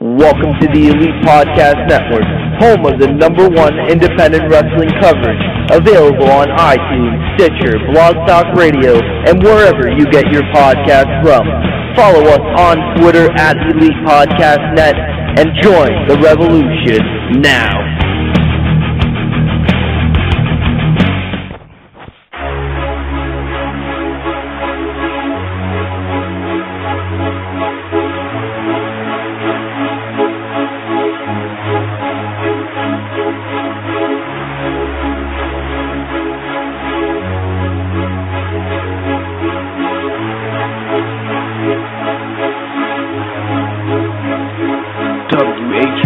Welcome to the Elite Podcast Network, home of the #1 independent wrestling coverage, available on iTunes, Stitcher, blogtalk Radio, and wherever you get your podcasts from. Follow us on Twitter at Elite Podcast Net and join the revolution now.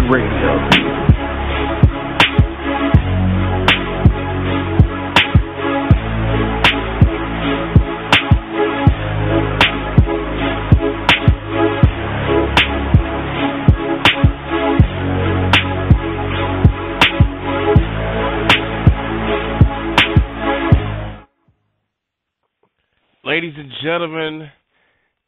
WHRADIO. Ladies and gentlemen,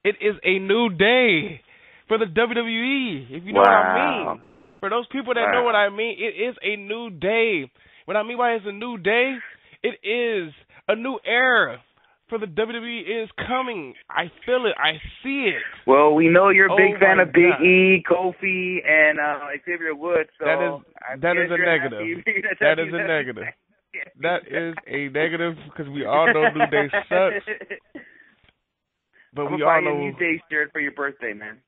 it is a new day for the WWE, if you know what I mean. For those people that know what I mean, it is a new day. What I mean by it's a new day, it is a new era for the WWE is coming. I feel it. I see it. Well, we know you're a big fan of Big E, Kofi, and Xavier Woods. So that is a negative. That is a negative. That is a negative because we all know New Day sucks. But we all know a New Day shirt for your birthday, man.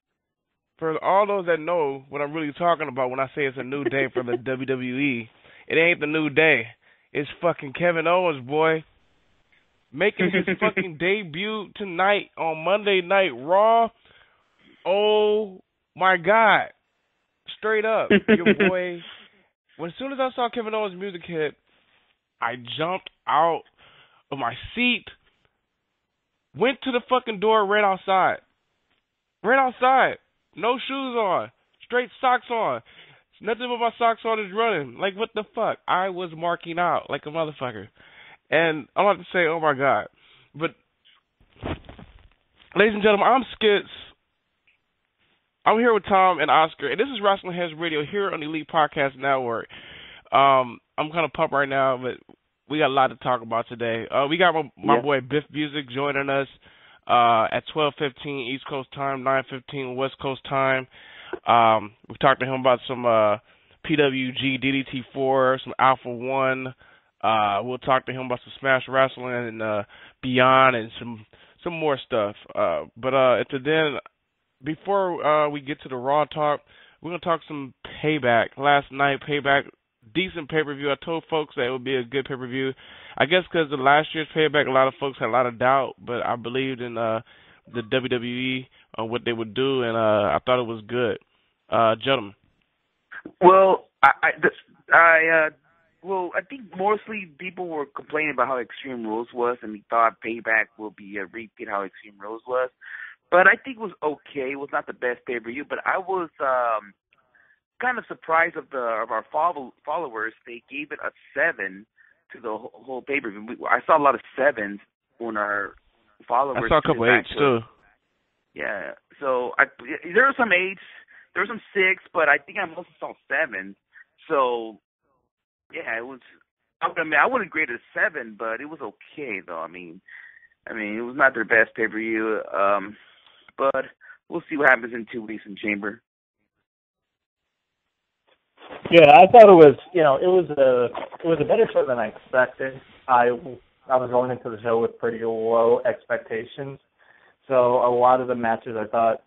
For all those that know what I'm really talking about when I say it's a new day for the WWE, it ain't the new day. It's fucking Kevin Owens, boy. Making his fucking debut tonight on Monday Night Raw. Oh, my God. Straight up, your boy. As soon as I saw Kevin Owens' music hit, I jumped out of my seat, went to the fucking door, ran outside. No shoes on. Straight socks on. Nothing but my socks on is running. Like, what the fuck? I was marking out like a motherfucker. And I'm about to say, oh, my God. But, ladies and gentlemen, I'm Skits. I'm here with Tom and Oscar. And this is WrestlingHeads Radio here on the Elite Podcast Network. I'm kind of pumped right now, but we got a lot to talk about today. We got my boy Biff Busick joining us at 12:15 East Coast time, 9:15 West Coast time. We've talked to him about some PWG, DDT4, some Alpha 1. We'll talk to him about some Smash Wrestling and Beyond and some more stuff. But then, before we get to the Raw talk, we're going to talk some Payback. Last night, Payback, decent pay-per-view. I told folks that it would be a good pay-per-view. I guess because of last year's Payback, a lot of folks had a lot of doubt, but I believed in the WWE what they would do, and I thought it was good. Gentlemen. Well, I think mostly people were complaining about how Extreme Rules was, and we thought Payback will be a repeat how Extreme Rules was. But I think it was okay. It was not the best pay-per-view, but I was kind of surprised of our followers. They gave it a 7 to the whole pay-per-view. I saw a lot of 7s on our followers. I saw a couple 8s too. Yeah, so there were some 8s, there were some 6, but I think I mostly saw 7. So yeah, it was. I wouldn't grade it a 7, but it was okay though. I mean, it was not their best pay-per-view. But we'll see what happens in 2 weeks in Chamber. Yeah, I thought it was, it was a better show than I expected. I was going into the show with pretty low expectations, so a lot of the matches I thought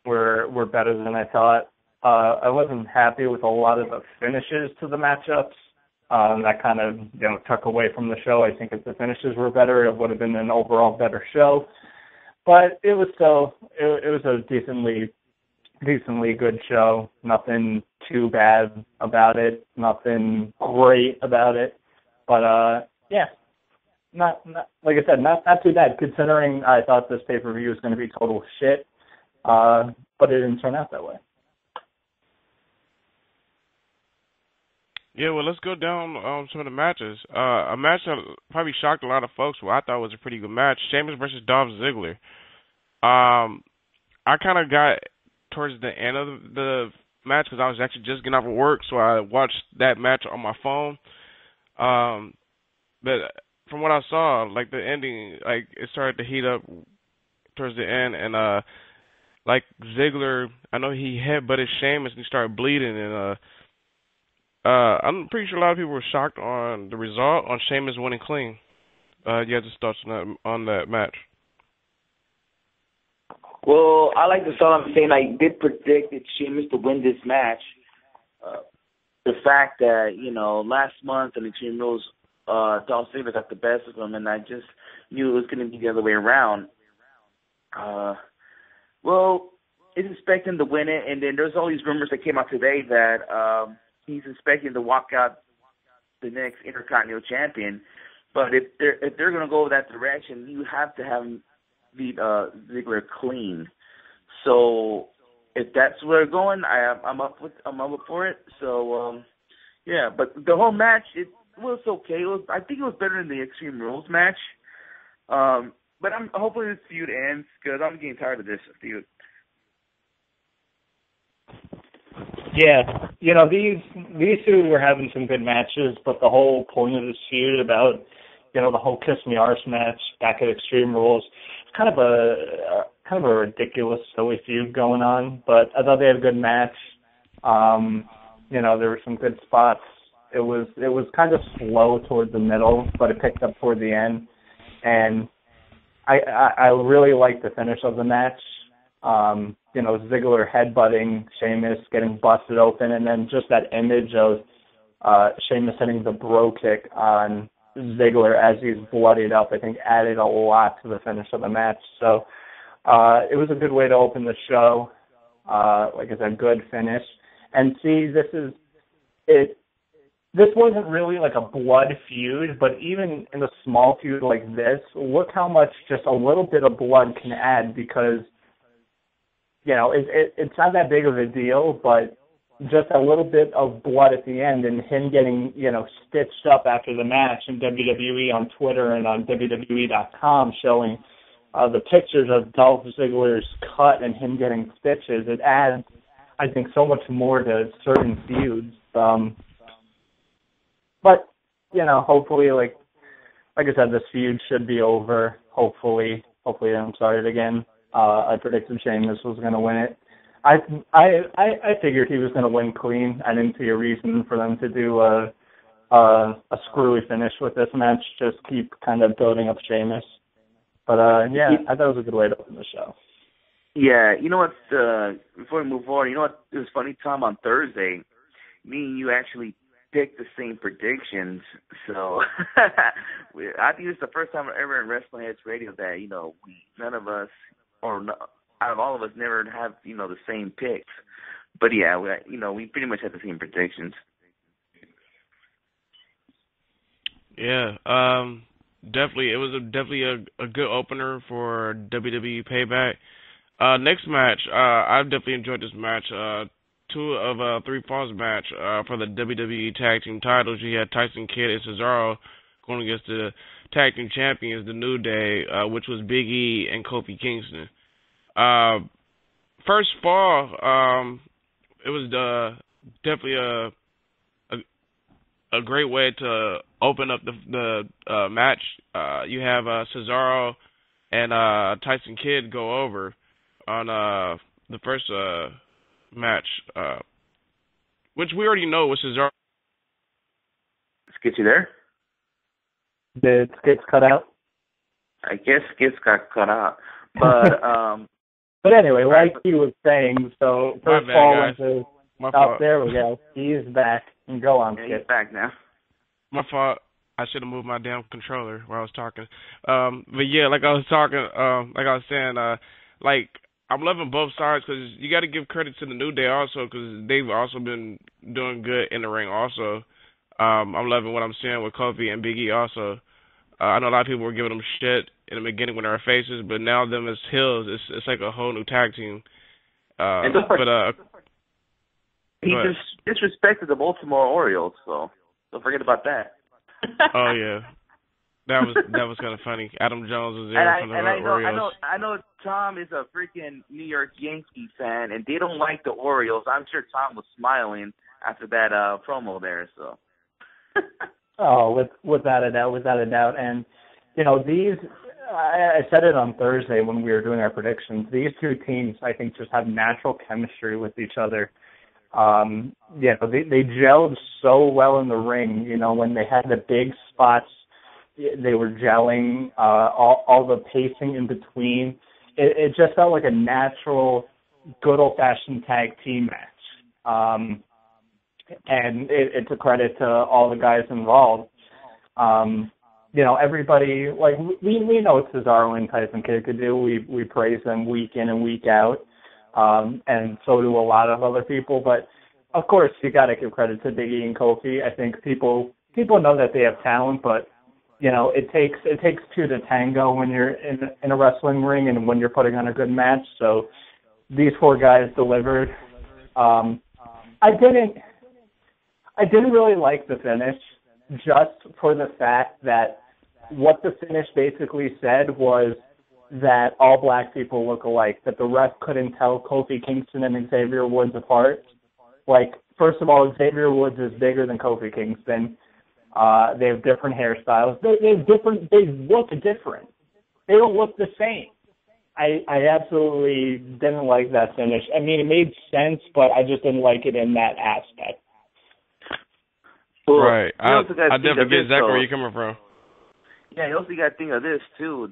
were better than I thought. I wasn't happy with a lot of the finishes to the matchups. That kind of took away from the show. I think if the finishes were better, it would have been an overall better show. But it was still it was a decently good show. Nothing too bad about it. Nothing great about it. But yeah, not like I said, not too bad considering I thought this pay-per-view was going to be total shit. But it didn't turn out that way. Yeah, well, let's go down some of the matches. A match that probably shocked a lot of folks, I thought was a pretty good match, Sheamus versus Dolph Ziggler. I kind of got towards the end of the match because I was actually just getting off of work, so I watched that match on my phone. But from what I saw, like the ending, like it started to heat up towards the end, and like Ziggler, I know he headbutted Sheamus and he started bleeding, and I'm pretty sure a lot of people were shocked on the result, on Sheamus winning clean. You guys' thoughts on that match? Well, I like the song I'm saying. I did predict that Sheamus to win this match. The fact that, last month in Extreme Rules, Dolph Ziggler got the best of him, and I just knew it was going to be the other way around. Well, he's expecting to win it, and then there's all these rumors that came out today that he's expecting to walk out the next Intercontinental Champion. But if they're going to go that direction, you have to have him beat Ziggler clean. So if that's where they're going, I'm up for it. So yeah, but the whole match it was okay. I think it was better than the Extreme Rules match. But I'm hopefully this feud ends because I'm getting tired of this feud. Yeah, these two were having some good matches, but the whole point of this feud about the whole Kiss Me Arse match back at Extreme Rules, it's kind of a ridiculous, silly feud going on. But I thought they had a good match. There were some good spots. It was kind of slow towards the middle, but it picked up toward the end, and I really liked the finish of the match. Ziggler headbutting Sheamus, getting busted open, and then just that image of Sheamus hitting the bro kick on Ziggler as he's bloodied up, I think added a lot to the finish of the match. So it was a good way to open the show. Like I said, good finish. And see, this wasn't really like a blood feud, but even in a small feud like this, look how much just a little bit of blood can add, because it's not that big of a deal, but just a little bit of blood at the end and him getting, stitched up after the match in WWE on Twitter and on WWE.com showing the pictures of Dolph Ziggler's cut and him getting stitches. It adds, I think, so much more to certain feuds. But, hopefully, like I said, this feud should be over. Hopefully they don't start it again. I predicted Sheamus was going to win it. I figured he was going to win clean. I didn't see a reason for them to do a screwy finish with this match. Just keep kind of building up Sheamus. But yeah, I thought it was a good way to open the show. Yeah, you know what? Before we move on, you know what? It was funny, Tom. On Thursday, me and you actually picked the same predictions. So I think it's the first time ever in WrestlingHeads Radio that none of us, out of all of us, never have the same picks. But yeah, we pretty much had the same predictions. Yeah, definitely. It was definitely a good opener for WWE Payback. Next match, I definitely enjoyed this match. 2 of 3 Falls match for the WWE Tag Team titles. You had Tyson Kidd and Cesaro going against the Tag Team Champions, the New Day, which was Big E and Kofi Kingston. First fall, it was definitely a great way to open up the match. You have Cesaro and Tyson Kidd go over on the first match, which we already know was Cesaro. Skits, you there? Did Skits cut out? I guess Skits got cut out. But but anyway, like he was saying, so first fall went to fault. There we go. He is back. And go on, Skits. He's back now. My fault. I should have moved my damn controller while I was talking. But yeah, like I was saying, like I'm loving both sides because you got to give credit to the New Day also because they've also been doing good in the ring also. I'm loving what I'm seeing with Kofi and Big E also. I know a lot of people were giving them shit in the beginning when they were faces, but now them as heels, it's like a whole new tag team. He just disrespected the Baltimore Orioles, so don't forget about that. Oh, yeah. That was kind of funny. Adam Jones was there from the Orioles. I know Tom is a freaking New York Yankees fan, and they don't like the Orioles. I'm sure Tom was smiling after that promo there. So. Without a doubt. And these, I said it on Thursday when we were doing our predictions. These two teams, I think, just have natural chemistry with each other. They gelled so well in the ring. When they had the big spots, they were gelling. All the pacing in between, it just felt like a natural, good old-fashioned tag team match. And it's a credit to all the guys involved. Everybody, like, we know what Cesaro and Tyson Kidd could do. We praise them week in and week out. And so do a lot of other people. But, of course, you got to give credit to Big E and Kofi. I think people know that they have talent, but, it takes two to tango when you're in a wrestling ring and when you're putting on a good match. So these four guys delivered. I didn't really like the finish, just for the fact that what the finish basically said was that all black people look alike, that the ref couldn't tell Kofi Kingston and Xavier Woods apart. Like, first of all, Xavier Woods is bigger than Kofi Kingston. They have different hairstyles. They look different. They don't look the same. I absolutely didn't like that finish. I mean, it made sense, but I just didn't like it in that aspect. Well, right. I definitely get exactly where you're coming from. Yeah, you also got to think of this, too.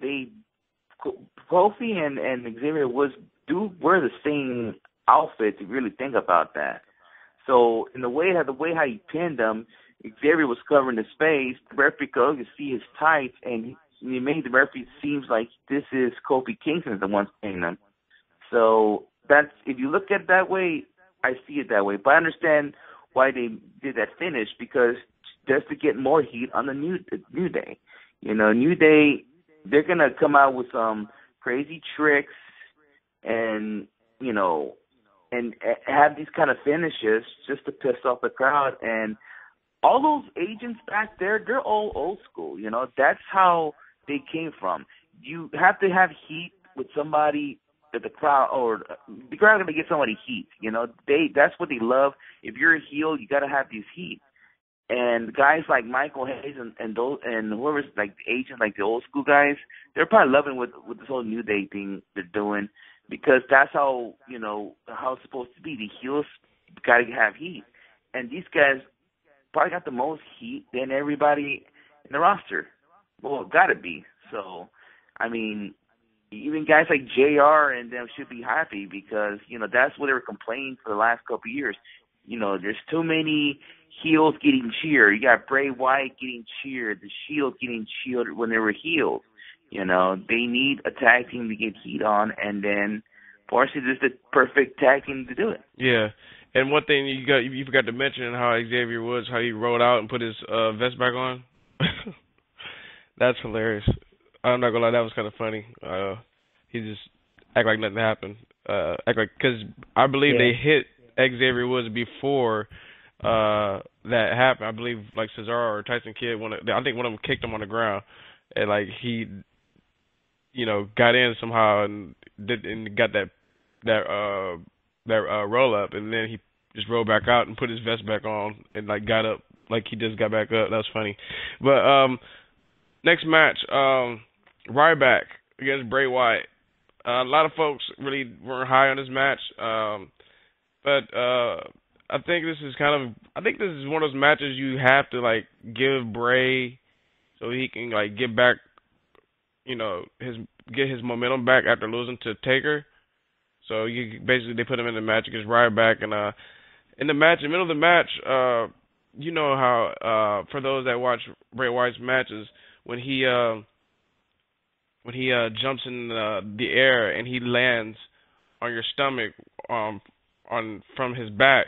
Kofi and Xavier Woods do wear the same outfits, if you really think about that. So, in the way how he pinned them, Xavier was covering his face. The referee could see his tights, and he made the referee seems like this is Kofi Kingston the one pinning them. So, that's, if you look at it that way, I see it that way. But I understand why they did that finish, because just to get more heat on the New Day. New Day, they're going to come out with some crazy tricks and, and have these kind of finishes just to piss off the crowd. And all those agents back there, they're all old school. That's how they came from. You have to have heat with somebody that the crowd going to get somebody heat. That's what they love. If you're a heel, you got to have this heat. And guys like Michael Hayes and whoever's like the agent, like the old school guys, they're probably loving with this whole New Day thing they're doing, because that's how how it's supposed to be. The heels got to have heat, and these guys probably got the most heat than everybody in the roster. Well, got to be. So, I mean, even guys like JR and them should be happy, because that's what they were complaining for the last couple of years. There's too many heels getting cheered. You got Bray Wyatt getting cheered, the Shield getting cheered when they were heels. They need a tag team to get heat on, and then Varsity is the perfect tag team to do it. Yeah, and one thing you forgot to mention how Xavier Woods, how he rolled out and put his vest back on. That's hilarious. I'm not gonna lie, that was kind of funny. He just act like nothing happened. Because I believe they hit Xavier Woods before that happened. I believe like Cesaro or Tyson Kidd, I think one of them kicked him on the ground, and like he, got in somehow and got that roll up, and then he just rolled back out and put his vest back on and like got up like he just got back up. That was funny. But next match, Ryback against Bray Wyatt. A lot of folks really weren't high on this match, but I think this is one of those matches you have to like give Bray so he can like get back, get his momentum back after losing to Taker. So they put him in the match against Ryback, and in the middle of the match, how for those that watch Bray Wyatt's matches, when he jumps in the air and he lands on your stomach from his back,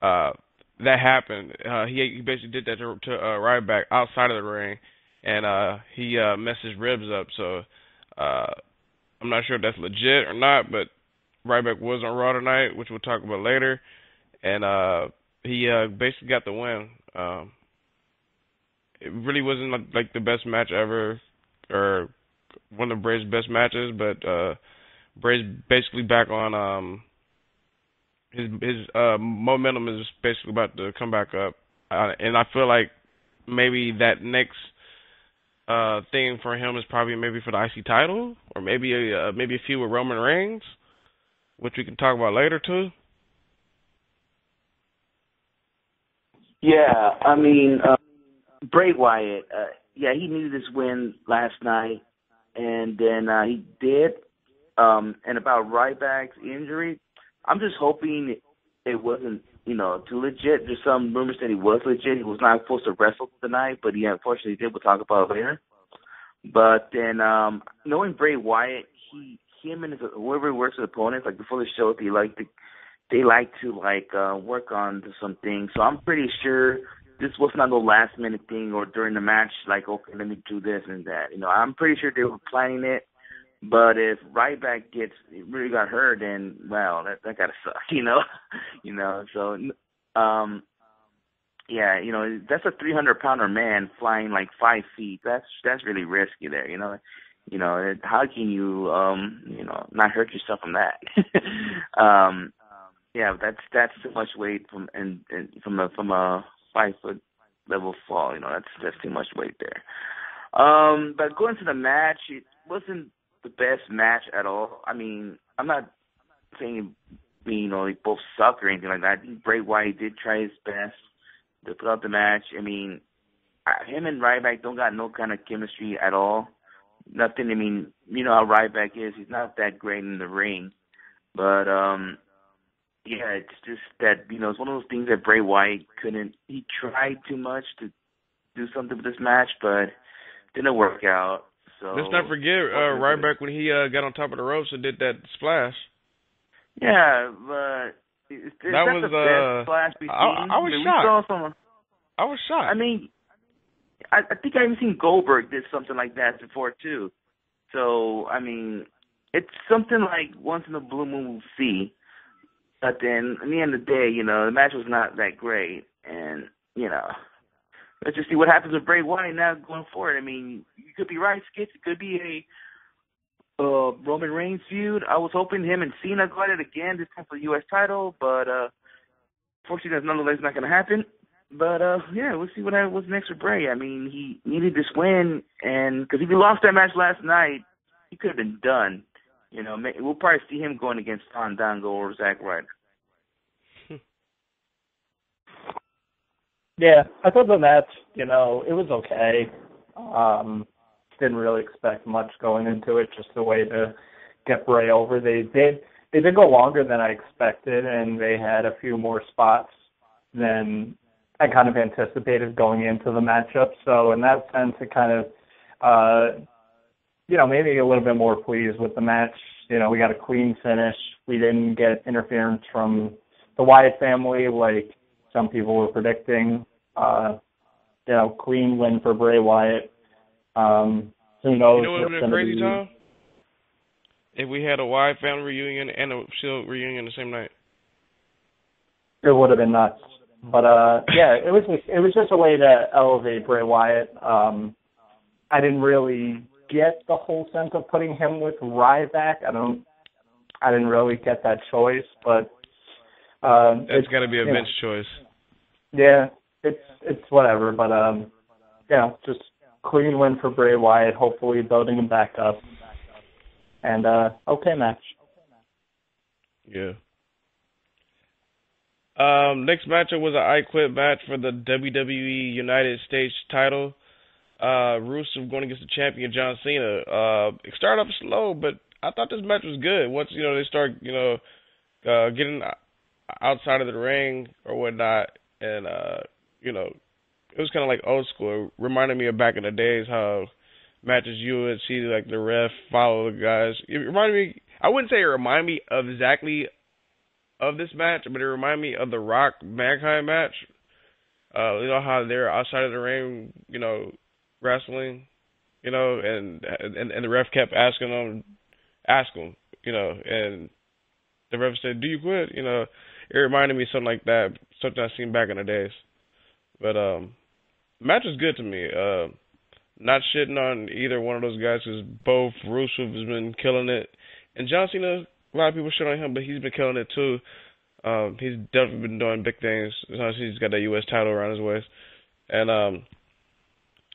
that happened. He basically did that to Ryback outside of the ring, and he messed his ribs up. So I'm not sure if that's legit or not, but Ryback was on Raw tonight, which we'll talk about later, and he basically got the win. it really wasn't like the best match ever, or one of Bray's best matches. But Bray's basically back on his momentum is basically about to come back up, and I feel like maybe that next thing for him is probably maybe for the IC title, or maybe a feud with Roman Reigns, which we can talk about later too. Yeah, I mean, Bray Wyatt, yeah, he needed this win last night, and then he did. And about Ryback's injury, I'm just hoping it wasn't, too legit. There's some rumors that he was legit. He was not supposed to wrestle tonight, but he unfortunately did. We'll talk about it later. But then, knowing Bray Wyatt, him and whoever he works with opponents, like before the show, they like to work on some things. So I'm pretty sure this was not no last minute thing or during the match, like, okay, let me do this and that. I'm pretty sure they were planning it. But if Ryback really got hurt, then well, that gotta suck, So, yeah, that's a 300-pounder man flying like 5 feet. That's really risky there, How can you not hurt yourself from that? Yeah, that's too much weight from a 5-foot level fall. That's too much weight there. But going to the match, it wasn't the best match at all. I mean, I'm not saying they both suck or anything like that. I think Bray Wyatt did try his best to put out the match. I mean, him and Ryback don't got no kind of chemistry at all. Nothing. I mean, you know how Ryback is. He's not that great in the ring. But, yeah, it's just that, it's one of those things that Bray Wyatt couldn't. He tried too much to do something with this match, but didn't work out. So let's not forget Ryback when he got on top of the ropes and did that splash. Yeah, but that was the best splash we've seen. I was shocked. I was shocked. I mean, I think I even seen Goldberg did something like that before too. So I mean, it's something like once in a blue moon we'll see. But then, at the end of the day, the match was not that great, and let's just see what happens with Bray Wyatt now going forward. I mean, you could be right, Skits. It could be a Roman Reigns feud. I was hoping him and Cena got it again, this time for the U.S. title, but fortunately, that's nonetheless not going to happen. But, yeah, we'll see what's next for Bray. I mean, he needed this win, and because if he lost that match last night, he could have been done. We'll probably see him going against Fandango or Zack Ryder. Yeah, I thought the match, it was okay. Didn't really expect much going into it, just a way to get Bray over. They did go longer than I expected, and they had a few more spots than I kind of anticipated going into the matchup. So in that sense, it kind of, made me a little bit more pleased with the match. We got a clean finish. We didn't get interference from the Wyatt family like some people were predicting. Clean win for Bray Wyatt. Who knows? What would have been crazy, Tom? If we had a Wyatt family reunion and a Shield reunion the same night. It would have been nuts. But yeah, it was just a way to elevate Bray Wyatt. I didn't really get the whole sense of putting him with Ryback. I didn't really get that choice, but it's got to be a Vince choice. Yeah, it's whatever, but just clean win for Bray Wyatt. Hopefully building him back up, and okay match. Yeah. Next matchup was an I Quit match for the WWE United States title. Rusev going against the champion John Cena. It started off slow, but I thought this match was good. Once they start getting outside of the ring or whatnot, and it was kind of like old school. It reminded me of back in the days how matches you would see like the ref follow the guys. It reminded me. I wouldn't say it reminded me of exactly of this match, but it reminded me of the Rock Mankind match. How they're outside of the ring, wrestling, and the ref kept asking them, and the ref said, "Do you quit?" It reminded me of something like that, something I seen back in the days. But Match was good to me. Not shitting on either one of those guys because both Rusev has been killing it. And John Cena, a lot of people shit on him, but he's been killing it too. He's definitely been doing big things. He's got that U.S. title around his waist. And,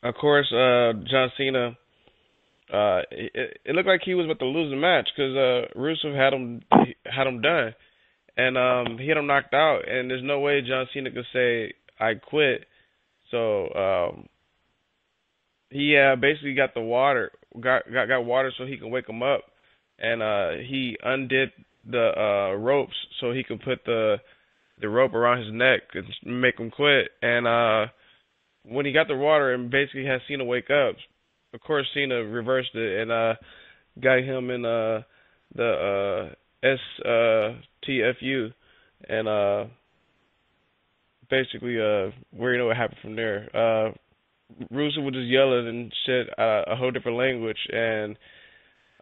of course, John Cena, it looked like he was about to lose the match because Rusev had him done. And he had him knocked out. And there's no way John Cena could say, I quit. So he basically got the water, got water so he can wake him up, and he undid the ropes so he could put the rope around his neck and make him quit. And when he got the water and basically had Cena wake up, of course Cena reversed it and got him in the STFU, and basically where you know what happened from there. Rusev was just yelling and shit a whole different language, and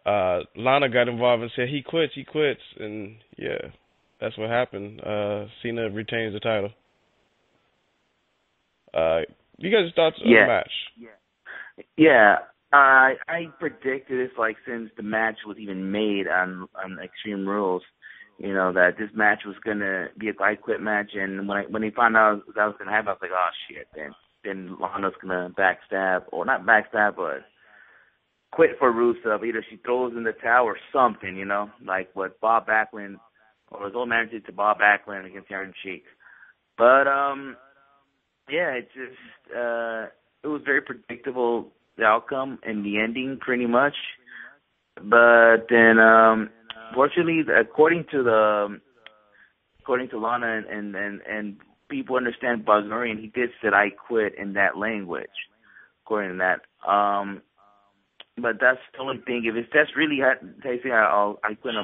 Lana got involved and said he quits, and yeah, that's what happened. Cena retains the title. You guys' thoughts on the match? Yeah. I predicted this since the match was even made on Extreme Rules, that this match was gonna be a I Quit match, and when they found out that was gonna happen, I was like, oh shit, then Lana's gonna backstab, or not backstab, but quit for Rusev. Either she throws in the towel or something, like what Bob Backlund, or his old man did to Bob Backlund against Iron Sheik. But yeah, it just it was very predictable, the outcome and the ending, pretty much. But then, fortunately, according to Lana and people understand Bulgarian, he did say I quit in that language, according to that. But that's the only thing. If that's really they say I quit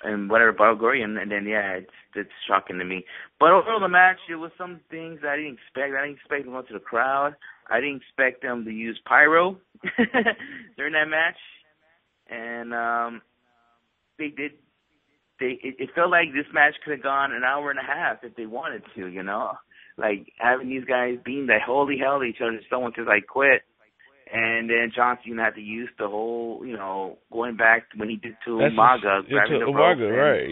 in whatever Bulgarian, and then yeah, it's shocking to me. But overall, the match, it was some things I didn't expect. I didn't expect them to go to the crowd. I didn't expect them to use pyro during that match, and they did. It felt like this match could have gone an hour and a half if they wanted to, like having these guys being that holy hell to each other. Someone says I quit, and then John Cena had to use the whole, going back to when he did to Umaga, grabbing the rope. Right?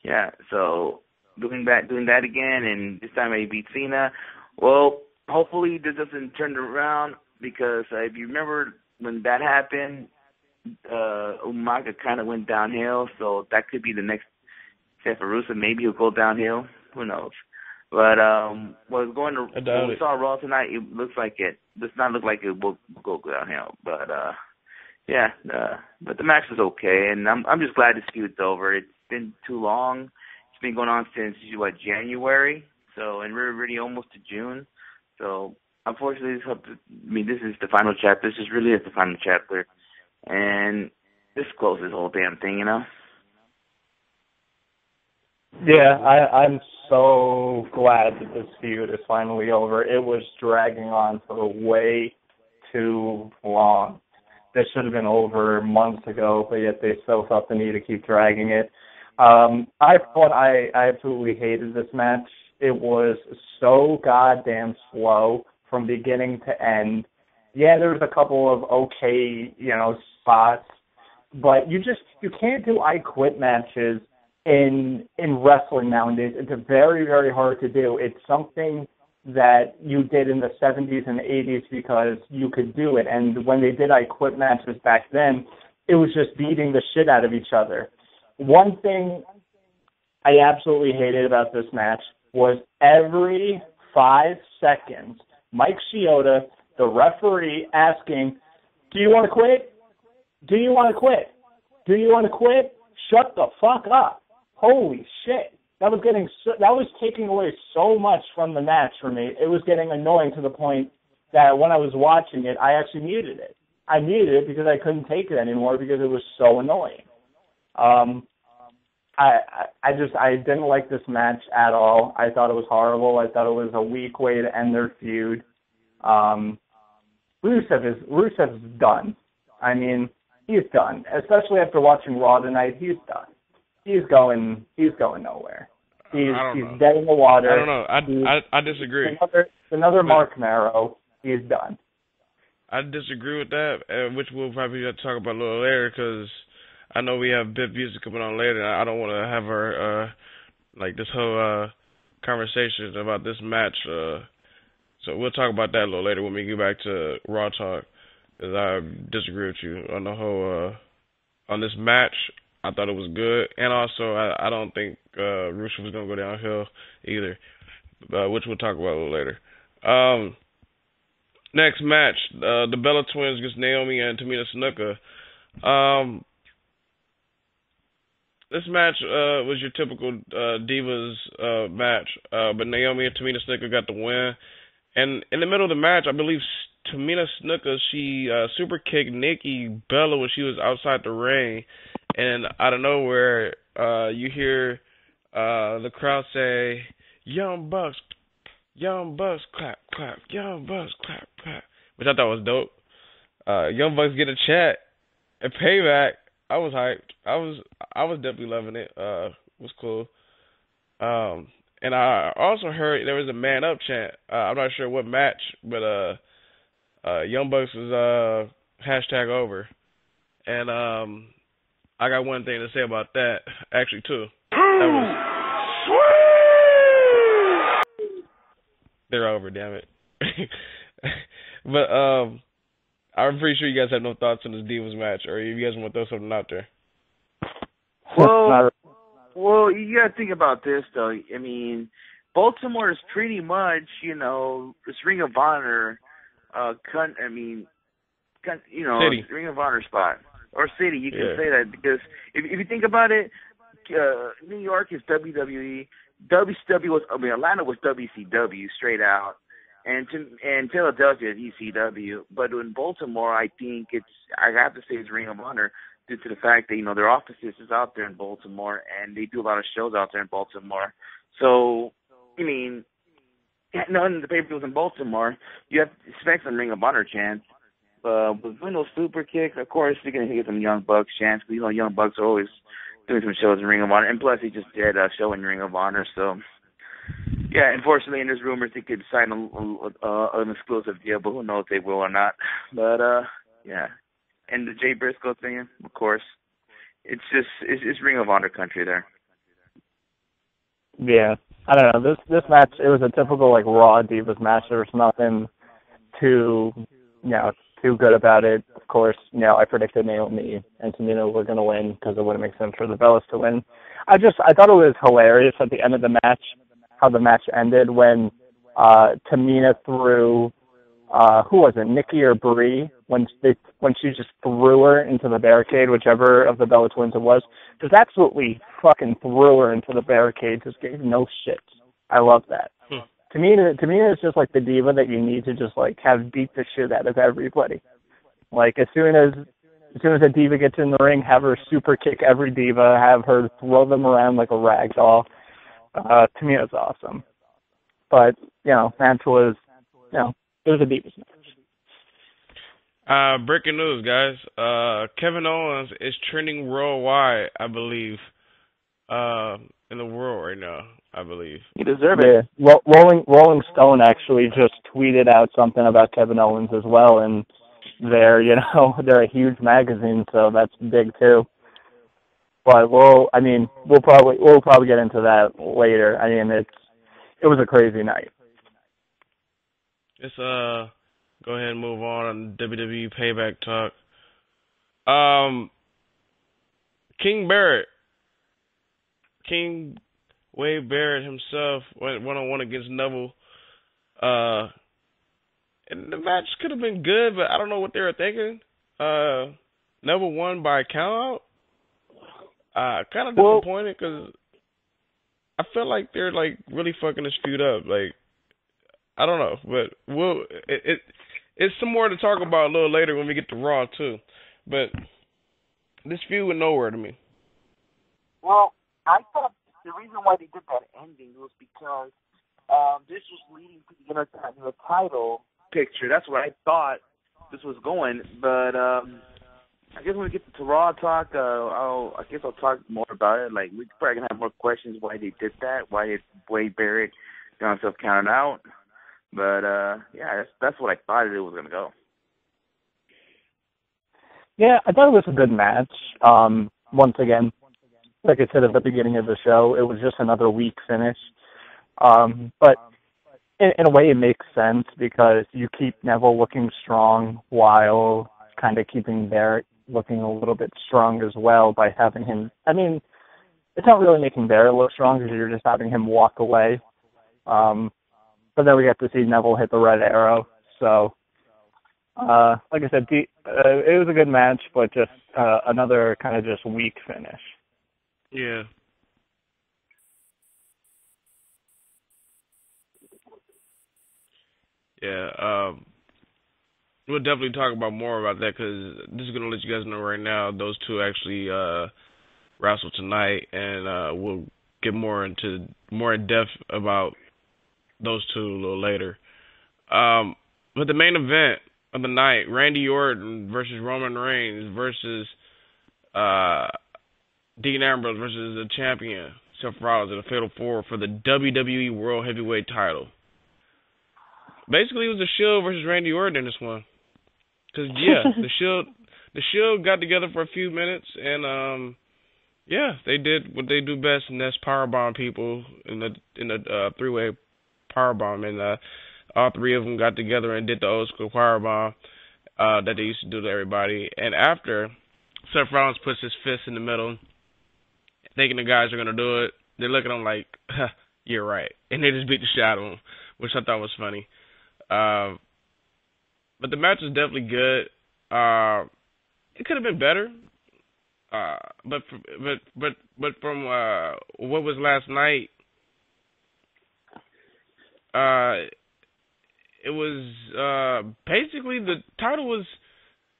Yeah. So doing that again, and this time he beat Cena. Well, hopefully this doesn't turn around, because if you remember when that happened, Umaga kind of went downhill, so that could be the next step for Rusev. Maybe he'll go downhill. Who knows? But when we saw Raw tonight, it looks like it does not look like it will go downhill. But but the match was okay, and I'm just glad this feud's over. It's been too long. It's been going on since January, so, and we're already almost to June. So unfortunately, this is the final chapter. This is really the final chapter. And this closes this whole damn thing, Yeah, I'm so glad that this feud is finally over. It was dragging on for way too long. This should have been over months ago, but yet they still felt the need to keep dragging it. I absolutely hated this match. It was so goddamn slow from beginning to end. Yeah, there was a couple of okay, spots, but you can't do I Quit matches in wrestling nowadays. It's very, very hard to do. It's something that you did in the 70s and 80s because you could do it. And when they did I Quit matches back then, it was just beating the shit out of each other. One thing I absolutely hated about this match was every 5 seconds, Mike Chioda, the referee, asking, do you want to quit? Do you want to quit? Do you want to quit? Shut the fuck up. Holy shit. That was taking away so much from the match for me. It was getting annoying to the point that when I was watching it, I actually muted it. I muted it because I couldn't take it anymore because it was so annoying. I didn't like this match at all. I thought it was horrible. I thought it was a weak way to end their feud. Rusev's done. I mean, he's done. Especially after watching Raw tonight, he's done. He's going nowhere. He's dead in the water. I don't know. I disagree. another Mark Marrow. He's done. I disagree with that, which we'll probably have to talk about a little later, because I know we have Biff Busick coming on later, and I don't want to have our, this whole conversation about this match. So we'll talk about that a little later when we get back to Raw Talk, because I disagree with you on the whole, on this match. I thought it was good, and also I don't think Rusev was going to go downhill either, which we'll talk about a little later. Next match, the Bella Twins against Naomi and Tamina Snuka. This match was your typical Divas match, but Naomi and Tamina Snuka got the win. And in the middle of the match, I believe Tamina Snuka, she super kicked Nikki Bella when she was outside the ring. And out of nowhere, you hear the crowd say, Young Bucks, clap, clap, Young Bucks, clap, clap. Which I thought was dope. Young Bucks get a chat and Payback. I was hyped. I was definitely loving it. It was cool. And I also heard there was a man up chant. I'm not sure what match, but Young Bucks was hashtag over. And I got one thing to say about that, actually, too. That was sweet. They're over, damn it. But I'm pretty sure you guys have no thoughts on this Divas match, or if you guys want to throw something out there. Well, you got to think about this, though. I mean, Baltimore is pretty much, this Ring of Honor, Ring of Honor spot. Or city, you can say that, because if you think about it, New York is WWE. Atlanta was WCW straight out, and Philadelphia is ECW. But in Baltimore, I think I have to say it's Ring of Honor due to the fact that their offices is out there in Baltimore, and they do a lot of shows out there in Baltimore. So, the pay-per-views in Baltimore, you have to expect some Ring of Honor chants. With those super kicks, of course, you're going to get some Young Bucks chants. Young Bucks are always doing some shows in Ring of Honor. And plus, he just did a show in Ring of Honor. So, yeah, unfortunately, there's rumors they could sign an exclusive deal, but who knows if they will or not. But, yeah. And the Jay Briscoe thing, of course. It's Ring of Honor country there. Yeah. I don't know. This match, it was a typical, Raw Divas match. There was nothing too good about it. Of course, I predicted Naomi and Tamina were going to win because it wouldn't make sense for the Bellas to win. I thought it was hilarious at the end of the match, how the match ended when Tamina threw, who was it, Nikki or Brie, when she just threw her into the barricade, whichever of the Bella Twins it was. Just absolutely fucking threw her into the barricade, just gave no shit. I love that. Tamina is just the diva that you need to just have beat the shit out of everybody. As soon as a diva gets in the ring, have her super kick every diva, have her throw them around like a rag doll. Tamina's awesome. But match was, it was a divas match. Breaking news, guys. Kevin Owens is trending worldwide, I believe, in the world right now. I believe you deserve it. Yeah. Rolling Stone actually just tweeted out something about Kevin Owens as well, and they're a huge magazine, so that's big too. But we'll probably get into that later. I mean, it was a crazy night. Let's go ahead and move on WWE Payback talk. King Wade Barrett himself went one-on-one against Neville. And the match could have been good, but I don't know what they were thinking. Neville won by count out. Kind of disappointed because I feel like they're really fucking this feud up. I don't know, but it's some more to talk about a little later when we get to Raw too. But this feud went nowhere to me. Well, I thought the reason why they did that ending was because this was leading to the Intercontinental title picture. That's what I thought this was going. But I guess when we get to Raw talk, I'll talk more about it. We're probably gonna have more questions why they did that. Why did Wade Barrett got himself counted out? But yeah, that's what I thought it was gonna go. Yeah, I thought it was a good match. Once again, like I said at the beginning of the show, it was just another weak finish. But in a way, it makes sense because you keep Neville looking strong while kind of keeping Barrett looking a little bit strong as well by having him. I mean, it's not really making Barrett look strong because you're just having him walk away. But then we get to see Neville hit the red arrow. So, like I said, it was a good match, but just another kind of just weak finish. Yeah. Yeah, we'll definitely talk about more about that because this is going to let you guys know right now those two actually wrestle tonight, and we'll get more in depth about those two a little later. But the main event of the night, Randy Orton versus Roman Reigns versus Dean Ambrose versus the champion, Seth Rollins, in a fatal four for the WWE World Heavyweight title. Basically, it was the Shield versus Randy Orton in this one. Because, yeah, the Shield got together for a few minutes, and, yeah, they did what they do best, and that's powerbomb people in the three-way powerbomb. And all three of them got together and did the old-school powerbomb that they used to do to everybody. And after, Seth Rollins puts his fist in the middle, thinking the guys are going to do it. They look at him like, you're right. And they just beat the shit out of him, which I thought was funny. But the match was definitely good. It could have been better. But from what was last night, it was basically the title was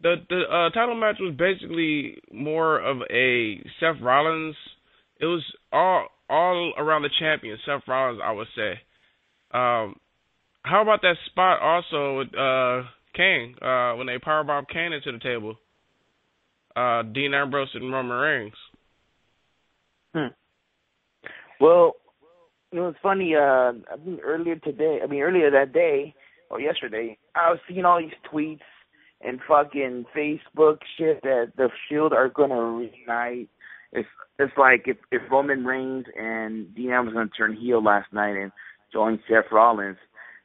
the title match was basically more of a Seth Rollins. It was all around the champion, Seth Rollins, I would say. How about that spot also with Kane, when they powerbombed Kane into the table? Dean Ambrose and Roman Reigns. Well, it was funny, I think earlier that day, or yesterday, I was seeing all these tweets and fucking Facebook shit that the Shield are going to reunite. It's like if Roman Reigns and Dean Ambrose going to turn heel last night and join Seth Rollins.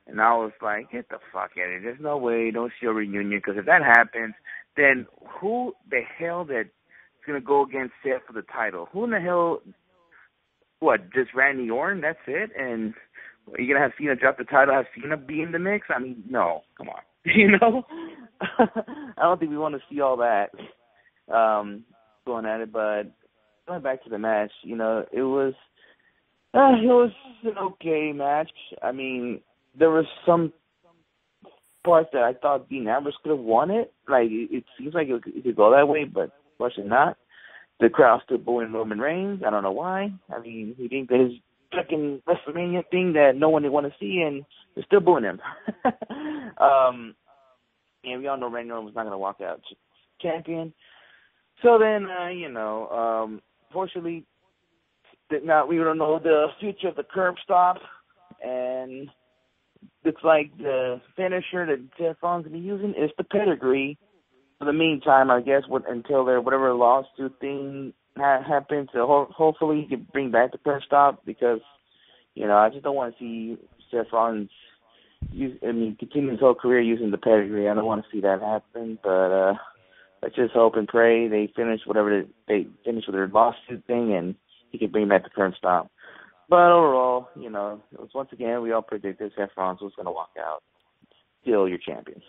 And I was like, get the fuck out of here. There's no way, no Shield reunion, because if that happens, then who the hell that's going to go against Seth for the title? Who in the hell, what, just Randy Orton? That's it? And are you going to have Cena drop the title, have Cena be in the mix? I mean, no, come on. You know? I don't think we want to see all that going at it, but going back to the match, you know, it was an okay match. I mean, there was some parts that I thought Dean Ambrose could have won it. Like, it seems like it could go that way, but unfortunately not. The crowd still booing Roman Reigns. I don't know why. I mean, he didn't get his fucking WrestleMania thing that no one would want to see, and they're still booing him. And we all know Randy Orton was not going to walk out champion. So then, fortunately, now we don't know the future of the curb stop, and looks like the finisher that Seth Rollins is going to be using is the pedigree. For the meantime, I guess, until whatever lawsuit thing happens, so hopefully he can bring back the curb stop, because, you know, I just don't want to see Seth Rollins continue his whole career using the pedigree. I don't want to see that happen, but let's just hope and pray they finish whatever they finish with their lawsuit thing, and he can bring back the curb stop. But overall, you know, it was, once again, we all predicted Seth Rollins was going to walk out. Still your champion.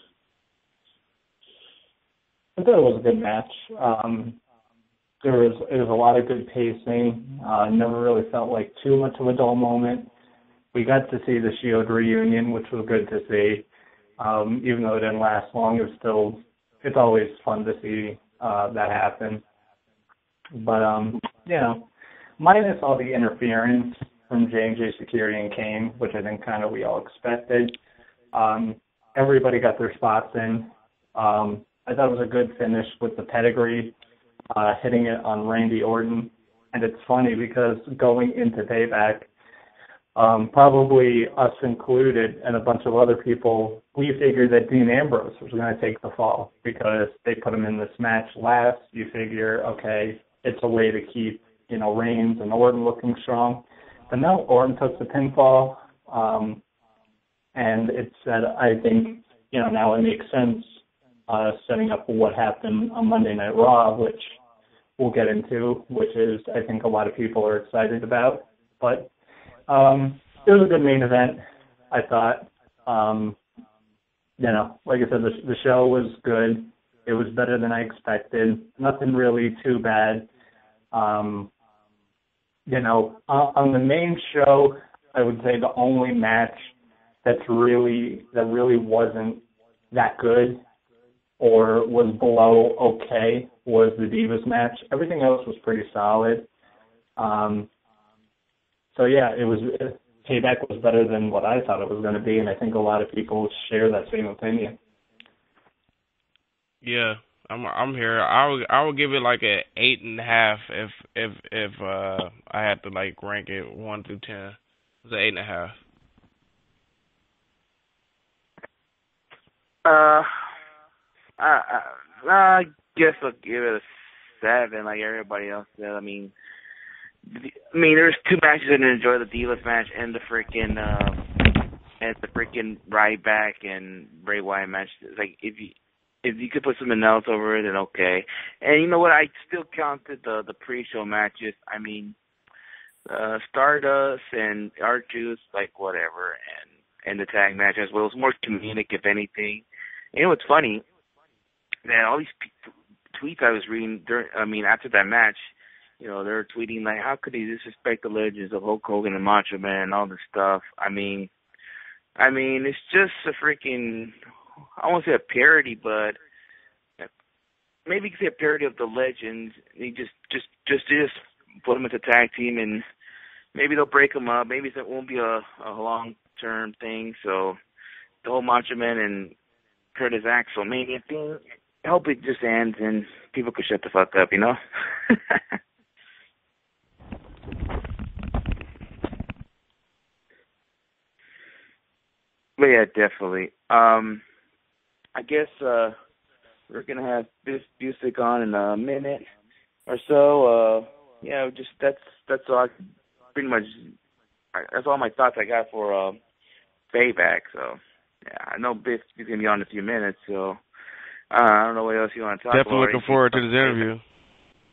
I thought it was a good match. It was a lot of good pacing. Never really felt like too much of a dull moment. We got to see the Shield reunion, which was good to see. Even though it didn't last long, it's always fun to see that happen. But you know, minus all the interference from J&J Security and Kane, which I think kind of we all expected, everybody got their spots in. I thought it was a good finish with the pedigree, hitting it on Randy Orton. And it's funny because going into Payback, probably us included and a bunch of other people, we figured that Dean Ambrose was going to take the fall because they put him in this match last. You figure, okay, it's a way to keep, Reigns and Orton looking strong. But no, Orton took the pinfall, and it said, I think, now it makes sense setting up what happened on Monday Night Raw, which we'll get into, which is, I think, a lot of people are excited about. But it was a good main event, I thought. Like I said, the show was good. It was better than I expected. Nothing really too bad. On the main show, I would say the only match that really wasn't that good or was below okay was the Divas match. Everything else was pretty solid. So yeah, Payback was better than what I thought it was going to be, and I think a lot of people share that same opinion. Yeah, I'm here. I would give it like a 8.5 if I had to like rank it 1 through 10. It's an 8.5. I guess I'll give it a 7, like everybody else said. I mean, there's two matches I didn't enjoy: the Divas match and the freaking Ryback and Bray Wyatt match. It's like if you could put something else over it, then okay. And you know what? I still counted the pre-show matches. I mean, Stardust and R-Truth, like whatever, and the tag match as well. It was more comedic, if anything. And you know what's funny? That all these tweets I was reading after that match, they're tweeting like, how could he disrespect the legends of Hulk Hogan and Macho Man and all this stuff? I mean, it's just a freaking, I won't say a parody, but maybe you could say a parody of the legends. He just put them as a tag team, and maybe they'll break them up. Maybe it won't be a long-term thing. So the whole Macho Man and Curtis Axel Mania thing, I hope it just ends and people could shut the fuck up, But yeah, definitely. I guess we're gonna have Biff Busick on in a minute or so. That's all. That's all my thoughts I got for Payback. So yeah, I know Biff is gonna be on in a few minutes. So I don't know what else you want to talk about. Definitely looking forward to this interview.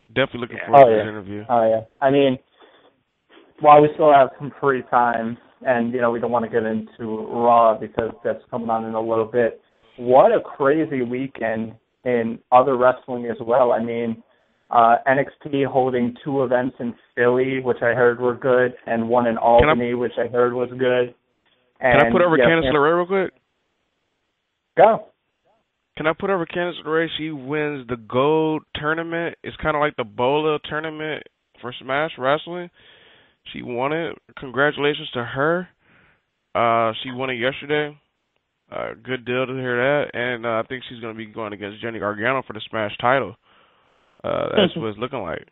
Definitely looking forward to this interview. Oh yeah. I mean, while we still have some free time. And, we don't want to get into Raw because that's coming on in a little bit. What a crazy weekend in other wrestling as well. I mean, NXT holding 2 events in Philly, which I heard were good, and one in Albany, which I heard was good. And, can I put over Candice LeRae real quick? Go. Can I put over Candice LeRae? She wins the Gold Tournament. It's kind of like the BOLA tournament for Smash Wrestling. She won it. Congratulations to her. She won it yesterday. Good deal to hear that. And I think she's going to be going against Jenny Gargano for the Smash title. That's what it's looking like.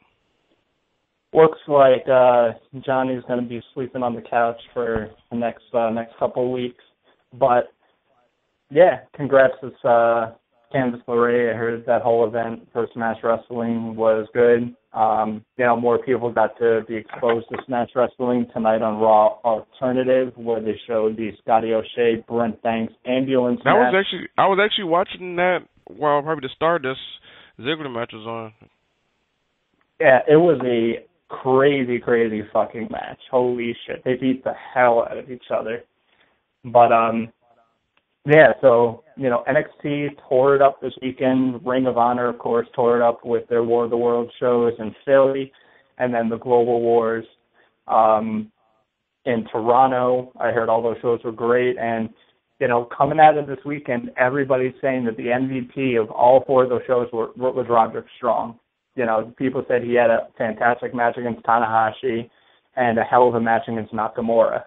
Looks like Johnny's going to be sleeping on the couch for the next couple of weeks. But, yeah, congrats to Candice LeRae. I heard that whole event for Smash Wrestling was good. More people got to be exposed to Smash Wrestling tonight on Raw Alternative, where they showed the Scotty O'Shea, Brent Banks ambulance match. I was actually watching that while probably the Stardust Ziggler match was on. Yeah, it was a crazy, crazy fucking match. Holy shit. They beat the hell out of each other. But, so, NXT tore it up this weekend. Ring of Honor, of course, tore it up with their War of the World shows in Philly, and then the Global Wars in Toronto. I heard all those shows were great, and, coming out of this weekend, everybody's saying that the MVP of all 4 of those shows was Roderick Strong. People said he had a fantastic match against Tanahashi and a hell of a match against Nakamura.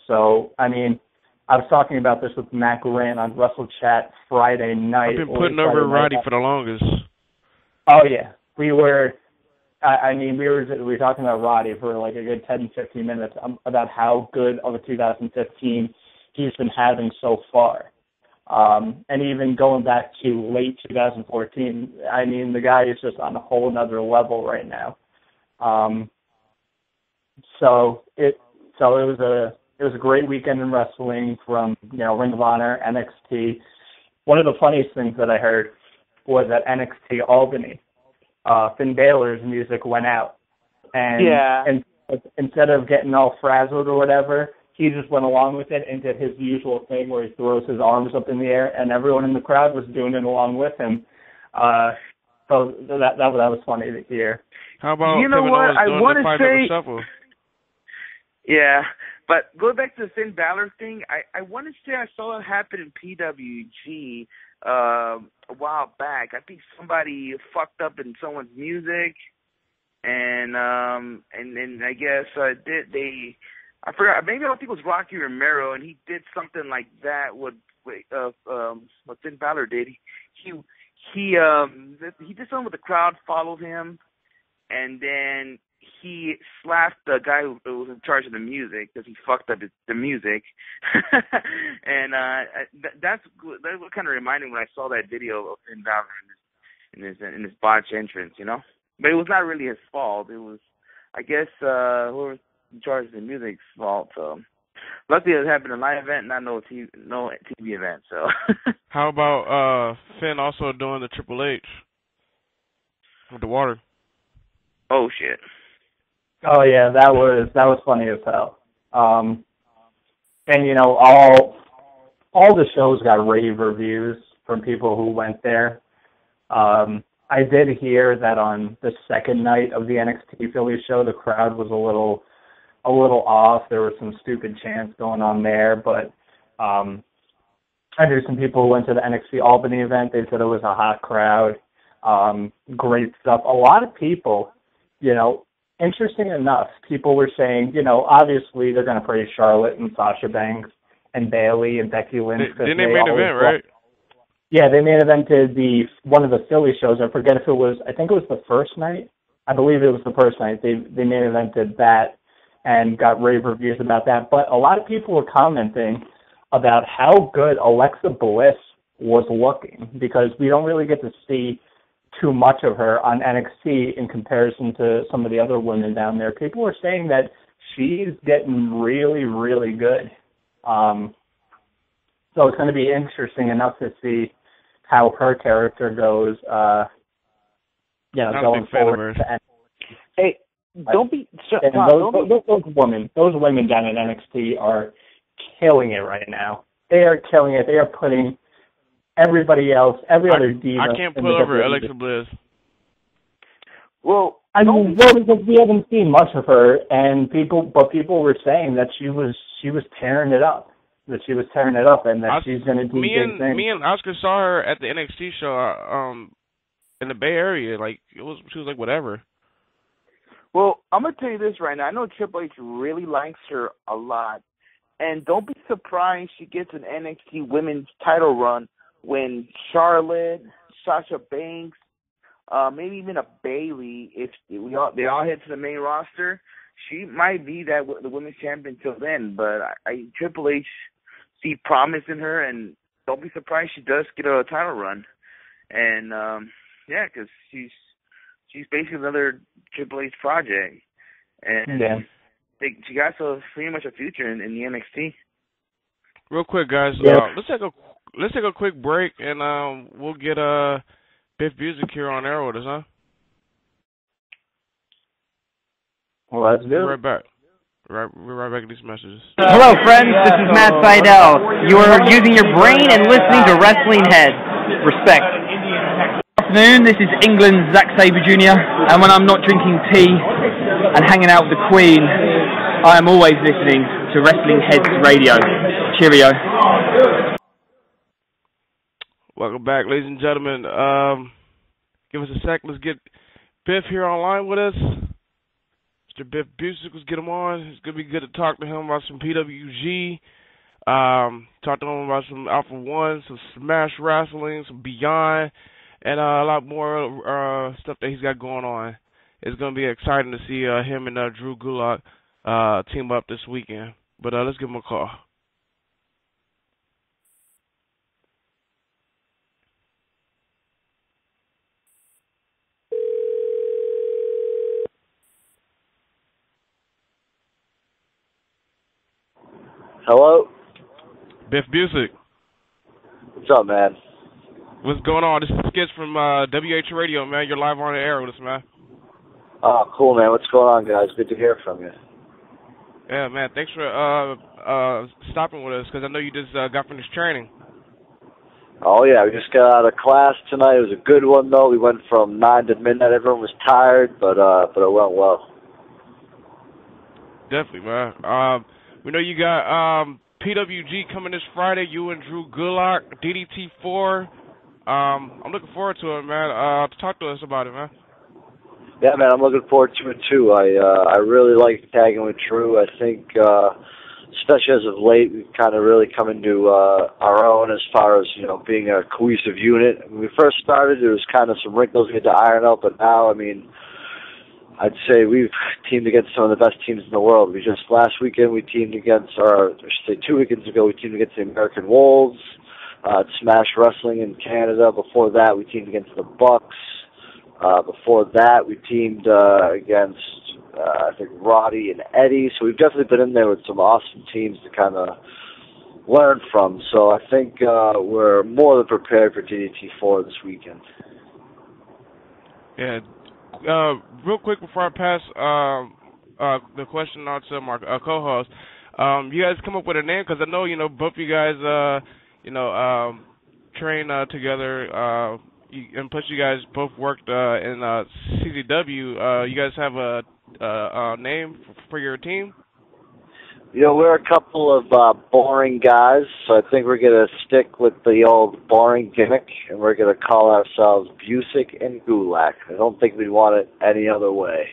So, I mean, I was talking about this with Matt Grant on Wrestle Chat Friday night. I've been putting over Roddy for the longest. Oh, yeah. We were I mean, we were talking about Roddy for like a good 10, 15 minutes about how good of a 2015 he's been having so far. And even going back to late 2014, I mean, the guy is just on a whole nother level right now. So it was a great weekend in wrestling from, Ring of Honor, NXT. One of the funniest things that I heard was at NXT Albany, Finn Balor's music went out. And instead of getting all frazzled or whatever, he just went along with it and did his usual thing where he throws his arms up in the air, and everyone in the crowd was doing it along with him. So that was funny to hear. How about you know what? I want to say, shuffle? Yeah, but going back to the Finn Balor thing, I want to say I saw it happen in PWG a while back. I think somebody fucked up in someone's music, and I guess I forgot. Maybe I don't think it was Rocky Romero, and he did something like that. What Finn Balor did, he did something with the crowd, followed him, and then he slapped the guy who was in charge of the music because he fucked up the music. And that's what kind of reminded me when I saw that video of Finn Balor in his botch entrance, But it was not really his fault. It was, I guess, whoever in charge of the music's fault. So luckily it happened in a live event, not no TV event. So how about Finn also doing the Triple H with the water? Oh shit! Oh yeah, that was funny as hell. And all the shows got rave reviews from people who went there. I did hear that on the second night of the NXT Philly show, the crowd was a little off. There was some stupid chants going on there, but I knew some people who went to the NXT Albany event. They said it was a hot crowd. Great stuff. A lot of people, interesting enough, people were saying, obviously they're going to praise Charlotte and Sasha Banks and Bayley and Becky Lynch. Didn't they main event, right? Yeah, they main evented one of the Philly shows. I forget if I think it was the first night. I believe it was the first night. They main evented that and got rave reviews about that. But a lot of people were commenting about how good Alexa Bliss was looking, because we don't really get to see too much of her on NXT in comparison to some of the other women down there. People were saying that she's getting really, really good. So it's going to be interesting enough to see how her character goes, going forward. Hey, don't be... Those women down at NXT are killing it right now. They are killing it. They are putting everybody else, every other diva... I can't put over Alexa Bliss. Well, because we haven't seen much of her, and people were saying that she was tearing it up. And that she's going to do big things. Me and Oscar saw her at the NXT show in the Bay Area. She was like whatever. Well, I'm going to tell you this right now. I know Triple H really likes her a lot. And don't be surprised she gets an NXT women's title run when Charlotte, Sasha Banks, maybe even a Bayley, if they all head to the main roster, she might be the women's champion till then. But I Triple H see promise in her, and don't be surprised she does get a title run. And because she's basically another Triple H project, and she got pretty much a future in the NXT. Real quick, guys, let's take a quick break, and we'll get Biff Busick here on air with us, huh? Well, let's do it. We're right back. We're right back at these messages. Hello, friends. This is Matt Seidel. You are using your brain and listening to Wrestling Heads. Respect. Good afternoon. This is England's Zack Sabre Jr. And when I'm not drinking tea and hanging out with the Queen, I am always listening to Wrestling Heads Radio. Cheerio. Welcome back, ladies and gentlemen. Give us a sec. Let's get Biff here online with us. Mr. Biff Busick, let's get him on. It's going to be good to talk to him about some PWG. Talk to him about some Alpha One, some Smash Wrestling, some Beyond, and a lot more stuff that he's got going on. it's going to be exciting to see him and Drew Gulak team up this weekend. But let's give him a call. Hello? Biff Busick. What's up, man? What's going on? This is Skits from WHRADIO, man. You're live on the air with us, man. Oh, cool, man. What's going on, guys? Good to hear from you. Yeah, man. Thanks for stopping with us, because I know you just got finished training. Oh, yeah. We just got out of class tonight. It was a good one, though. We went from 9 to midnight. Everyone was tired, but it went well. Definitely, man. We know you got PWG coming this Friday. You and Drew Gulak, DDT4. I'm looking forward to it, man. Talk to us about it, man. Yeah, man, I'm looking forward to it, too. I really like tagging with Drew. I think, especially as of late, we've kind of really come into our own as far as, being a cohesive unit. When we first started, there was kind of some wrinkles we had to iron out, but now, I mean, I'd say we've teamed against some of the best teams in the world. Last weekend, we teamed against, or I should say 2 weekends ago, we teamed against the American Wolves, Smash Wrestling in Canada. Before that, we teamed against the Bucks. Before that, we teamed against, I think, Roddy and Eddie. So we've definitely been in there with some awesome teams to kind of learn from. So I think we're more than prepared for DDT4 this weekend. Yeah. Real quick before I pass the question on to my co-host, you guys come up with a name, because I know both you guys train together, and plus you guys both worked in CZW. You guys have a name for your team? We're a couple of boring guys, so I think we're going to stick with the old boring gimmick, and we're going to call ourselves Busick and Gulak. I don't think we'd want it any other way.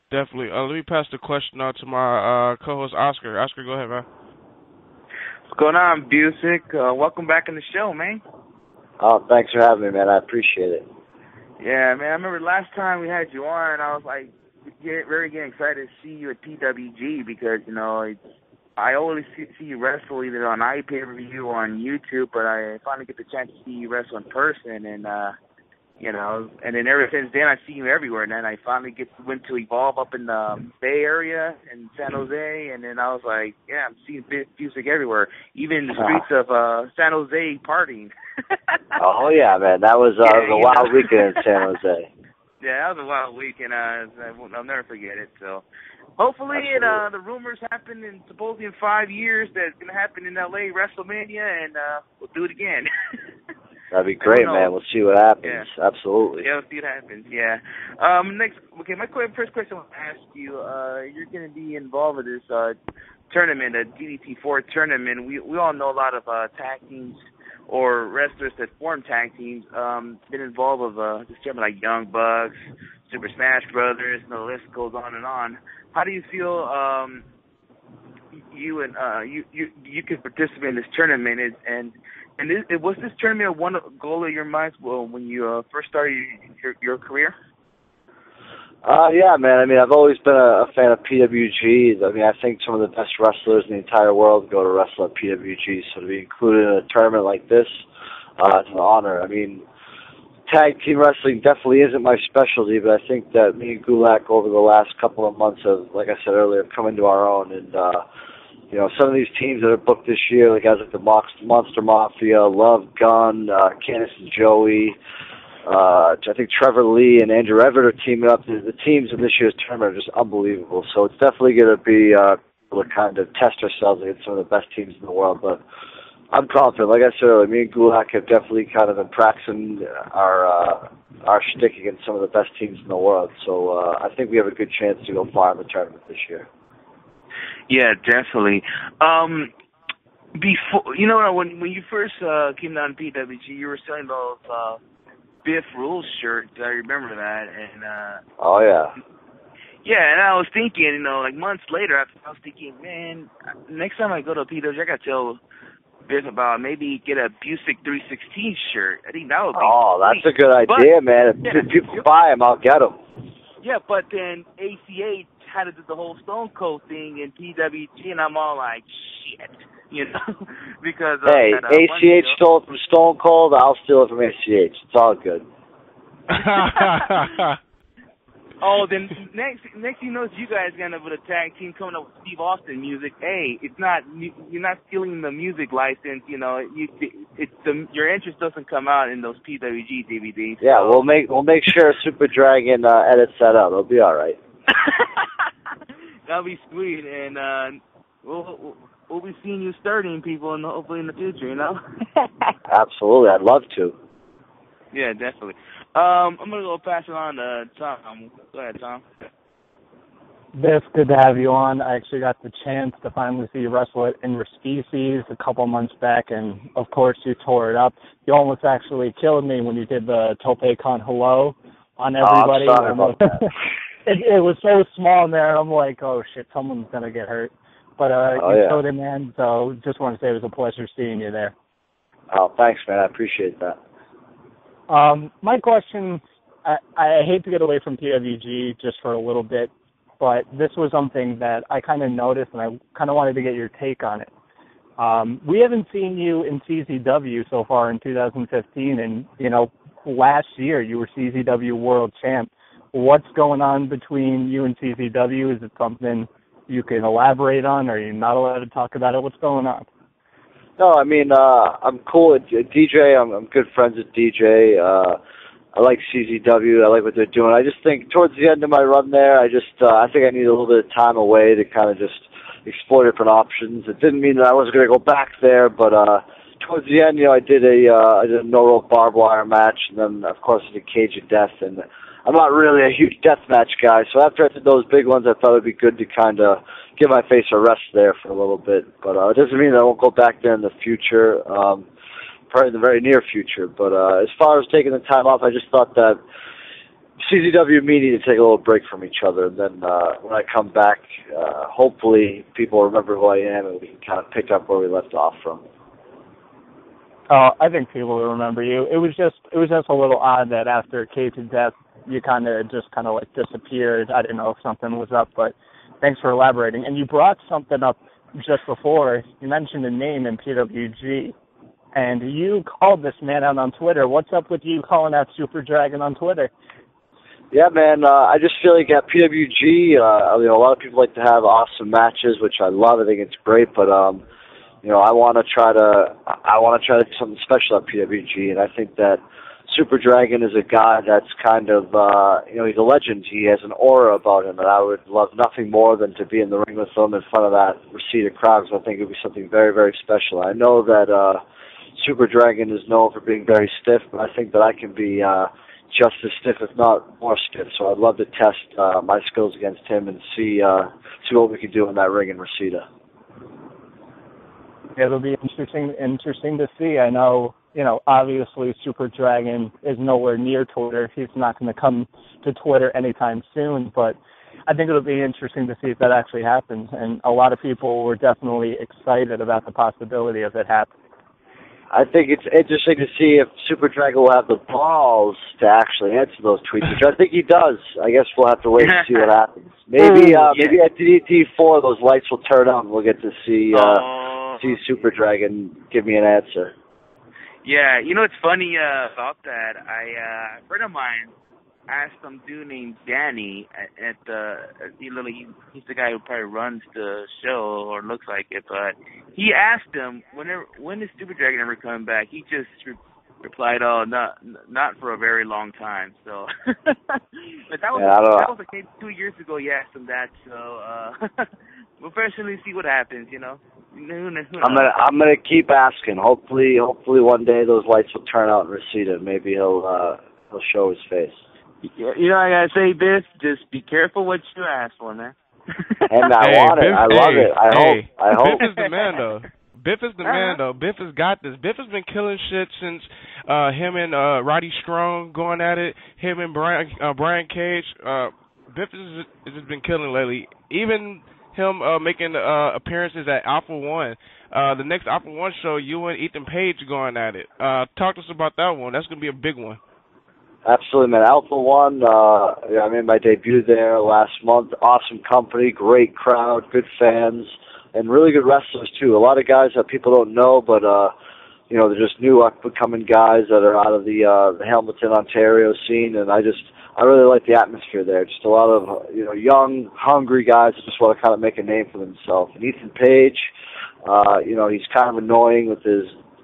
Definitely. Let me pass the question on to my co-host, Oscar. Oscar, go ahead, man. What's going on, Busick? Welcome back in the show, man. Oh, thanks for having me, man. I appreciate it. Yeah, man. I remember last time we had you on, I was like, very excited to see you at PWG, because I always see you wrestle either on iPay-per-view or on YouTube, but I finally get the chance to see you wrestle in person, and and then ever since then I see you everywhere. And then I finally went to Evolve up in the Bay Area in San Jose, and then I was like, yeah, I'm seeing Busick everywhere, even in the streets of San Jose partying. Oh yeah, man, that was a wild weekend in San Jose. Yeah, that was a wild week, and I'll never forget it. So, hopefully, the rumors happen in supposedly in 5 years that it's gonna happen in LA WrestleMania, and we'll do it again. That'd be great, man. We'll see what happens. Yeah. Absolutely. Yeah, we'll see what happens. Yeah. My first question I want to ask you: you're going to be involved with this tournament, a DDT4 tournament. We all know a lot of tag teams or wrestlers that form tag teams, been involved with this tournament, like Young Bucks, Super Smash Brothers, and the list goes on and on. How do you feel you could participate in this tournament? And was this tournament one goal of your mind when you first started your career? Yeah, man. I mean, I've always been a fan of PWG. I mean, I think some of the best wrestlers in the entire world go to wrestle at PWG. So to be included in a tournament like this, it's an honor. I mean, tag team wrestling definitely isn't my specialty, but I think that me and Gulak over the last couple of months have, like I said earlier, come into our own. And, some of these teams that are booked this year, like guys like the Monster Mafia, Love Gun, Candice and Joey, I think Trevor Lee and Andrew Everett are teaming up. The teams in this year's tournament are just unbelievable. So it's definitely going to be able to kind of test ourselves against some of the best teams in the world. But I'm confident. Like I said earlier, me and Gulak have definitely kind of been practicing our shtick against some of the best teams in the world. So I think we have a good chance to go far in the tournament this year. Yeah, definitely. Before, when you first came down to PWG, you were selling those Biff Rules shirts. I remember that. And oh yeah. Yeah, and I was thinking, like months later, I was thinking, man, next time I go to PWG, I got to tell Biff about maybe get a Busick 316 shirt. I think that would be that's sweet. a good idea, man. If people buy them, I'll get them. Yeah, but then ACH had to do the whole Stone Cold thing in PWG, and I'm all like, shit, because hey, ACH stole it from Stone Cold. I'll steal it from ACH. It's all good. Oh, then next thing you know, you guys gonna have a tag team coming up with Steve Austin music. Hey, you're not stealing the music license. Your interest doesn't come out in those PWG DVDs. Yeah, so. we'll make sure Super Dragon edits that out. It'll be all right. That'll be sweet, and we'll be seeing you starting people, and hopefully in the future. Absolutely, I'd love to. Yeah, definitely. I'm going to go pass it on to Tom. Go ahead, Tom. Biff, good to have you on. I actually got the chance to finally see you wrestle it in Species a couple months back, and, of course, you tore it up. You almost actually killed me when you did the Tope-Con hello on everybody. Oh, I'm sorry about that. It was so small in there, and I'm like, oh, shit, someone's going to get hurt. But you showed it, man, so just want to say it was a pleasure seeing you there. Oh, thanks, man. I appreciate that. My question, I hate to get away from PWG just for a little bit, but this was something that I kind of noticed, and I kind of wanted to get your take on it. We haven't seen you in CZW so far in 2015, and, last year you were CZW World Champ. What's going on between you and CZW? Is it something you can elaborate on, or are you not allowed to talk about it? What's going on? No, I mean, I'm cool with DJ. I'm good friends with DJ. I like CZW. I like what they're doing. I just think towards the end of my run there, I think I need a little bit of time away to kind of just explore different options. It didn't mean that I wasn't going to go back there, but towards the end, I did a no-rope barbed wire match, and then, of course, I did Cage of Death, and I'm not really a huge deathmatch guy, so after I did those big ones, I thought it would be good to kind of give my face a rest there for a little bit. But it doesn't mean that I won't go back there in the future, probably in the very near future. But as far as taking the time off, I just thought that CZW and me need to take a little break from each other. And then when I come back, hopefully people remember who I am and we can kind of pick up where we left off from. I think people will remember you. It was just a little odd that after Cage of Death, you kind of disappeared. I didn't know if something was up, but thanks for elaborating. And you brought something up just before. You mentioned a name in PWG, and you called this man out on Twitter. What's up with you calling out Super Dragon on Twitter? Yeah, man, I just feel like at PWG, a lot of people like to have awesome matches, which I love. I think it's great, but I want to try to do something special at PWG, and I think that Super Dragon is a guy that's kind of, he's a legend. He has an aura about him, and I would love nothing more than to be in the ring with him in front of that Reseda crowd, because I think it would be something very, very special. I know that Super Dragon is known for being very stiff, but I think that I can be just as stiff, if not more stiff. So I'd love to test my skills against him and see what we can do in that ring in Reseda. It'll be interesting to see. I know, obviously Super Dragon is nowhere near Twitter. He's not going to come to Twitter anytime soon, but I think it'll be interesting to see if that actually happens. And a lot of people were definitely excited about the possibility of it happening. I think it's interesting to see if Super Dragon will have the balls to actually answer those tweets, which I think he does. I guess we'll have to wait and see what happens. Maybe at DDT4 those lights will turn on and we'll get to see Super Dragon give me an answer. Yeah, it's funny about that. A friend of mine asked some dude named Danny he's the guy who probably runs the show or looks like it, but he asked him when is Super Dragon ever coming back. He just replied, "Oh, not for a very long time." So, but that was like 2 years ago. You asked him that, so we'll personally see what happens. I'm gonna keep asking. Hopefully one day those lights will turn out in Reseda. Maybe he'll show his face. I gotta say, Biff, just be careful what you ask for, man. And I want it. I love it. I hope. Biff is the man, though. Biff is the man, though. Biff has got this. Biff has been killing shit since him and Roddy Strong going at it. Him and Brian Cage. Biff has just been killing lately. Even him making appearances at Alpha One. The next Alpha One show, you and Ethan Page going at it. Talk to us about that one. That's going to be a big one. Absolutely, man. Alpha One, I made my debut there last month. Awesome company, great crowd, good fans, and really good wrestlers, too. A lot of guys that people don't know, but, they're just new up-and-coming guys that are out of the Hamilton, Ontario scene, and I really like the atmosphere there. Just a lot of, young, hungry guys that just want to kind of make a name for themselves. And Ethan Page, he's kind of annoying with his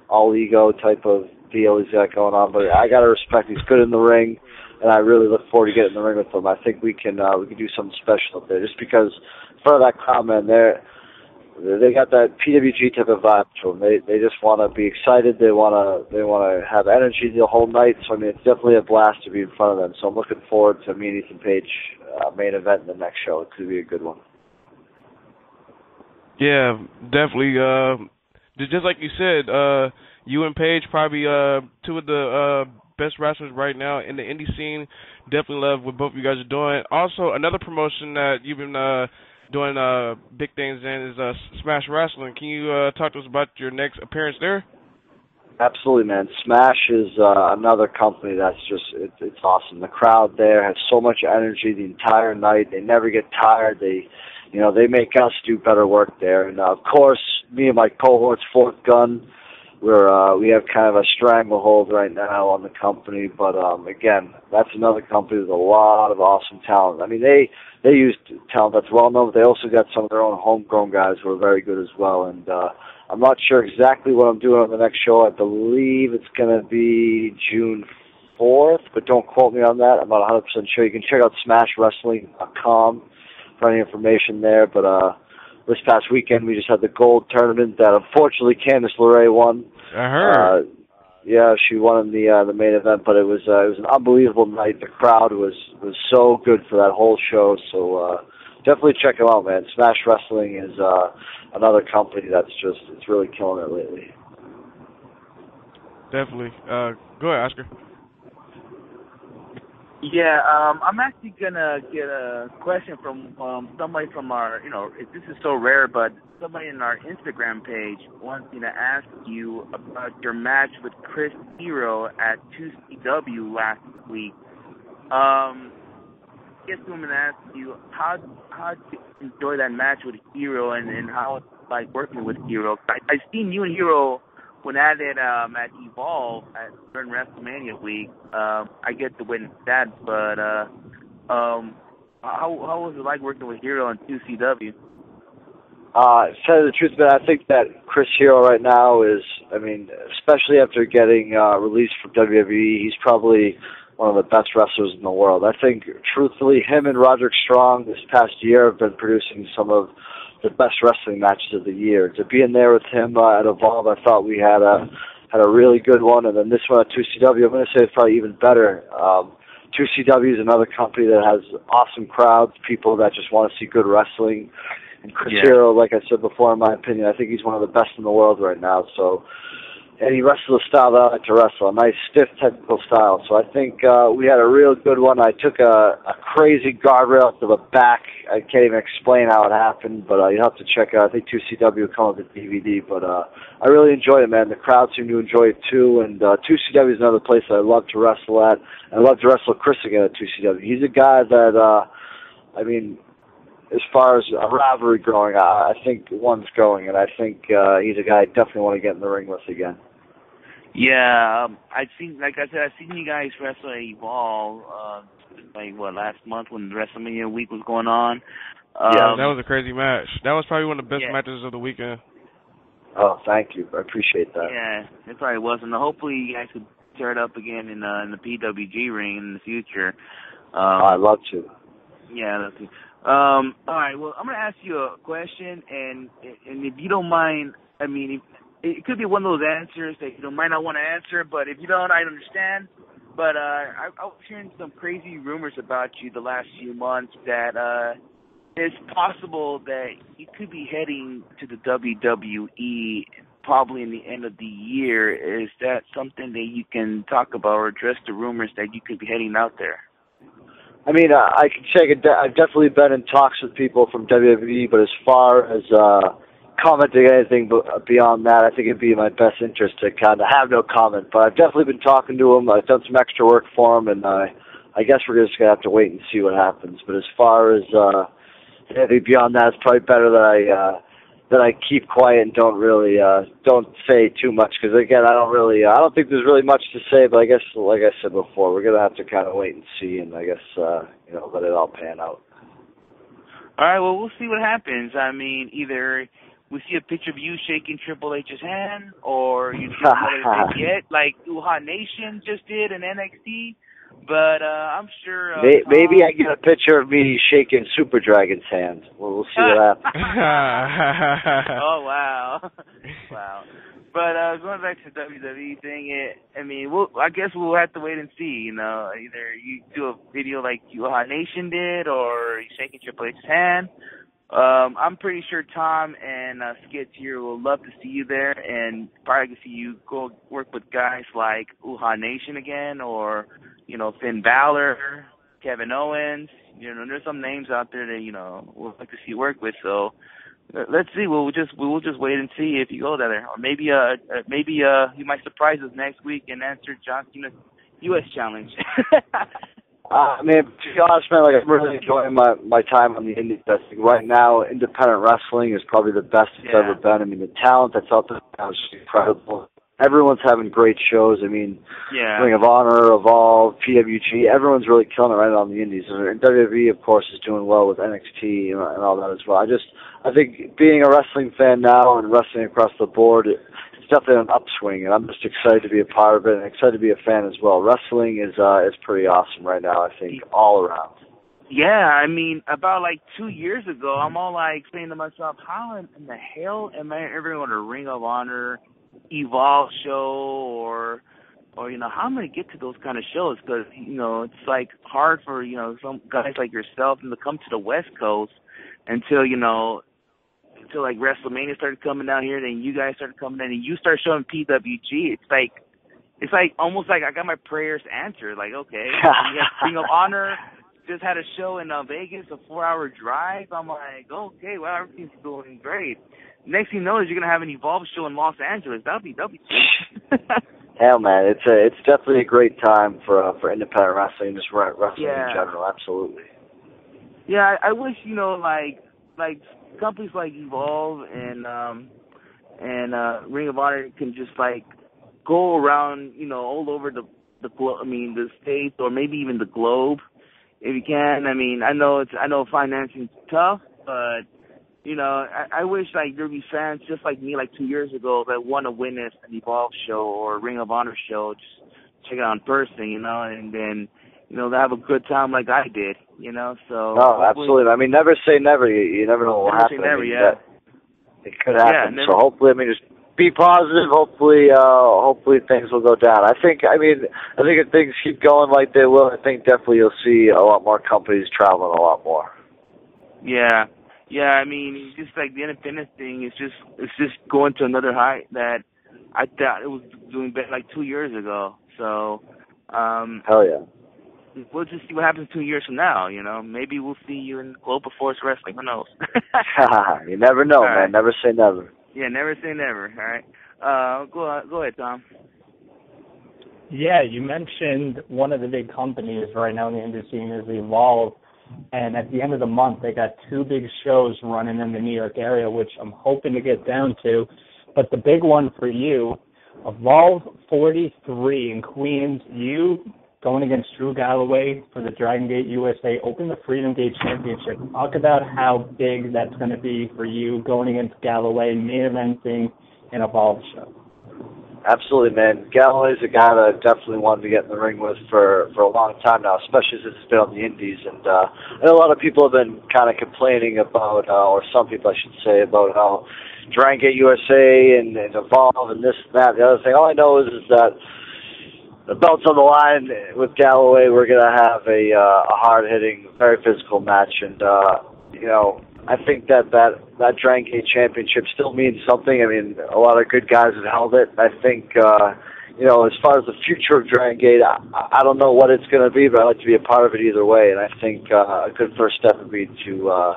all-ego type of deal he's got going on, but I got to respect he's good in the ring, and I really look forward to getting in the ring with him. I think we can do something special up there, just because in front of that crowd, man, they got that PWG type of vibe to them. They just want to be excited. They want to have energy the whole night. So I mean, it's definitely a blast to be in front of them. So I'm looking forward to meeting Ethan Page main event in the next show. It's going to be a good one. Yeah, definitely. Just like you said, you and Paige probably two of the best wrestlers right now in the indie scene. Definitely love what both of you guys are doing. Also, another promotion that you've been doing big things in is Smash Wrestling. Can you talk to us about your next appearance there? Absolutely, man. Smash is another company that's just, it's awesome. The crowd there has so much energy the entire night. They never get tired. They make us do better work there. And, of course, me and my cohorts, Fourth Gun, we have kind of a stranglehold right now on the company. But, again, that's another company with a lot of awesome talent. I mean, they use talent that's well-known, but they also got some of their own homegrown guys who are very good as well. And I'm not sure exactly what I'm doing on the next show. I believe it's going to be June 4th, but don't quote me on that. I'm not 100% sure. You can check out smashwrestling.com for any information there. But this past weekend, we just had the gold tournament that unfortunately Candice LeRae won. I heard. Yeah, she won in the main event, but it was an unbelievable night. The crowd was so good for that whole show. So definitely check them out, man. Smash Wrestling is another company that's it's really killing it lately. Definitely. Go ahead, Oscar. Yeah, I'm actually gonna get a question from somebody from our, this is so rare, but somebody in our Instagram page wants me to ask you about your match with Chris Hero at 2CW last week. I guess I'm gonna ask you how did you enjoy that match with Hero and how it's like working with Hero. I've seen you and Hero when at it at Evolve during WrestleMania week. I get to witness that, but how was it like working with Hero on 2CW? To tell you the truth, man, I think that Chris Hero right now is, especially after getting released from WWE, he's probably one of the best wrestlers in the world. I think, truthfully, him and Roderick Strong this past year have been producing some of the best wrestling matches of the year. To be in there with him at Evolve, I thought we had a really good one, and then this one at 2CW, I'm going to say it's probably even better. 2CW is another company that has awesome crowds, people that just want to see good wrestling. And Chris Hero, like I said before, in my opinion, I think he's one of the best in the world right now. And he wrestles a style that I like to wrestle, a nice, stiff, technical style. So I think we had a real good one. I took a crazy guardrail to the back. I can't even explain how it happened, but you have to check it out. I think 2CW will come with the DVD. But I really enjoyed it, man. The crowd seemed to enjoy it, too. And 2CW is another place that I love to wrestle at. I love to wrestle Chris again at 2CW. He's a guy that, as far as a rivalry growing, I think one's growing, and I think he's a guy I definitely want to get in the ring with again. Yeah, I've seen you guys wrestle at Evolve, last month when the WrestleMania week was going on. Yeah, that was a crazy match. That was probably one of the best matches of the weekend. Oh, thank you. I appreciate that. Yeah, it probably was, and hopefully you guys could tear it up again in the PWG ring in the future. I'd love to. Yeah, that's it. All right, well, I'm going to ask you a question, and if you don't mind, it could be one of those answers that you might not want to answer, but if you don't, I understand. But I was hearing some crazy rumors about you the last few months that it's possible that you could be heading to the WWE probably in the end of the year. Is that something that you can talk about or address the rumors that you could be heading out there? I mean, I can say I've definitely been in talks with people from WWE, but as far as commenting anything beyond that, I think it'd be in my best interest to kind of have no comment. But I've definitely been talking to them. I've done some extra work for them, and I guess we're just going to have to wait and see what happens. But as far as anything beyond that, it's probably better that I keep quiet and don't say too much, because again, I don't think there's really much to say. But I guess, like I said before, we're gonna have to kind of wait and see, and I guess let it all pan out. All right, well, we'll see what happens. I mean, either we see a picture of you shaking Triple H's hand, or you see another thing yet, like Uhaa Nation just did in NXT. But I'm sure. Maybe I get a picture of me shaking Super Dragon's hand. We'll see what happens. Oh wow, wow. But going back to the WWE thing, I guess we'll have to wait and see. You know, either you do a video like Uhaa Nation did, or you shaking Triple H's hand. I'm pretty sure Tom and Skits here will love to see you there, and probably see you go work with guys like Uhaa Nation again, or Finn Balor, Kevin Owens. There's some names out there that we'll like to see you work with. So let's see. We'll just wait and see if you go there, or maybe you might surprise us next week and answer John Cena's U.S. challenge. To be honest, man, I'm really enjoying my time on the Indies. I think right now, independent wrestling is probably the best it's ever been. The talent that's out there now is incredible. Everyone's having great shows. Ring of Honor, Evolve, PWG, everyone's really killing it right now on the Indies. And WWE, of course, is doing well with NXT and all that as well. I think being a wrestling fan now and wrestling across the board, it's definitely an upswing, and I'm just excited to be a part of it and excited to be a fan as well. Wrestling is pretty awesome right now, I think, all around. Yeah, about 2 years ago, I'm all saying to myself, how in the hell am I ever going to Ring of Honor, Evolve show, or how am I going to get to those kind of shows? Because it's hard for some guys like yourself to come to the West Coast until WrestleMania started coming down here. Then you guys started coming in, and you start showing PWG. It's almost like I got my prayers answered. Okay, you got Ring of Honor just had a show in Vegas, a 4-hour drive. I'm like, okay, well, everything's going great. Next thing you know is you're gonna have an Evolve show in Los Angeles. That'll be sweet. Hell, man, it's definitely a great time for independent wrestling, just wrestling in general. Absolutely. Yeah, I wish like companies like Evolve and Ring of Honor can just go around all over the the States, or maybe even the globe if you can. I know financing's tough, but I wish there'd be fans just like me 2 years ago that want to witness an Evolve show or a Ring of Honor show, just check it out in person, and then they have a good time like I did, so. No, absolutely. Never say never. You never know what happens. Never say never, It could happen. So hopefully, just be positive. Hopefully things will go down. I think if things keep going like they will, I think definitely you'll see a lot more companies traveling a lot more. Yeah. Yeah, just the independent thing is just going to another height that I thought it was doing better 2 years ago. So, hell yeah. We'll just see what happens 2 years from now. Maybe we'll see you in Global Force Wrestling. Who knows? You never know, man. Right. Never say never. Yeah, never say never. All right. Go ahead, Tom. Yeah, you mentioned one of the big companies right now in the industry is Evolve. And at the end of the month, they got 2 big shows running in the New York area, which I'm hoping to get down to. But the big one for you, Evolve 43 in Queens, you going against Drew Galloway for the Dragon Gate USA Open the Freedom Gate Championship. Talk about how big that's going to be for you going against Galloway, main eventing an Evolve show. Absolutely, man. Galloway's a guy that I definitely wanted to get in the ring with for a long time now, especially since it's been on the Indies. And I know a lot of people have been kind of complaining about, or some people I should say, about how Dragon Gate USA and Evolve and this and that. The other thing, all I know is that the belt's on the line with Galloway. We're going to have a hard-hitting, very physical match. And, I think that Dragon Gate Championship still means something. A lot of good guys have held it. I think as far as the future of Dragon Gate, I don't know what it's going to be, but I'd like to be a part of it either way. And I think a good first step would be to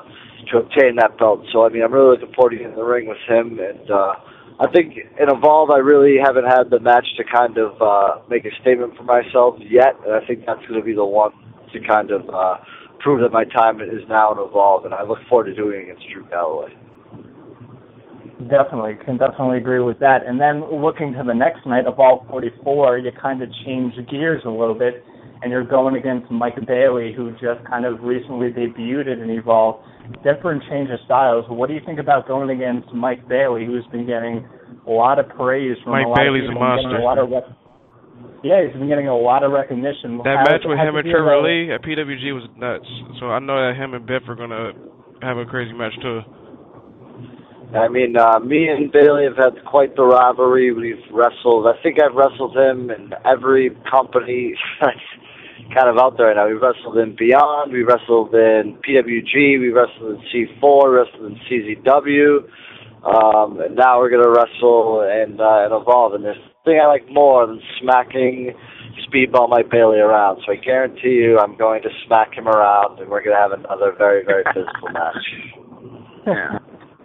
obtain that belt. So, I'm really looking forward to getting in the ring with him. And I think in Evolve, I really haven't had the match to kind of make a statement for myself yet. And I think that's going to be the one to kind of prove that my time is now in Evolve. And I look forward to doing it against Drew Galloway. Definitely, can definitely agree with that. And then looking to the next night, Evolve 44, you kind of change gears a little bit, and you're going against Mike Bailey, who just kind of recently debuted in Evolve. Different change of styles. What do you think about going against Mike Bailey, who's been getting a lot of praise from Mike a lot Bailey's of people? a monster. He's been getting a lot of recognition. That match with him and Trevor Lee at PWG was nuts. So I know that him and Biff are going to have a crazy match, too. Me and Bailey have had quite the rivalry. We've wrestled. I think I've wrestled him in every company kind of out there now. We wrestled in Beyond. We wrestled in PWG. We wrestled in C4. We wrestled in CZW. And now we're going to wrestle and Evolve. And there's nothing I like more than smacking Speedball Mike Bailey around. So I guarantee you I'm going to smack him around, and we're going to have another very, very physical match. Yeah.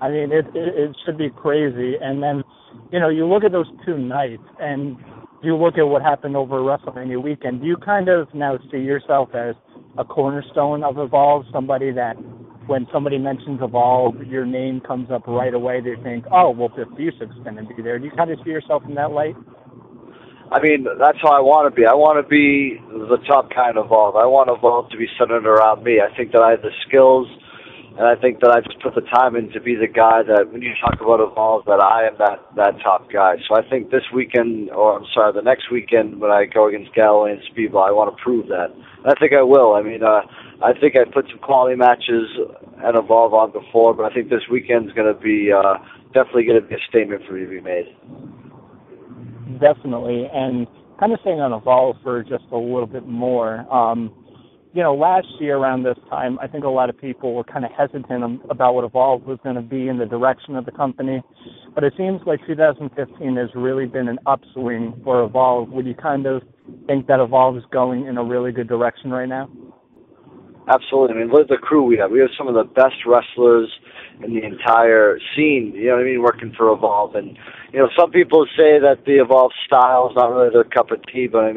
It should be crazy. And then, you look at those two nights, and you look at what happened over WrestleMania weekend. Do you kind of now see yourself as a cornerstone of Evolve, somebody that when somebody mentions Evolve, your name comes up right away? They think, oh, well, Biff Busick's going to be there. Do you kind of see yourself in that light? That's how I want to be. I want to be the top kind of Evolve. I want Evolve to be centered around me. I think that I have the skills, and I think that I just put the time in to be the guy that, when you talk about Evolve, that I am that top guy. So I think this weekend, the next weekend when I go against Galloway and Speedball, I want to prove that. And I think I will. I think I put some quality matches at Evolve on before, but I think this weekend's going to be definitely going to be a statement for me to be made. Definitely. And kind of staying on Evolve for just a little bit more, last year around this time, I think a lot of people were kind of hesitant about what Evolve was going to be in the direction of the company. But it seems like 2015 has really been an upswing for Evolve. Would you kind of think that Evolve is going in a really good direction right now? Absolutely. Look at the crew we have. We have some of the best wrestlers in the entire scene, working for Evolve. And, some people say that the Evolve style is not really their cup of tea, but,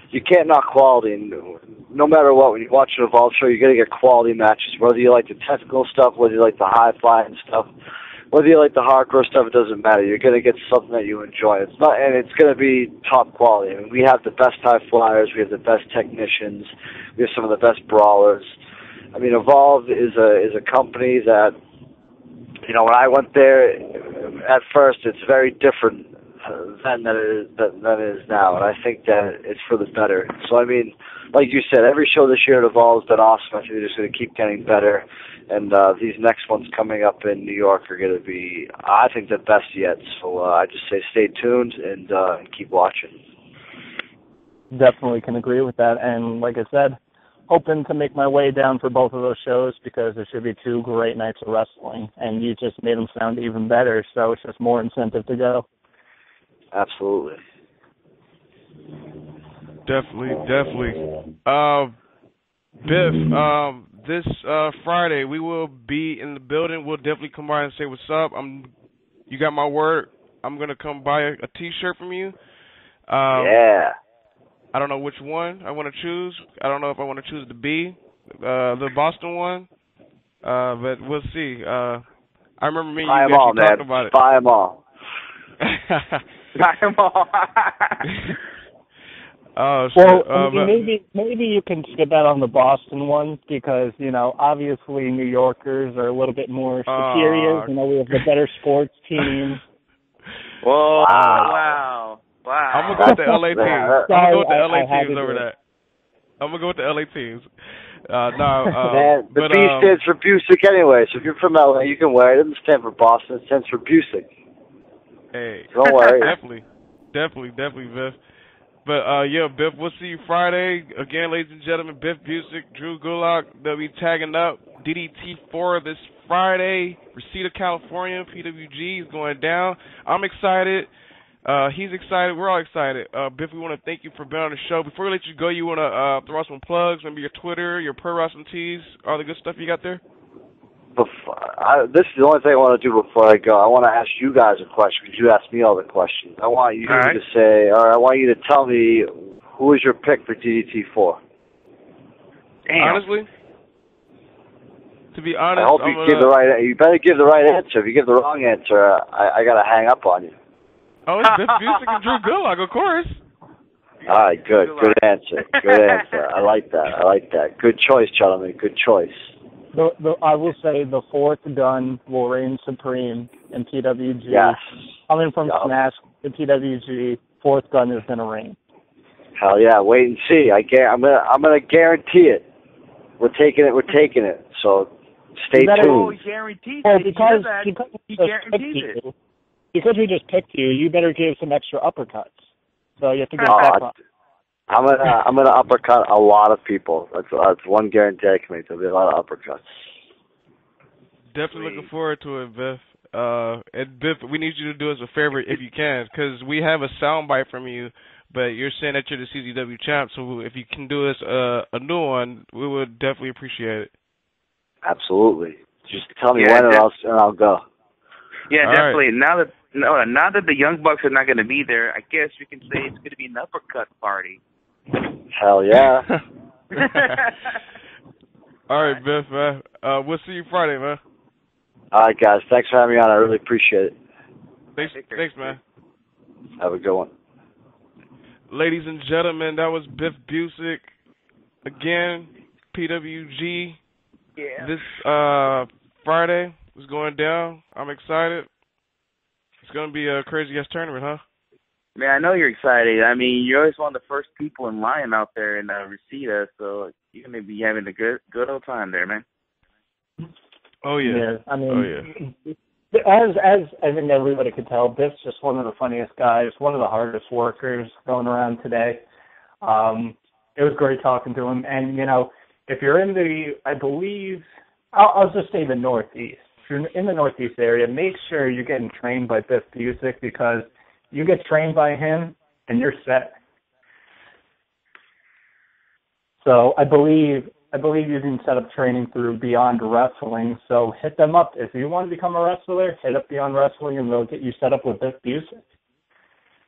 you can't knock quality. And no matter what, when you watch an Evolve show, you're going to get quality matches, whether you like the technical stuff, whether you like the high-flying stuff, whether you like the hardcore stuff, it doesn't matter. You're going to get something that you enjoy. It's going to be top quality. We have the best high flyers. We have the best technicians. We have some of the best brawlers. Evolve is a company that, when I went there, at first, it's very different than it is now, and I think that it's for the better. So, like you said, every show this year at Evolve has been awesome. I think they're just going to keep getting better. And these next ones coming up in New York are going to be, I think, the best yet. So I just say stay tuned and keep watching. Definitely can agree with that. And like I said, hoping to make my way down for both of those shows because there should be two great nights of wrestling. And you just made them sound even better, so it's just more incentive to go. Absolutely. Definitely. Biff, this Friday we will be in the building. We'll definitely come by and say what's up. You got my word. I'm gonna come buy a T-shirt from you. Yeah. I don't know which one I want to choose. I don't know if I want to choose the B, the Boston one, but we'll see. I remember me and you actually talked about it. Buy them all. Buy them all. Maybe you can skip out on the Boston one because, obviously New Yorkers are a little bit more superior. We have the better sports team. Whoa, wow. I'm going to go with the LA teams. I'm going to go with the LA teams over that. I'm going to go with the LA teams. The B stands for Busick anyway, so if you're from LA, you can wear it. It doesn't stand for Boston. It stands for Busick. Hey. Don't worry. Definitely, Biff. But, Biff, we'll see you Friday. Again, ladies and gentlemen, Biff Busick, Drew Gulak, they'll be tagging up DDT4 this Friday. Reseda, California, PWG is going down. I'm excited. He's excited. We're all excited. Biff, we want to thank you for being on the show. Before we let you go, you want to throw out some plugs, maybe your Twitter, your pro wrestling tees, all the good stuff you got there? This is the only thing I want to do before I go. I want to ask you guys a question because you asked me all the questions. I want you to say, or I want you to tell me, who is your pick for DDT4? Honestly, to be honest, I hope you give the right. You better give the right answer. If you give the wrong answer, I gotta hang up on you. Oh, it's Biff Busick and Drew Gulak, of course. All right, good answer. Good answer. I like that. Good choice, gentlemen. Good choice. I will say the fourth gun will reign supreme in PWG. Yes. Coming from Smash to PWG, fourth gun is going to reign. Hell yeah! Wait and see. I'm gonna guarantee it. We're taking it. So stay tuned. Oh, he guarantees it. Because he guarantees it. Because we just picked you, you better give some extra uppercuts. So you have to go back up. I'm gonna uppercut a lot of people. That's one guarantee I can make. There'll be a lot of uppercuts. Definitely looking forward to it, Biff. And Biff, we need you to do us a favor if you can, because we have a soundbite from you, but you're saying that you're the CZW champ. So if you can do us a new one, we would definitely appreciate it. Absolutely. Just tell me when, and I'll go. Yeah, all definitely. Right. Now that the Young Bucks are not going to be there, I guess we can say it's going to be an uppercut party. Hell yeah. All right, Biff, man. We'll see you Friday, man. All right, guys. Thanks for having me on. I really appreciate it. Thanks, man. Have a good one. Ladies and gentlemen, that was Biff Busick. Again, PWG. Yeah. This Friday is going down. I'm excited. It's going to be a crazy-ass tournament, huh? Man, I know you're excited. I mean, you're always one of the first people in line out there in Reseda, so you're going to be having a good old time there, man. Oh, yeah. I mean, as I think everybody could tell, Biff's just one of the funniest guys, one of the hardest workers going around today. It was great talking to him. And, you know, if you're in I believe, I'll just say the Northeast. If you're in the Northeast area, make sure you're getting trained by Biff Busick, because you get trained by him and you're set. So I believe you can set up training through Beyond Wrestling. So hit them up. If you want to become a wrestler, hit up Beyond Wrestling and they'll get you set up with Biff Busick.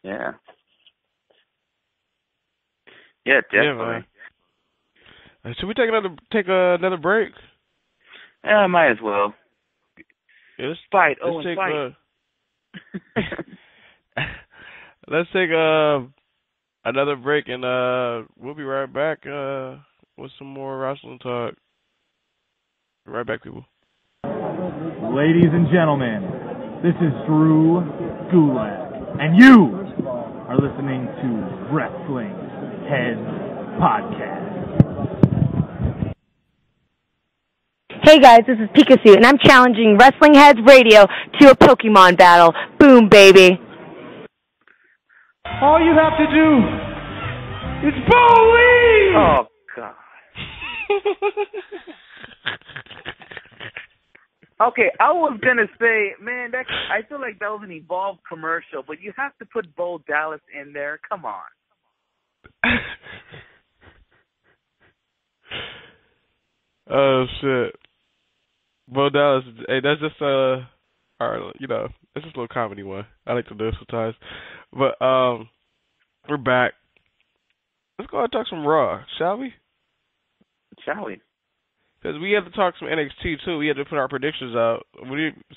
Yeah. Yeah, definitely. Yeah, should we take another break? Yeah, might as well. Yeah, fight. Let's take another break, and we'll be right back with some more wrestling talk. Be right back, people. Ladies and gentlemen, this is Drew Gulak, and you are listening to Wrestling Heads Podcast. Hey guys, this is Pikachu, and I'm challenging Wrestling Heads Radio to a Pokemon battle. Boom, baby. All you have to do is believe! Oh, God. Okay, I was going to say, man, I feel like that was an Evolve commercial, but you have to put Bo Dallas in there. Come on. Oh, shit. Bo Dallas, hey, that's just it's just a little comedy one. I like to do it sometimes. But we're back. Let's go ahead and talk some Raw, shall we? Shall we? Because we have to talk some NXT too. We had to put our predictions out.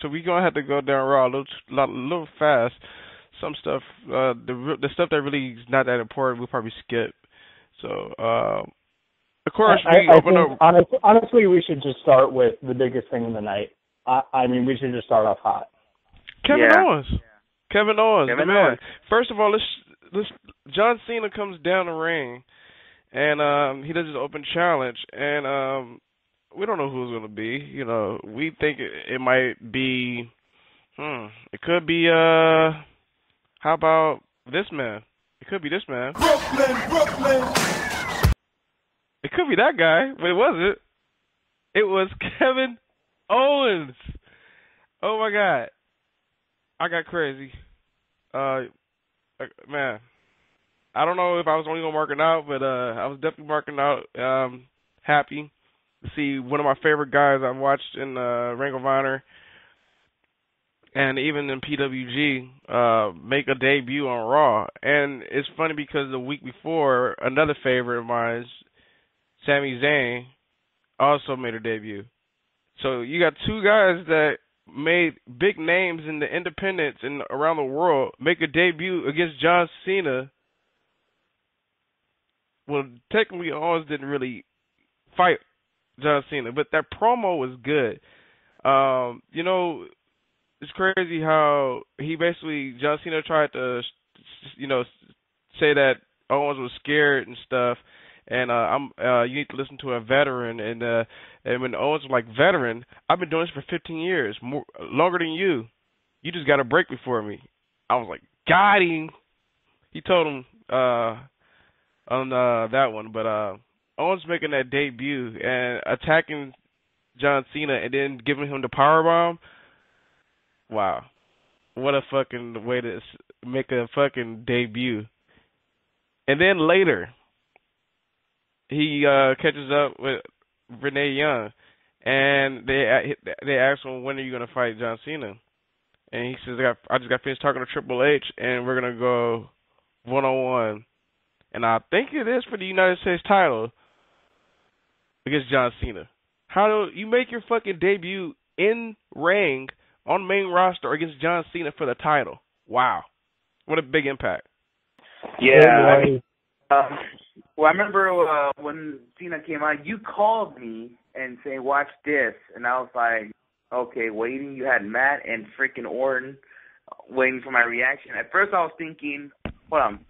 So we're gonna have to go down Raw a little fast. Some stuff, the stuff that really is not that important, we'll probably skip. So. Of course, honestly, we should just start with the biggest thing of the night. I mean, we should just start off hot. Kevin Owens. Kevin Owens, the man. First of all, let's John Cena comes down the ring, and he does his open challenge, and we don't know who it's going to be. You know, we think it might be, it could be, how about this man? It could be this man. Brooklyn. It could be that guy, but it wasn't. It was Kevin Owens. Oh, my God. I got crazy. man, I don't know if I was only gonna marking out, but I was definitely marking out. Happy to see one of my favorite guys I've watched in Ring of Honor and even in PWG make a debut on Raw. And it's funny because the week before, another favorite of mine, Sami Zayn, also made a debut. So you got two guys that made big names in the independents and around the world make a debut against John Cena. Well, technically, Owens didn't really fight John Cena, but that promo was good. It's crazy how John Cena tried to, say that Owens was scared and stuff, and you need to listen to a veteran, and when Owens was like, veteran, I've been doing this for 15 years, longer than you. You just got a break before me. I was like, got him. He told him on that one, but Owens making that debut and attacking John Cena and then giving him the powerbomb. Wow, what a fucking way to make a fucking debut. And then later, he catches up with Renee Young, and they ask him, when are you going to fight John Cena? And he says, I just got finished talking to Triple H, and we're going to go one-on-one. And I think it is for the United States title against John Cena. How do you make your fucking debut in ring on the main roster against John Cena for the title? Wow. What a big impact. Yeah. I remember when Cena came out, you called me and said, watch this. And I was like, okay, waiting. You had Matt and freaking Orton waiting for my reaction. At first I was thinking, hold on.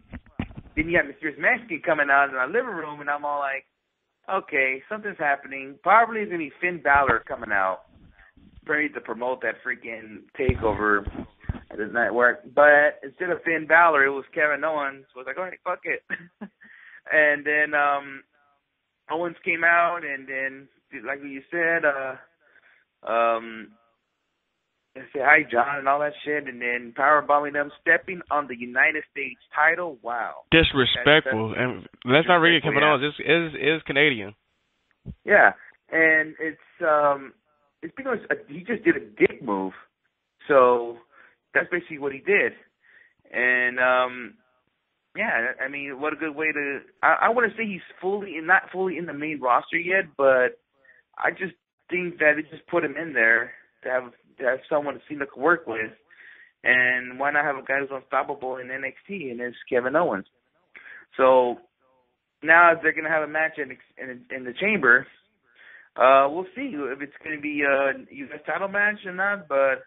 Then you have Mysterious Mexican coming out in our living room, and I'm all like, okay, something's happening. Probably it's going to be Finn Balor coming out, ready to promote that freaking takeover at the network. But instead of Finn Balor, it was Kevin Owens. I was like, all right, fuck it. And then Owens came out, and then, like you said, say hi, John, and all that shit, and then powerbombing them, stepping on the United States title. Wow, disrespectful. And let's not ring it, Kevin Owens. This is Canadian. Yeah, and it's because he just did a dick move. So that's basically what he did. And yeah, I mean, what a good way to. I wouldn't say he's not fully in the main roster yet, but I just think that it just put him in there to have someone to see to work with, and why not have a guy who's unstoppable in NXT, and it's Kevin Owens. So now they're going to have a match in the Chamber. We'll see if it's going to be a U.S. title match or not, but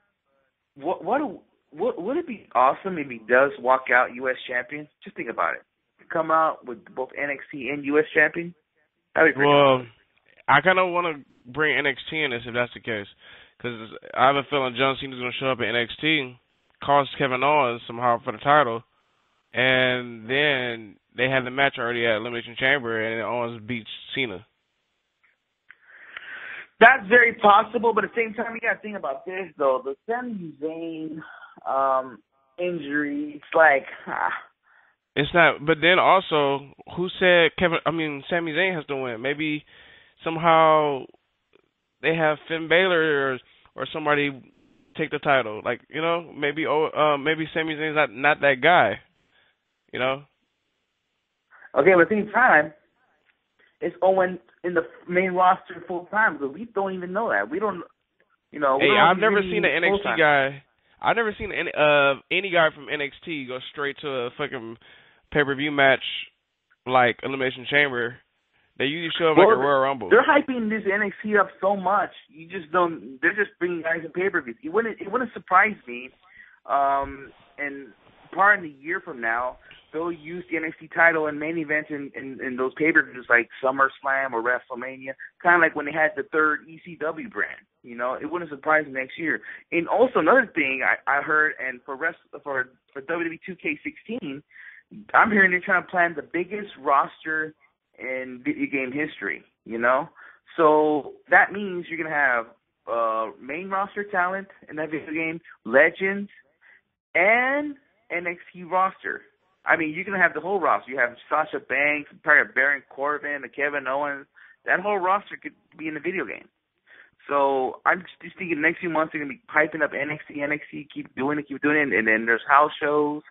would it be awesome if he does walk out U.S. champion? Just think about it. Come out with both NXT and U.S. champion? That'd be pretty awesome. I kind of want to bring NXT in this if that's the case. Because I have a feeling John Cena's going to show up at NXT, cost Kevin Owens somehow for the title, and then they have the match already at Elimination Chamber, and Owens beats Cena. That's very possible, but at the same time, you got to think about this, though. The Sami Zayn injury, it's like... It's not, but then also, who said Sami Zayn has to win? Maybe somehow... they have Finn Balor or somebody take the title. Like, maybe Sami Zayn's not that guy, Okay, but at the same time, it's Owen in the main roster full time, but we don't even know that. We don't, I've never seen an NXT guy. I've never seen any guy from NXT go straight to a fucking pay-per-view match like Elimination Chamber. They usually show up like a Royal Rumble. They're hyping this NXT up so much. You just don't. They're just bringing guys in pay-per-views. It wouldn't surprise me. And part of the year from now, they'll use the NXT title in main events in those pay-per-views like SummerSlam or WrestleMania. Kind of like when they had the third ECW brand. It wouldn't surprise me next year. And also another thing I heard, and for WWE 2K16, I'm hearing they're trying to plan the biggest roster in video game history, So that means you're going to have main roster talent in that video game, legends, and NXT roster. I mean, you can have the whole roster. You have Sasha Banks, Baron Corbin, Kevin Owens. That whole roster could be in the video game. So I'm just thinking next few months they're going to be piping up NXT, keep doing it, and then there's house shows,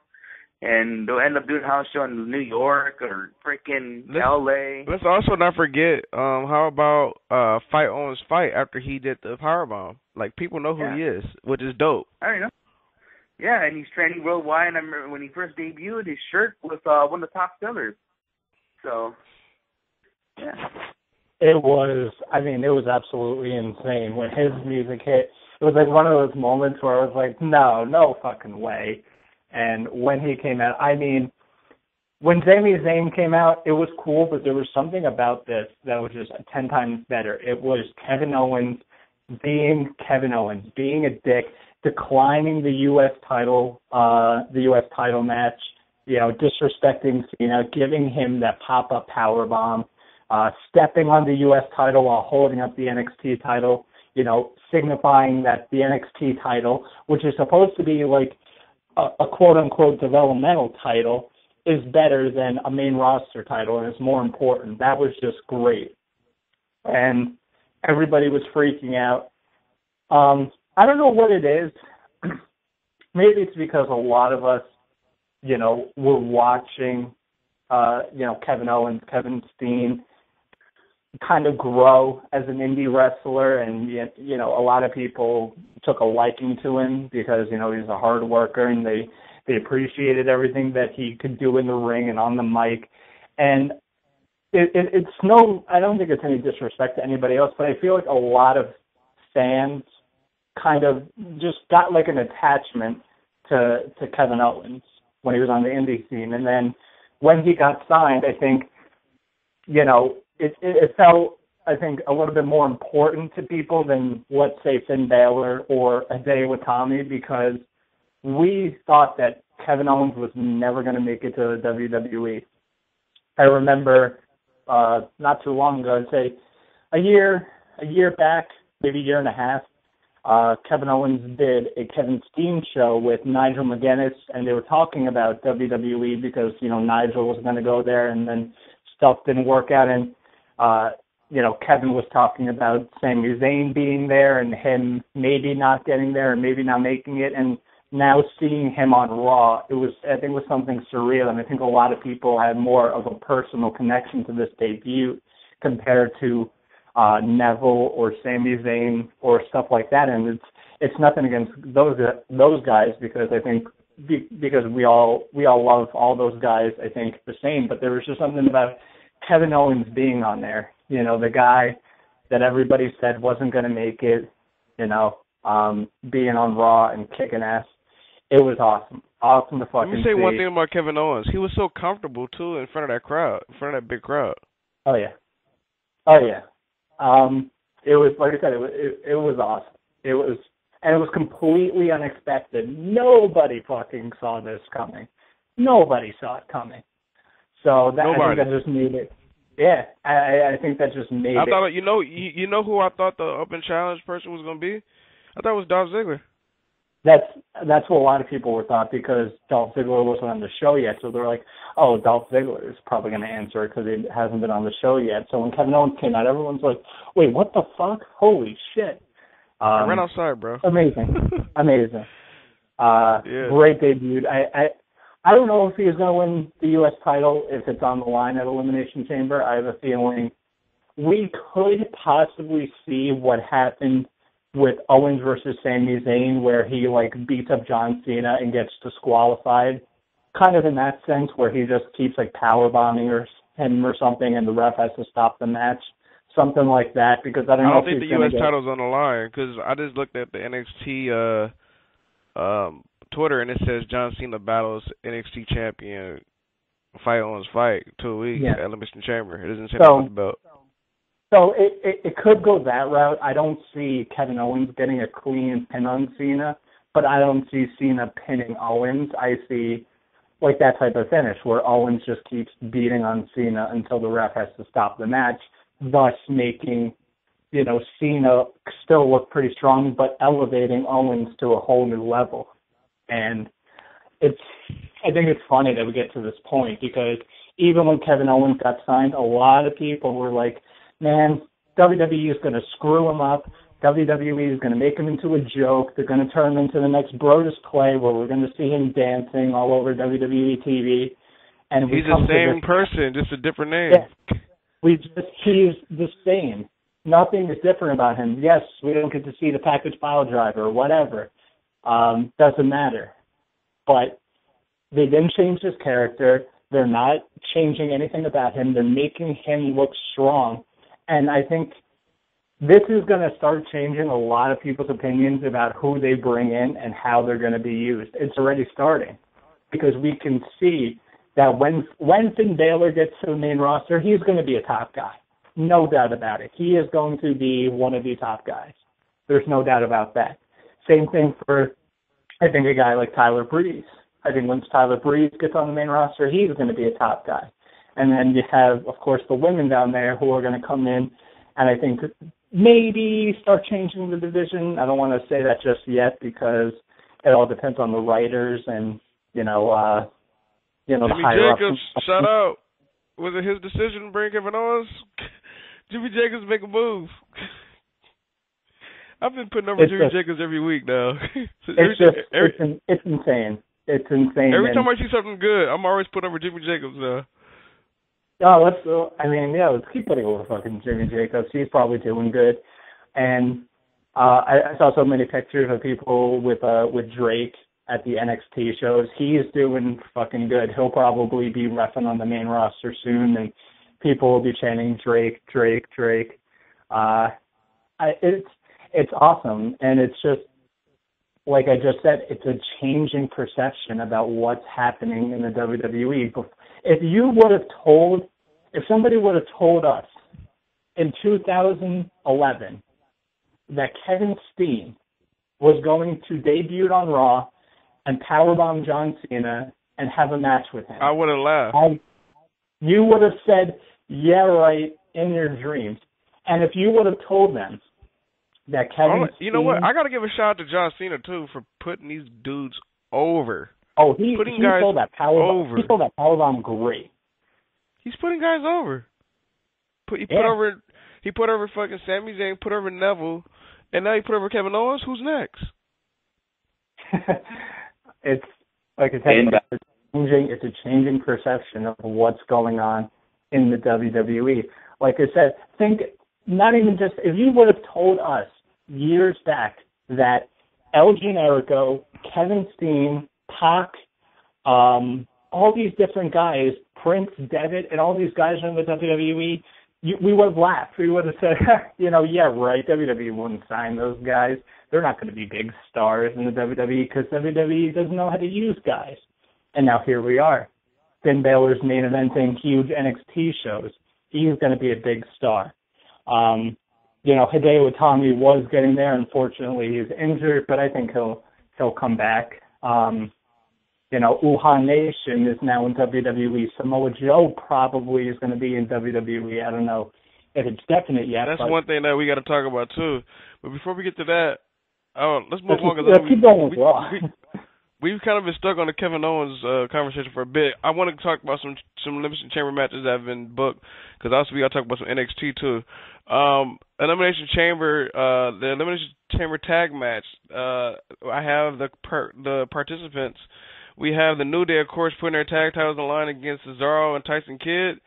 and they'll end up doing a house show in New York or freaking LA. Let's also not forget, how about Fight Owens Fight after he did the powerbomb? Like, people know who he is, which is dope. I don't know. Yeah, and he's trending worldwide. And I remember when he first debuted, his shirt was one of the top sellers. So, yeah. It was absolutely insane. When his music hit, it was like one of those moments where I was like, no fucking way. And when he came out, I mean, when Sami Zayn came out, it was cool, but there was something about this that was just 10 times better. It was Kevin Owens being a dick, declining the U.S. title match, disrespecting Cena, giving him that pop-up powerbomb, stepping on the U.S. title while holding up the NXT title, signifying that the NXT title, which is supposed to be like a quote-unquote developmental title, is better than a main roster title and it's more important. That was just great. And everybody was freaking out. I don't know what it is. Maybe it's because a lot of us, were watching, Kevin Owens, Kevin Steen kind of grow as an indie wrestler, and a lot of people took a liking to him because he's a hard worker, and they appreciated everything that he could do in the ring and on the mic. And it's I don't think it's any disrespect to anybody else, but I feel like a lot of fans kind of just got like an attachment to Kevin Owens when he was on the indie scene, and then when he got signed, I think it felt, I think, a little bit more important to people than, let's say, Finn Balor or Hideo Itami, because we thought that Kevin Owens was never going to make it to the WWE. I remember not too long ago, I'd say a year back, maybe a year and a half, Kevin Owens did a Kevin Steen show with Nigel McGuinness, and they were talking about WWE because, Nigel was going to go there, and then stuff didn't work out, and, Kevin was talking about Sami Zayn being there and him maybe not getting there and maybe not making it, and now seeing him on Raw, I think it was something surreal, and I think a lot of people had more of a personal connection to this debut compared to Neville or Sami Zayn or stuff like that, and it's nothing against those guys, because I think because we all love all those guys, I think, the same, but there was just something about Kevin Owens being on there, the guy that everybody said wasn't going to make it, being on Raw and kicking ass. It was awesome to fucking see. Let me say one thing about Kevin Owens. He was so comfortable too in front of that crowd, in front of that big crowd. Oh yeah. It was, like I said, it was awesome. It was completely unexpected. Nobody fucking saw this coming. Nobody saw it coming. So I think that just made it. Yeah, I think that just made it. I thought, you know who I thought the open challenge person was going to be? I thought it was Dolph Ziggler. That's what a lot of people were thought, because Dolph Ziggler wasn't on the show yet, so they're like, oh, Dolph Ziggler is probably going to answer it because he hasn't been on the show yet. So when Kevin Owens came out, everyone's like, wait, what the fuck? Holy shit. I ran outside, bro. Amazing. Yeah. Great debut. I don't know if he's going to win the U.S. title, if it's on the line at Elimination Chamber. I have a feeling we could possibly see what happened with Owens versus Sami Zayn, where he beats up John Cena and gets disqualified, kind of in that sense, where he just keeps powerbombing him or something, and the ref has to stop the match, something like that. Because I don't think the U.S. title's on the line, because I just looked at the NXT Twitter, and it says John Cena battles NXT champion Fight Owens Fight 2 weeks at Elimination Chamber. It doesn't say nothing about the belt. So it could go that route. I don't see Kevin Owens getting a clean pin on Cena, but I don't see Cena pinning Owens. I see that type of finish where Owens just keeps beating on Cena until the ref has to stop the match, thus making, Cena still look pretty strong, but elevating Owens to a whole new level. And I think it's funny that we get to this point because even when Kevin Owens got signed, a lot of people were like, man, WWE is going to screw him up. WWE is going to make him into a joke. They're going to turn him into the next Brodus Clay where we're going to see him dancing all over WWE TV. And he's the same person, just a different name. Yeah, he's the same. Nothing is different about him. Yes, we don't get to see the package pile driver or whatever. Doesn't matter. But they didn't change his character. They're not changing anything about him. They're making him look strong. And I think this is going to start changing a lot of people's opinions about who they bring in and how they're going to be used. It's already starting because we can see that when Finn Balor gets to the main roster, he's going to be a top guy. No doubt about it. He is going to be one of the top guys. There's no doubt about that. Same thing for, I think, a guy like Tyler Breeze. I think once Tyler Breeze gets on the main roster, he's going to be a top guy. And then you have, of course, the women down there who are going to come in and I think maybe start changing the division. I don't want to say that just yet because it all depends on the writers and, the higher Jacobs, shout out. Was it his decision to bring Kevin Owens? Jimmy Jacobs make a move. I've been putting over Jimmy Jacobs every week now. It's insane. It's insane. Every time I see something good, I'm always putting over Jimmy Jacobs now. Let's keep putting over fucking Jimmy Jacobs. He's probably doing good. And I saw so many pictures of people with Drake at the NXT shows. He is doing fucking good. He'll probably be reffing on the main roster soon, and people will be chanting Drake, Drake, Drake. It's awesome, and it's just, like I just said, it's a changing perception about what's happening in the WWE. If somebody would have told us in 2011 that Kevin Steen was going to debut on Raw and powerbomb John Cena and have a match with him, I would have laughed. You would have said, yeah, right, in your dreams. And if you would have told them that Kevin Steen... You know what? I got to give a shout out to John Cena, too, for putting these dudes over. Oh, he sold that powerbomb. He sold that powerbomb great. He's putting guys over. He put over fucking Sami Zayn, put over Neville, and now he put over Kevin Owens. Who's next? It's like I said, it's a changing perception of what's going on in the WWE. Like I said, not even just if you would have told us years back that El Generico, Kevin Steen, Pac, all these different guys, Prince, Devitt, and all these guys in the WWE, we would have laughed. We would have said, yeah, right, WWE wouldn't sign those guys. They're not going to be big stars in the WWE because WWE doesn't know how to use guys. And now here we are. Finn Balor's main eventing huge NXT shows. He's going to be a big star. Hideo Itami was getting there. Unfortunately, he's injured, but I think he'll come back. Uhaa Nation is now in WWE. Samoa Joe probably is going to be in WWE. I don't know if it's definite yet. That's one thing that we got to talk about, too. But before we get to that, let's move on. Keep going with Raw. We've kind of been stuck on the Kevin Owens conversation for a bit. I want to talk about some Elimination Chamber matches that have been booked, because also we got to talk about some NXT, too. Elimination Chamber, the Elimination Chamber tag match. I have the participants. We have the New Day, of course, putting their tag titles on the line against Cesaro and Tyson Kidd.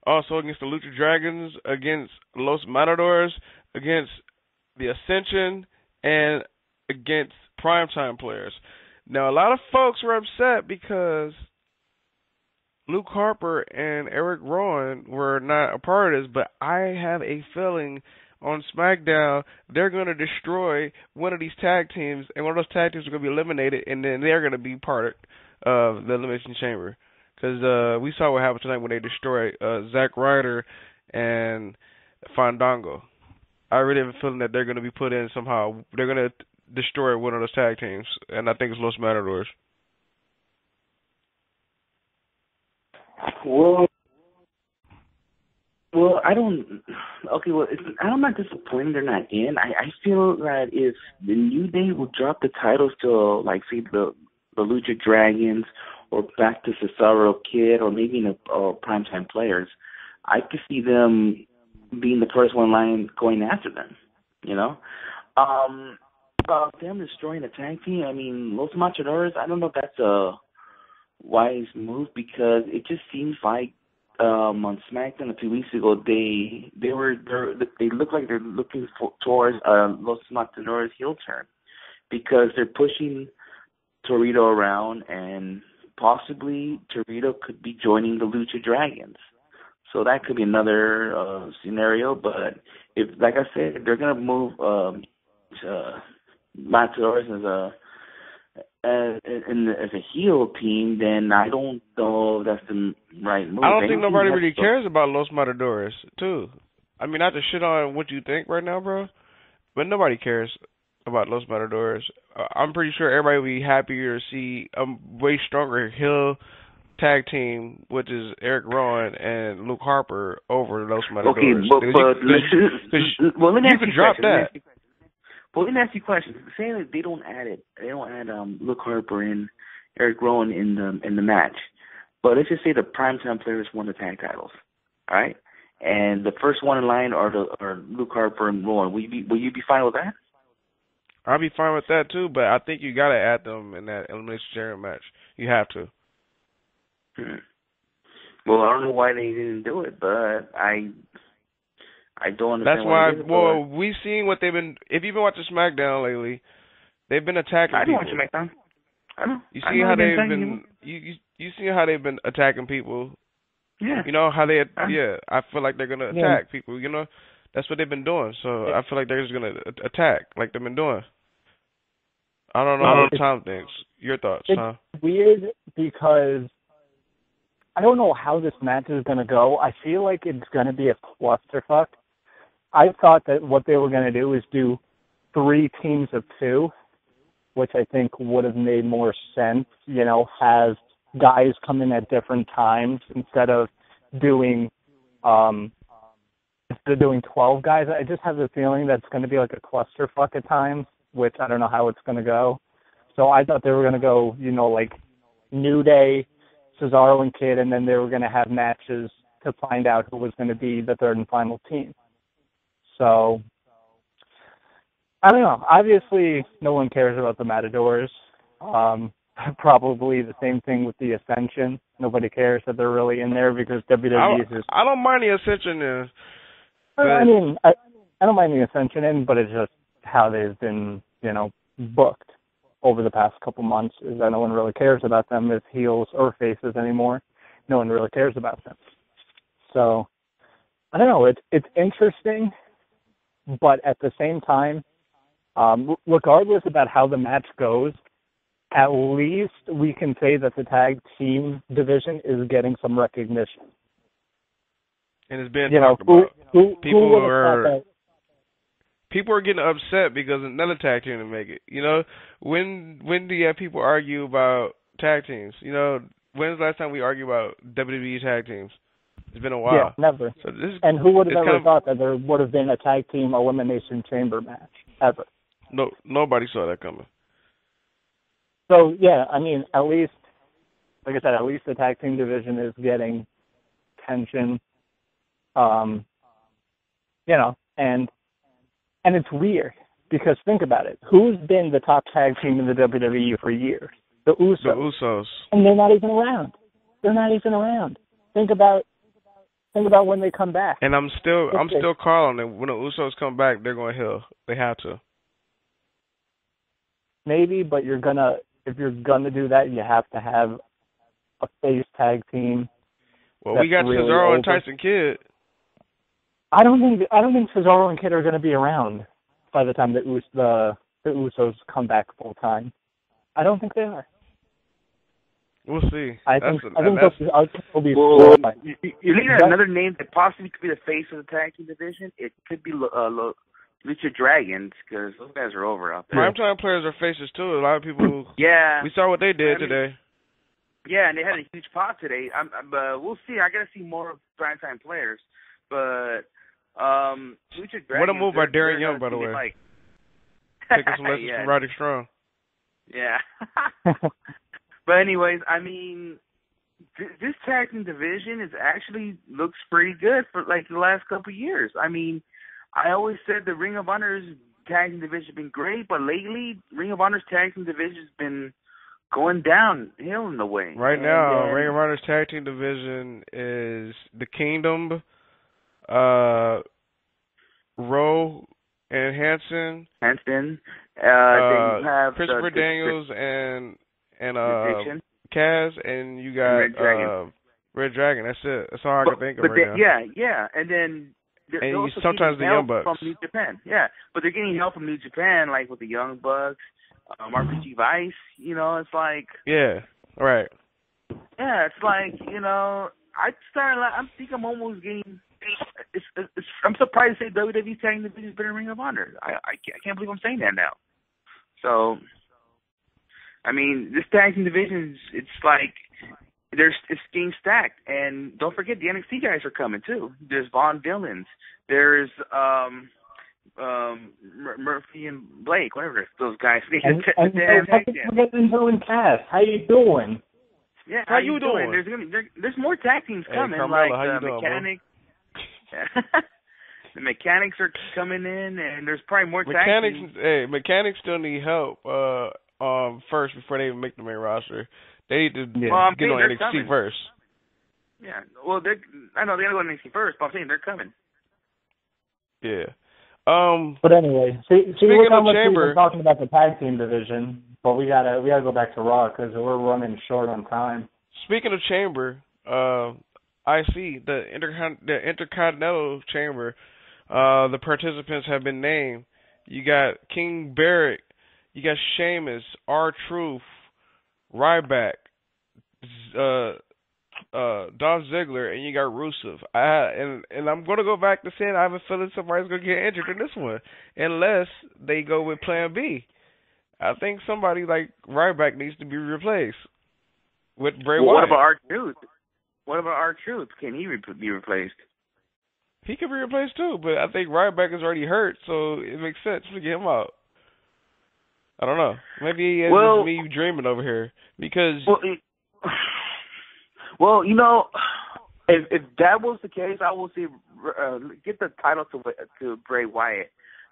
Also against the Lucha Dragons, against Los Matadors, against the Ascension, and against Primetime Players. Now, a lot of folks were upset because Luke Harper and Eric Rowan were not a part of this, but I have a feeling on SmackDown they're going to destroy one of these tag teams, and one of those tag teams are going to be eliminated, and then they're going to be part of the Elimination Chamber. Because we saw what happened tonight when they destroyed Zack Ryder and Fandango. I really have a feeling that they're going to be put in somehow. They're going to destroy one of those tag teams, and I think it's Los Matadors. Well, I'm not disappointed they're not in. I feel that if the New Day will drop the titles to, like, say, the the Lucha Dragons or back to Cesaro Kid or maybe the Primetime Players, I could see them being the first one line going after them, you know? About them destroying a tag team, I mean, Los Matadores, I don't know if that's a wise move because it just seems like on SmackDown a few weeks ago, they look like they're looking towards Los Matadores heel turn because they're pushing Torito around and possibly Torito could be joining the Lucha Dragons. So that could be another scenario. But if, like I said, if they're gonna move Matadores as a heel team, then I don't know if that's the right move. I don't think nobody really cares about Los Matadores, too. I mean, not to shit on what you think right now, bro, but nobody cares about Los Matadores. I'm pretty sure everybody will be happier to see a way stronger heel tag team, which is Eric Rowan and Luke Harper, over Los Matadores. Okay, but let me ask you drop that. Well, let me ask you a question. Saying that they don't add Luke Harper and Eric Rowan in the match, but let's just say the Primetime Players won the tag titles, all right? And the first one in line are Luke Harper and Rowan. Will you be fine with that? I'll be fine with that too, but I think you gotta add them in that Elimination Chamber match. You have to. Well, I don't know why they didn't do it, but I don't understand. That's why. Well, we've seen what they've been. If you've been watching SmackDown lately, they've been attacking people. I don't watch SmackDown. I know. You see how they've been. You see how they've been attacking people. Yeah. You know how they. Yeah. I feel like they're gonna attack people. You know, that's what they've been doing. So I feel like they're just gonna attack like they've been doing. I don't know how Tom thinks. Your thoughts, huh? It's weird because I don't know how this match is going to go. I feel like it's going to be a clusterfuck. I thought that what they were going to do is do 3 teams of 2, which I think would have made more sense, you know, have guys come in at different times instead of doing 12 guys. I just have the feeling that's going to be like a clusterfuck at times, which I don't know how it's going to go. So I thought they were going to go, you know, like New Day, Cesaro and Kid, and then they were going to have matches to find out who was going to be the third and final team. So, I don't know. Obviously, no one cares about the Matadors. Probably the same thing with the Ascension. Nobody cares that they're really in there because WWE is just... I don't mind the Ascension in. I mean, I don't mind the Ascension in, but it's just how they've been, you know, booked over the past couple months is that no one really cares about them as heels or faces anymore. No one really cares about them. So, I don't know. It's interesting, but at the same time, regardless about how the match goes, at least we can say that the tag team division is getting some recognition. And it's being talked about. People are getting upset because another tag team didn't make it. You know, when do you have people argue about tag teams? You know, when's the last time we argued about WWE tag teams? It's been a while. Yeah, never. So and who would have ever thought that there would have been a tag team elimination chamber match ever? No, nobody saw that coming. So yeah, I mean, at least, like I said, at least the tag team division is getting tension. You know, and it's weird because think about it. Who's been the top tag team in the WWE for years? The Usos. The Usos. And they're not even around. They're not even around. Think about when they come back. And I'm still calling it. When the Usos come back, they're going to heel. They have to. Maybe, but if you're gonna do that, you have to have a face tag team. Well, we got really Cesaro and Tyson Kidd. I don't think Cesaro and Kid are going to be around by the time the Usos come back full time. I don't think they are. We'll see. I think they'll be. Well, you look at another name that possibly could be the face of the tag team division. It could be Lucha Dragons because those guys are over out there. Primetime Players are faces too. A lot of people. Yeah. We saw what they did today. Yeah, and they had a huge pop today. But we'll see. I got to see more of Primetime Players. But Lucha Dragons. What a move by Darren Young, by the way. Taking some lessons from Roderick Strong. Yeah. But anyways, I mean, this tag team division is actually looks pretty good for like the last couple of years. I mean, I always said the Ring of Honor's tag team division has been great, but lately Ring of Honor's tag team division has been going downhill in a way. Right now, Ring of Honor's tag team division is the Kingdom, Rowe and Hanson. Then you have Christopher Daniels and Kaz, and you got Red Dragon. That's it. That's all I can think of right now. Yeah, and then and sometimes the Young Bucks from New Japan. Yeah, but they're getting help from New Japan, like with the Young Bucks, RPG Vice. You know, it's like right. Yeah, it's like I think I'm almost getting. I'm surprised to say WWE's tag division is better than Ring of Honor. I can't believe I'm saying that now. So, I mean, this tag team division, it's like it's getting stacked. And don't forget, the NXT guys are coming too. There's Von Dillons. There's Murphy and Blake, whatever those guys. And Cass. How you doing? Yeah, how you doing? There's more tag teams coming. Carmella, like how you doing, Mechanics. The Mechanics are coming in, and there's probably more tag teams. Mechanics still need help first before they even make the main roster. They need to get on NXT coming first. Yeah, well, I know they gotta go on NXT first, but I'm saying they're coming. Yeah. But anyway, we're talking about the tag team division, but we gotta go back to Raw because we're running short on time. Speaking of Chamber, I see the Intercontinental Chamber. The participants have been named. You got King Barrett, you got Sheamus, R-Truth, Ryback, Dolph Ziggler, and you got Rusev. And I'm going to go back to saying I have a feeling somebody's going to get injured in this one, unless they go with Plan B. I think somebody like Ryback needs to be replaced with Bray Wyatt. What about R-Truth? What about R-Truth? Can he be replaced? He can be replaced too, but I think Ryback is already hurt, so it makes sense to get him out. I don't know. Maybe it's just me dreaming over here because. Well, if that was the case, I will see get the title to Bray Wyatt.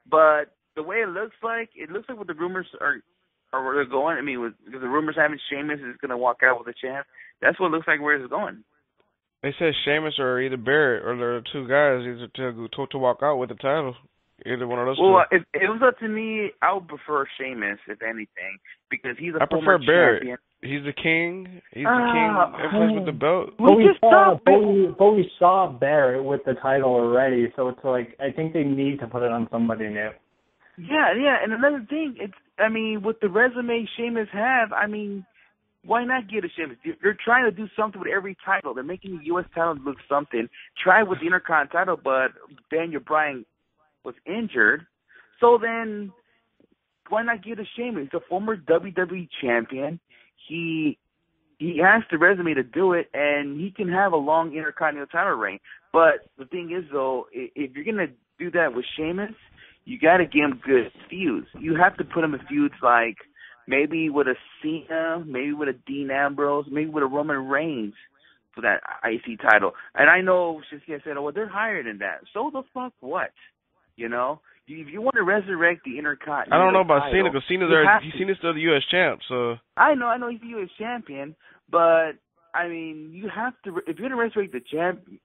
But the way it looks like what the rumors are where they're going. I mean, because the rumors having Sheamus is going to walk out with a champ. That's what it looks like where it's going. They said Sheamus or either Barrett or the two guys either to walk out with the title. Either one of those two. Well, if it was up to me, I would prefer Sheamus, if anything, because he's a former Barrett. champion. He's the king. He's the king with the belt. But we saw Barrett with the title already, so it's like I think they need to put it on somebody new. Yeah, and another thing, with the resume Sheamus have, why not get a Sheamus? They're trying to do something with every title. They're making the U.S. title look something. Try with the Intercontinental title, but Daniel Bryan was injured. So then, why not get a Sheamus? He's a former WWE champion. He has the resume to do it, and he can have a long Intercontinental title reign. But the thing is, though, if you're going to do that with Sheamus, you got to give him good feuds. You have to put him in feuds like maybe with a Cena, maybe with a Dean Ambrose, maybe with a Roman Reigns for that IC title. And I know Shinsuke said, well, they're higher than that. So the fuck what? If you want to resurrect the Intercontinental I don't know about title, Cena, because Cena's still the U.S. champ. So I know he's the U.S. champion, but you have to. If you're going to resurrect the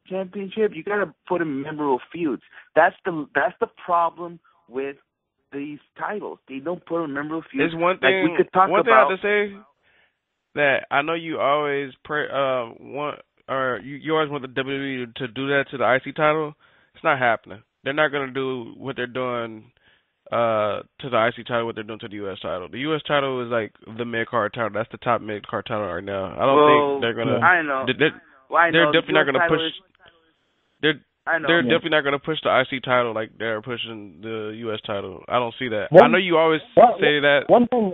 championship, you got to put him in memorable feuds. That's the problem with these titles. They don't put them in memorable feuds. There's one thing. Like we could talk one thing about, I have to say that I know you always you always want the WWE to do that to the IC title. It's not happening. They're not going to do what they're doing to the IC title, what they're doing to the U.S. title. The U.S. title is like the mid-card title. That's the top mid-card title right now. I don't think they're going to... I know. They're definitely not going to push... They're definitely not going to push the IC title like they're pushing the U.S. title. I don't see that. I know you always say that... One thing...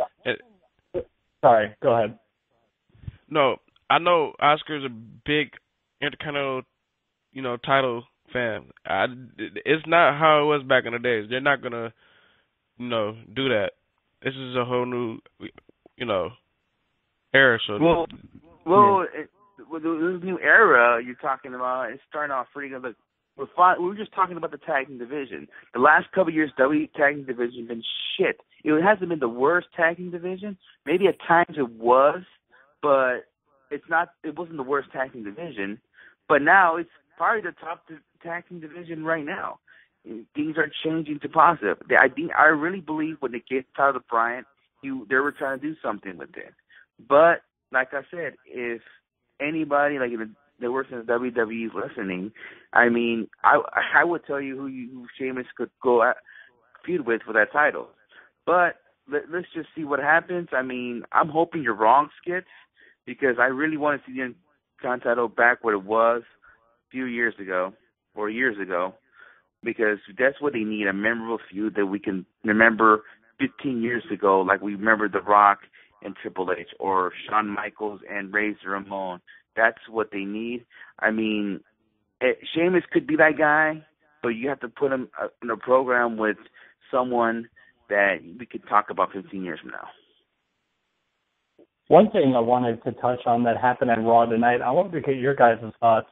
Sorry, go ahead. No, I know Oscar's a big Intercontinental, title fan. It's not how it was back in the days. They're not gonna, do that. This is a whole new, era. So With this new era you're talking about, it's starting off pretty good. Look, we were just talking about the tag team division. The last couple of years, WWE tag team division has been shit. It hasn't been the worst tag team division. Maybe at times it was, but it's not. It wasn't the worst tag team division. But now it's probably the top tag team division right now. Things are changing to positive. I really believe when they get Tyler Bryant, they were trying to do something with it. But like I said, if anybody that works in the WWE is listening, I mean, I would tell you who Sheamus could go feud with for that title. But let's just see what happens. I mean, I'm hoping you're wrong, Skits, because I really want to see the Intercontinental title back what it was a few years ago or years ago, because that's what they need, a memorable feud that we can remember 15 years ago, like we remember The Rock and Triple H or Shawn Michaels and Razor Ramon. That's what they need. I mean, Sheamus could be that guy, but you have to put him in a program with someone that we could talk about 15 years from now. One thing I wanted to touch on that happened at Raw tonight, I wanted to get your guys' thoughts.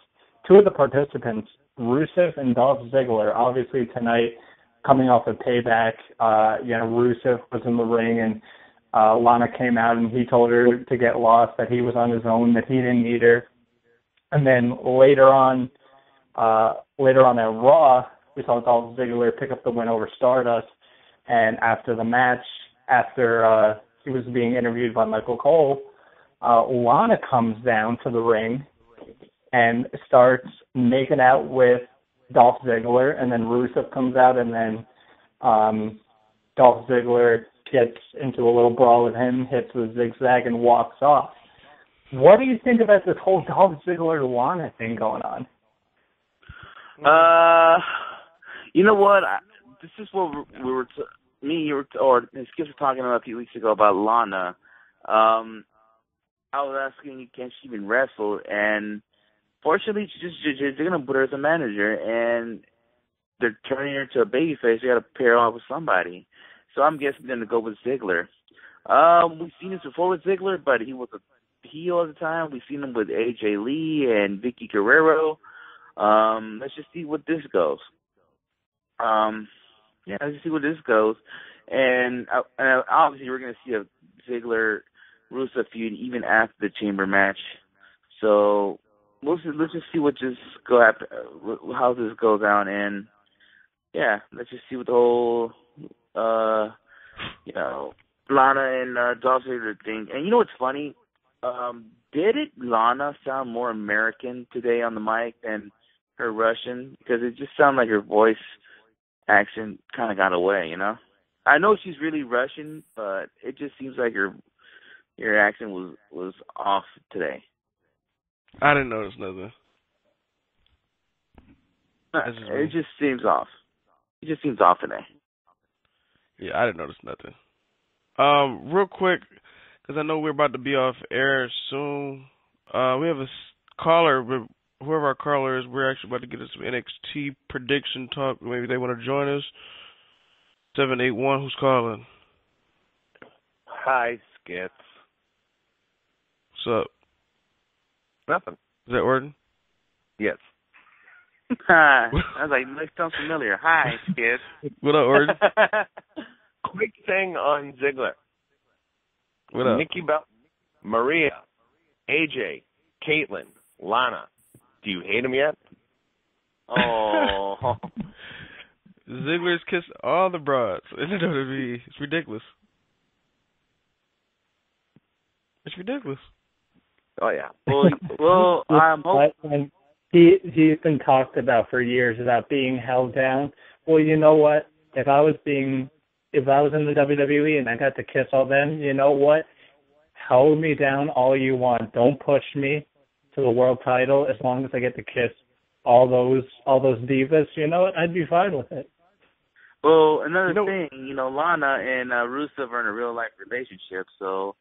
Two of the participants, Rusev and Dolph Ziggler, obviously tonight coming off of Payback, Rusev was in the ring and Lana came out and he told her to get lost, that he was on his own, that he didn't need her. And then later on at Raw, we saw Dolph Ziggler pick up the win over Stardust. And after the match, after he was being interviewed by Michael Cole, Lana comes down to the ring and starts making out with Dolph Ziggler, and then Rusev comes out, and then Dolph Ziggler gets into a little brawl with him, hits the zigzag, and walks off. What do you think about this whole Dolph Ziggler-Lana thing going on? You know what? This is what Skip was talking about a few weeks ago about Lana. I was asking, can she even wrestle? And fortunately, they're going to put her as a manager, and they're turning her to a babyface. They got to pair her off with somebody. So I'm guessing they're going to go with Ziggler. We've seen this before with Ziggler, but he was a heel at the time. We've seen him with AJ Lee and Vicky Guerrero. Let's just see what this goes. Let's just see where this goes. And obviously we're going to see a Ziggler-Rusev feud even after the Chamber match. So let's just see how this goes down. And, let's just see what the whole, Lana and Dolph Ziggler thing. And you know what's funny? Did Lana sound more American today on the mic than her Russian? Because it just sounded like her voice accent kind of got away, you know? I know she's really Russian, but it just seems like her accent was off today. I didn't notice nothing. It just seems off. It just seems off today. Yeah, I didn't notice nothing. Real quick, because I know we're about to be off air soon. We have a caller, but whoever our caller is, we're actually about to get into some NXT prediction talk. Maybe they want to join us. 781, who's calling? Hi, Skits. What's up? Nothing. Is that Orton? Yes. I was like, that sounds familiar. Hi, Skits. What up, Orton? Quick thing on Ziggler. What up? Nikki Bella, Maria, AJ, Caitlyn, Lana. Do you hate him yet? Oh. Ziggler's kissed all the broads in the WWE. It's ridiculous. It's ridiculous. Oh, yeah. Well, I'm hoping. He's been talked about for years about being held down. Well, you know what? If I was in the WWE and I got to kiss all them, you know what? Hold me down all you want. Don't push me to the world title as long as I get to kiss all those divas. You know what? I'd be fine with it. Well, another thing, Lana and Rusev are in a real life relationship, so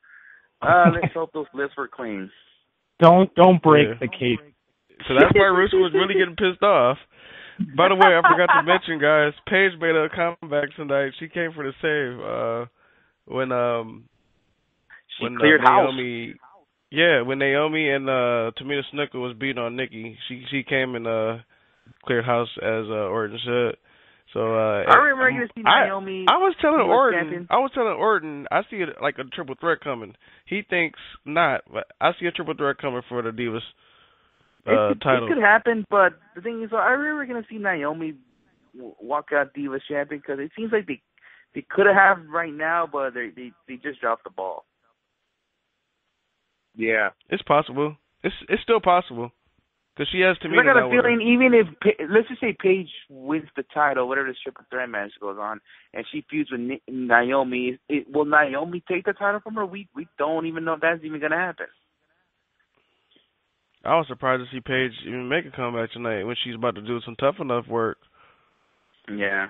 let's hope those lips were clean. Don't break the cake. So that's why Rusev was really getting pissed off. By the way, I forgot to mention, guys, Paige made a comeback tonight. She came for the save when cleared Naomi. house. Yeah, when Naomi and Tamina Snuka was beating on Nikki, she came and cleared house as Orton said. So I remember going to see Naomi. I was telling Orton. Champion. I was telling Orton. I see it like a triple threat coming. He thinks not, but I see a triple threat coming for the Divas title. It could happen, but the thing is, I remember going to see Naomi walk out Divas champion because it seems like they could have right now, but they just dropped the ball. Yeah, it's possible. It's still possible. Because she has Tamina. I got a feeling even if, let's just say Paige wins the title, whatever this triple threat match goes on, and she feuds with Naomi, will Naomi take the title from her? We don't even know if that's even going to happen. I was surprised to see Paige even make a comeback tonight when she's about to do some tough enough work. Yeah.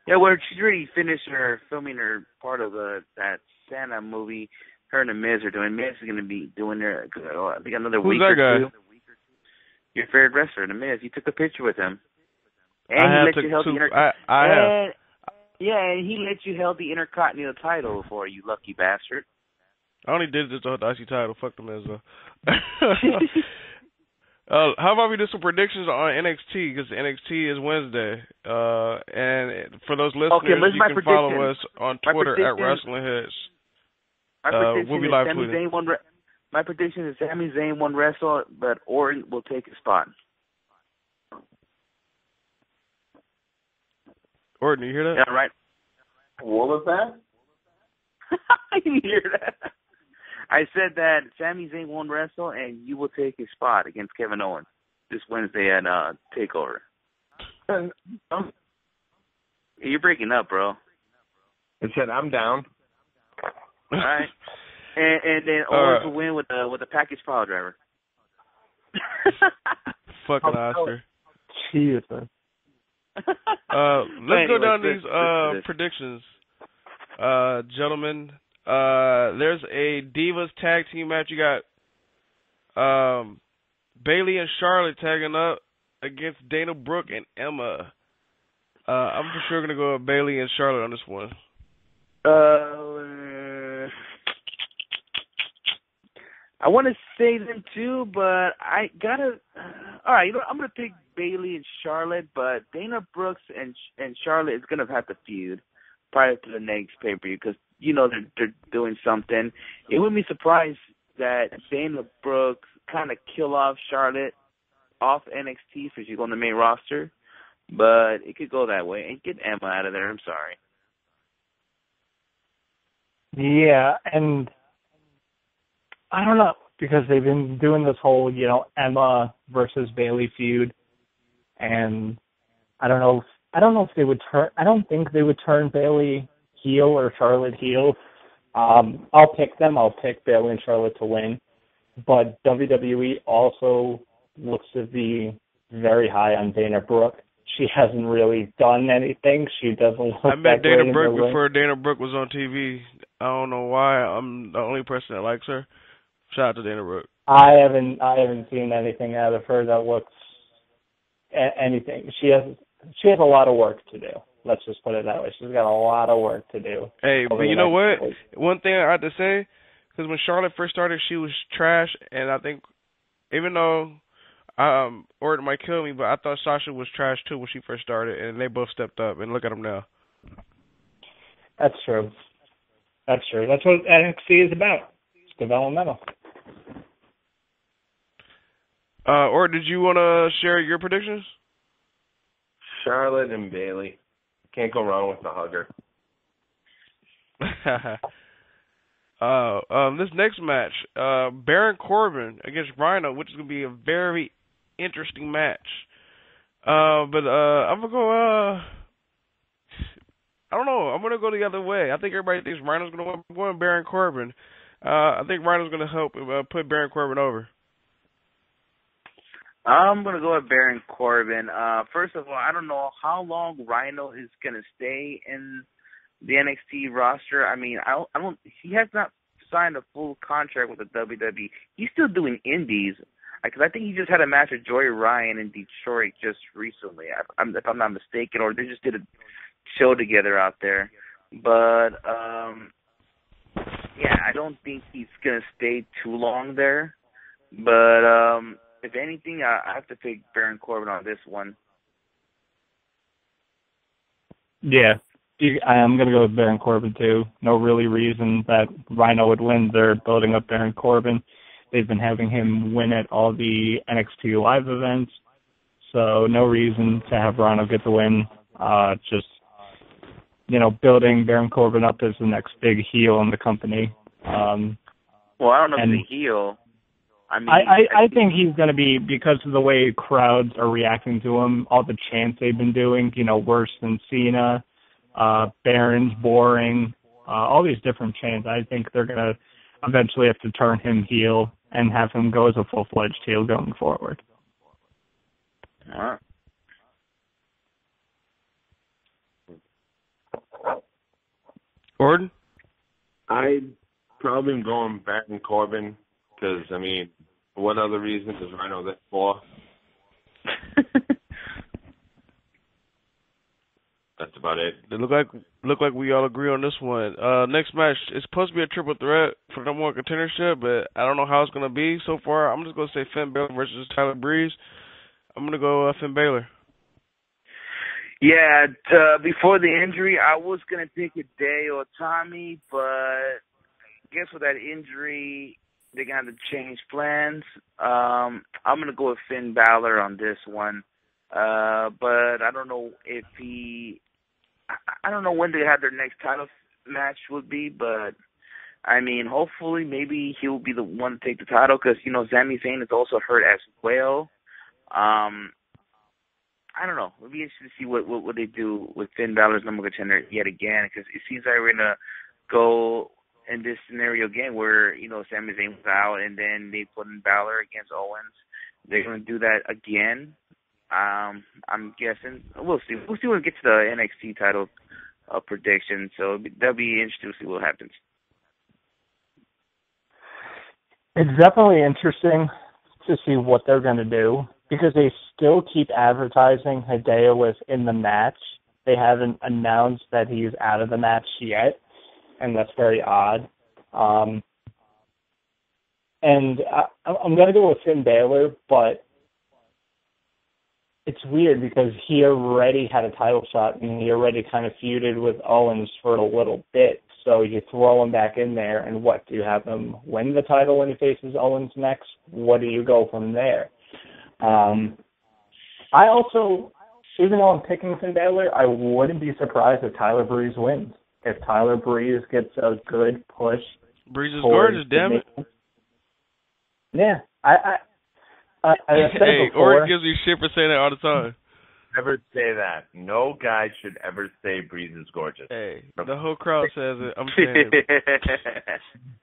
Yeah, well, she's already finished filming her part of that Santa movie. Her and The Miz are doing. Miz is going to be doing their, I think, another week or two. Who's that guy? Your favorite wrestler, The Miz. You took a picture with him. And he let you held the and he let you held the Intercontinental title for you, lucky bastard. I only did this to hold the IC title. Fuck The Miz, though. How about we do some predictions on NXT? Because NXT is Wednesday. And for those listeners, you can follow us on Twitter at WrestlingHeads. We'll be live tweeting. My prediction is Sami Zayn won wrestle, but Orton will take his spot. Orton, you hear that? Yeah, right. What was that? You hear that? I said that Sami Zayn won wrestle, and you will take his spot against Kevin Owens this Wednesday at TakeOver. You're breaking up, bro. I said I'm down. All right. And then Owens will win with a package pile driver. Fucking Oscar. Jeez, man. Let's go down these predictions, gentlemen. There's a Divas tag team match. You got Bayley and Charlotte tagging up against Dana Brooke and Emma. I'm for sure gonna go with Bayley and Charlotte on this one. I want to say them too, but I gotta. All right, I'm gonna pick Bayley and Charlotte, but Dana Brooks and Charlotte is gonna have to feud prior to the next pay-per-view because they're doing something. It wouldn't be surprised that Dana Brooks kind of kill off Charlotte off NXT so she's on the main roster, but it could go that way and get Emma out of there. I'm sorry. Yeah, and I don't know, because they've been doing this whole, Emma versus Bayley feud, and I don't know if they would turn. I don't think they would turn Bayley heel or Charlotte heel. I'll pick them. I'll pick Bayley and Charlotte to win, but WWE also looks to be very high on Dana Brooke. She hasn't really done anything. She doesn't look I met that great Dana Brooke in the before Dana Brooke was on TV. I don't know why. I'm the only person that likes her. Shout out to Dana Brooke. I haven't seen anything out of her that looks anything. She has a lot of work to do. Let's just put it that way. She's got a lot of work to do. Hey, but you know what? One thing I have to say, because when Charlotte first started, she was trash, and I think even though Orton might kill me, but I thought Sasha was trash too when she first started, and they both stepped up, and look at them now. That's true. That's what NXT is about. It's developmental. Or did you want to share your predictions? Charlotte and Bayley. Can't go wrong with the hugger. This next match, Baron Corbin against Rhino, which is going to be a very interesting match. But I'm going to go, I don't know. I'm going to go the other way. I think everybody thinks Rhino's going to win. I'm going Baron Corbin. I think Rhino's going to help put Baron Corbin over. I'm going to go with Baron Corbin. First of all, I don't know how long Rhino is going to stay in the NXT roster. I mean, I don't. He has not signed a full contract with the WWE. He's still doing indies. Because I think he just had a match with Joey Ryan in Detroit just recently, if I'm not mistaken, or they just did a show together out there. But Yeah, I don't think he's going to stay too long there. But if anything, I have to pick Baron Corbin on this one. Yeah, I'm going to go with Baron Corbin, too. No really reason that Rhino would win. They're building up Baron Corbin. They've been having him win at all the NXT Live events. So no reason to have Rhino get the win. Just, building Baron Corbin up as the next big heel in the company. Well, I don't know if he's a heel. I think he's going to be, because of the way crowds are reacting to him, all the chants they've been doing, worse than Cena, Baron's boring, all these different chants. I think they're going to eventually have to turn him heel and have him go as a full-fledged heel going forward. All right. Gordon? I probably am going back in Corbin because, what other reason does Rhino that for? That's about it. It look like we all agree on this one. Next match is supposed to be a triple threat for the number one contendership, but I don't know how it's going to be so far. I'm just going to say Finn Balor versus Tyler Breeze. I'm going to go Finn Balor. Yeah, before the injury, I was going to pick Hideo Itami, but I guess with that injury, they're going to have to change plans. I'm going to go with Finn Balor on this one. But I don't know if I don't know when they have their next title match would be, but hopefully maybe he'll be the one to take the title because, Sami Zayn is also hurt as well. I don't know. It'll be interesting to see what they do with Finn Balor's number one contender yet again, because it seems like we're going to go in this scenario again where, Sami Zayn was out and then they put in Balor against Owens. They're going to do that again. I'm guessing. We'll see. We'll see when we get to the NXT title prediction, so that'll be interesting to see what happens. It's definitely interesting to see what they're going to do, because they still keep advertising Hideo was in the match. They haven't announced that he's out of the match yet, and that's very odd. And I'm going to go with Finn Balor, but it's weird because he already had a title shot and he already kind of feuded with Owens for a little bit. So you throw him back in there, and what, do you have him win the title when he faces Owens next? What do you go from there? I also, even though I'm picking Finn Balor, I wouldn't be surprised if Tyler Breeze wins. If Tyler Breeze gets a good push. Breeze is gorgeous, damn it. Yeah. I hey, Ori gives me shit for saying that all the time. Never say that. No guy should ever say Breeze is gorgeous. Hey, the whole crowd says it. I'm saying it.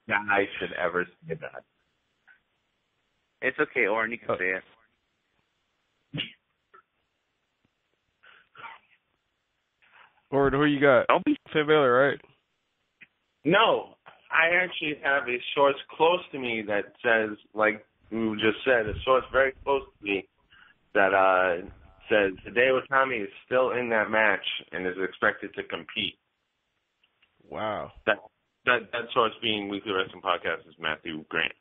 Guy should ever say that. It's okay, Oren, you can say it. Oren, who you got? Don't be Finn Balor, right? No, I actually have a source close to me that says, like you just said, a source very close to me that says Hideo Itami is still in that match and is expected to compete. Wow. That source being Weekly Wrestling Podcast is Matthew Grant.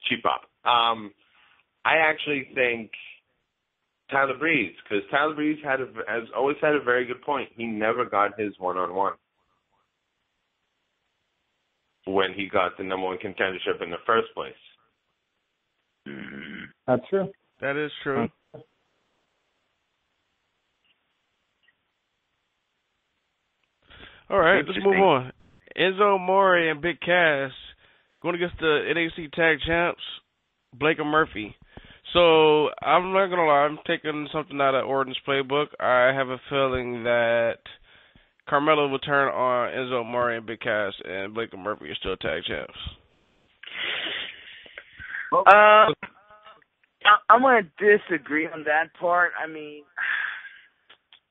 Cheap pop. I actually think Tyler Breeze, because Tyler Breeze has always had a very good point. He never got his one-on-one when he got the number one contendership in the first place. That's true. That is true. All right, let's move on. Enzo Amore and Big Cass going against the NXT Tag Champs, Blake and Murphy. So I'm not going to lie, I'm taking something out of Orton's playbook. I have a feeling that Carmelo will turn on Enzo Amore and Big Cass, and Blake and Murphy are still tag champs. I'm going to disagree on that part. I mean,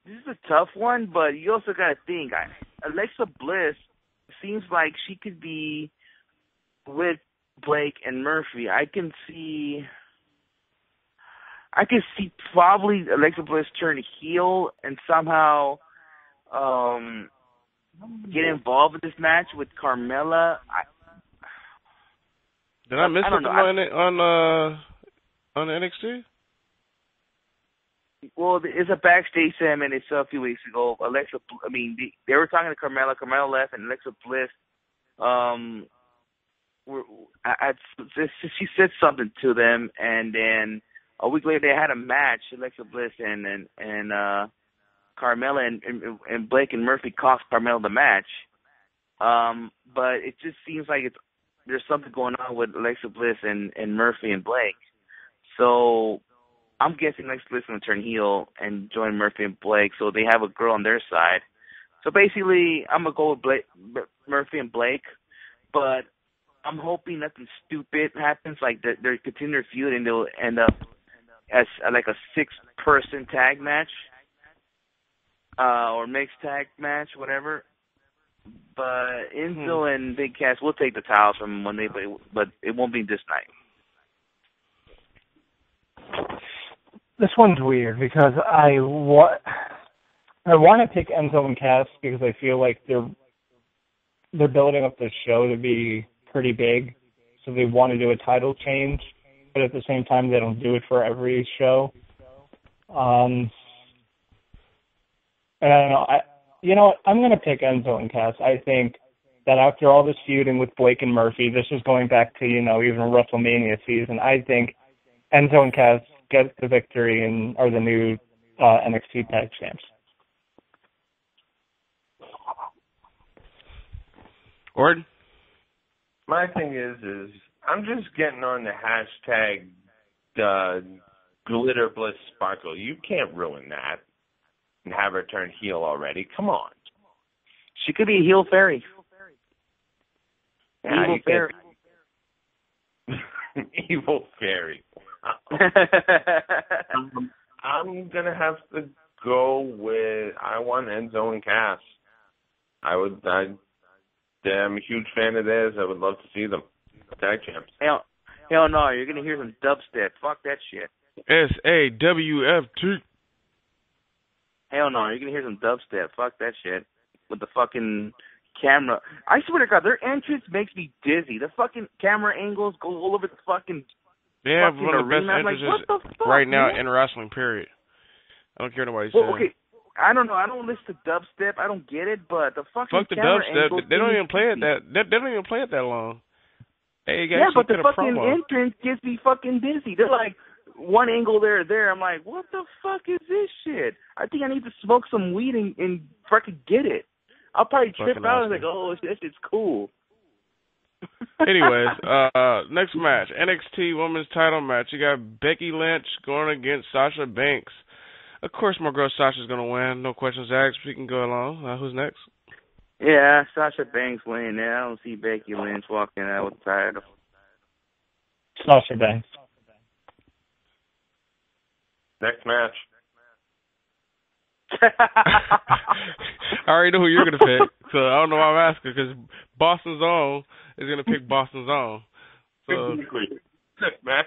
this is a tough one, but you also got to think. Alexa Bliss seems like she could be with Blake and Murphy. I can see probably Alexa Bliss turn heel and somehow get involved in this match with Carmella. Did I miss something on NXT? Well, it's a backstage segment they saw a few weeks ago. They were talking to Carmella. Carmella left, and Alexa Bliss, she said something to them, and then a week later they had a match. Alexa Bliss and Carmella and Blake and Murphy cost Carmella the match. But it just seems like there's something going on with Alexa Bliss and Murphy and Blake. So I'm guessing Alexa Bliss is going to turn heel and join Murphy and Blake, so they have a girl on their side. So basically, I'm going to go with Murphy and Blake, but I'm hoping nothing stupid happens, like they're continuing their feud and they'll end up as like a 6-person tag match or mixed tag match, whatever. But Enzo and Big Cass will take the titles from Monday, but it won't be this night. This one's weird because I want to pick Enzo and Cass because I feel like they're building up the show to be pretty big, so they want to do a title change, but at the same time they don't do it for every show. And I don't know. You know what? I'm going to pick Enzo and Cass. I think that after all this feuding with Blake and Murphy, this is going back to even WrestleMania season. I think Enzo and Cass get the victory and are the new NXT Tag Champs. Ord? My thing is I'm just getting on the hashtag Glitter Bliss Sparkle. You can't ruin that and have her turn heel already. Come on. She could be a heel fairy. Yeah, evil fairy. Evil fairy. I'm going to have to go with, I want Enzo and Cass. I'm a huge fan of theirs. I would love to see them. Tag champs. Hell no, you're going to hear some dubstep. Fuck that shit. SAWFT. Hell no, you're going to hear some dubstep. Fuck that shit. With the fucking camera. I swear to God, their entrance makes me dizzy. The fucking camera angles go all over the fucking... They have one of the best entrances right now in wrestling, period. I don't care what nobody says. Okay. I don't know. I don't listen to dubstep. I don't get it, but the fucking fuck the dubstep. They don't even play it that. They don't even play it that long. Yeah, but the fucking entrance gets me fucking dizzy. They're like one angle there. I'm like, what the fuck is this shit? I think I need to smoke some weed and fucking get it. I'll probably trip out and like, oh, this shit's cool. Anyways, next match, NXT Women's Title match. You got Becky Lynch going against Sasha Banks. Of course, my girl Sasha's going to win. No questions asked. We can go along. Who's next? Yeah, Sasha Banks winning there. I don't see Becky Lynch walking out with the title. Sasha Banks. Next match. I already know who you're going to pick, so I don't know why I'm asking, because Boston's Own is going to pick Boston's Own. So, next match.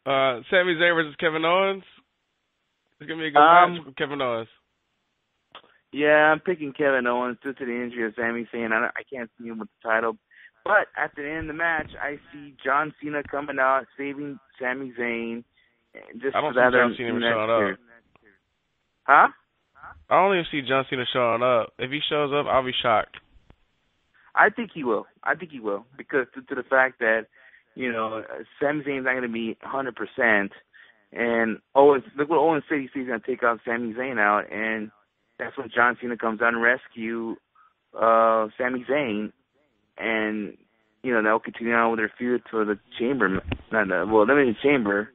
Sami Zayn versus Kevin Owens. It's going to be a good match for Kevin Owens. Yeah, I'm picking Kevin Owens due to the injury of Sami Zayn. I can't see him with the title. But at the end of the match, I see John Cena coming out, saving Sami Zayn. I don't see John Cena even showing up. Huh? I don't even see John Cena showing up. If he shows up, I'll be shocked. I think he will. Because due to the fact that, Sami Zayn's not going to be 100%. And Owens, look what Owens said. He's going to take out Sami Zayn out. And that's when John Cena comes out and rescue Sami Zayn. And, they'll continue on with their feud for the chamber. Eliminating chamber.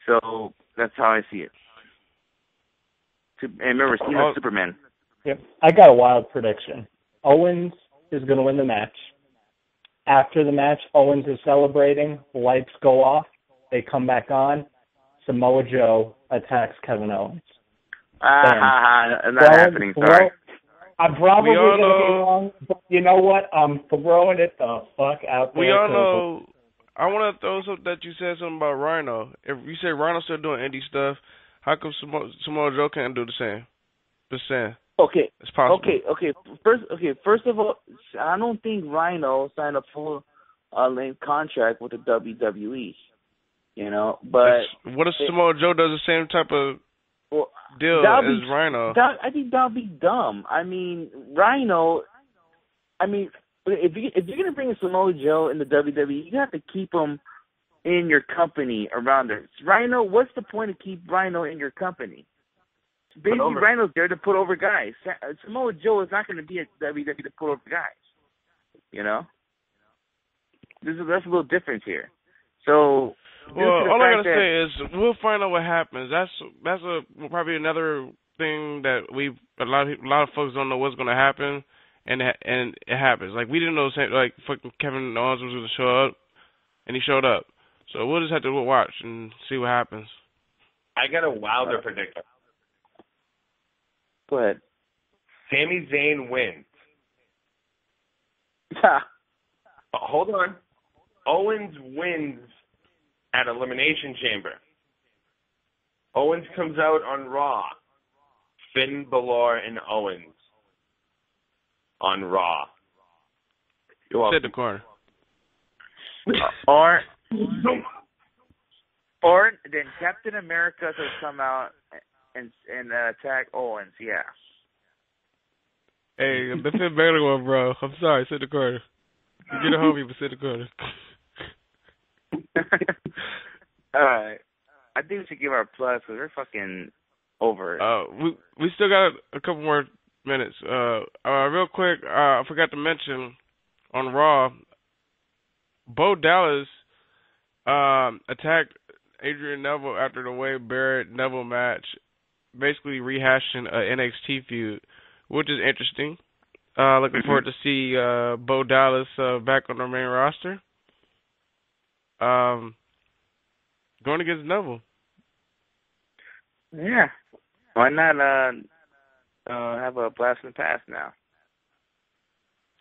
So that's how I see it. And remember, Cena's Superman. Yep. I got a wild prediction. Owens is going to win the match. After the match, Owens is celebrating. Lights go off. They come back on. Samoa Joe attacks Kevin Owens. Not happening. Sorry. I'm probably going to be wrong, but you know what? I'm throwing it the fuck out there. We all know. I want to throw something that you said something about Rhino. If you say Rhino's still doing indie stuff, how come Samoa Joe can't do the same? Just saying. Okay. It's possible. Okay. First of all, I don't think Rhino signed a full length contract with the WWE. You know, but what if Samoa Joe does the same type of deal as Rhino? I think that'd be dumb. I mean, Rhino. I mean, if you're gonna bring a Samoa Joe in the WWE, you have to keep him in your company around there. Rhino, what's the point of keep Rhino in your company? Basically, Rhino's there to put over guys. Samoa Joe is not going to be at WWE to put over guys. You know, that's a little difference here. So, all I gotta say is we'll find out what happens. That's probably another thing that a lot of folks don't know what's going to happen, and it happens. Like we didn't know, like fucking Kevin Owens was going to show up, and he showed up. So we'll just have to watch and see what happens. I got a wilder prediction. Go ahead. Sami Zayn wins. Hold on. Owens wins at Elimination Chamber. Owens comes out on Raw. Finn Balor and Owens on Raw. Sit the corner. Or then Captain America could come out and attack Owens. Yeah. Hey, the Finn Balor one, bro. I'm sorry. Sit the corner. You get a homie, but sit the corner. All right. I think we should give our plus because we're fucking over it. We still got a couple more minutes. Real quick, I forgot to mention on Raw, Bo Dallas attacked Adrian Neville after the Wade Barrett Neville match, basically rehashing an NXT feud, which is interesting. Looking forward to see Bo Dallas back on the main roster. Going against Neville. Yeah. Why not have a blast in the past now?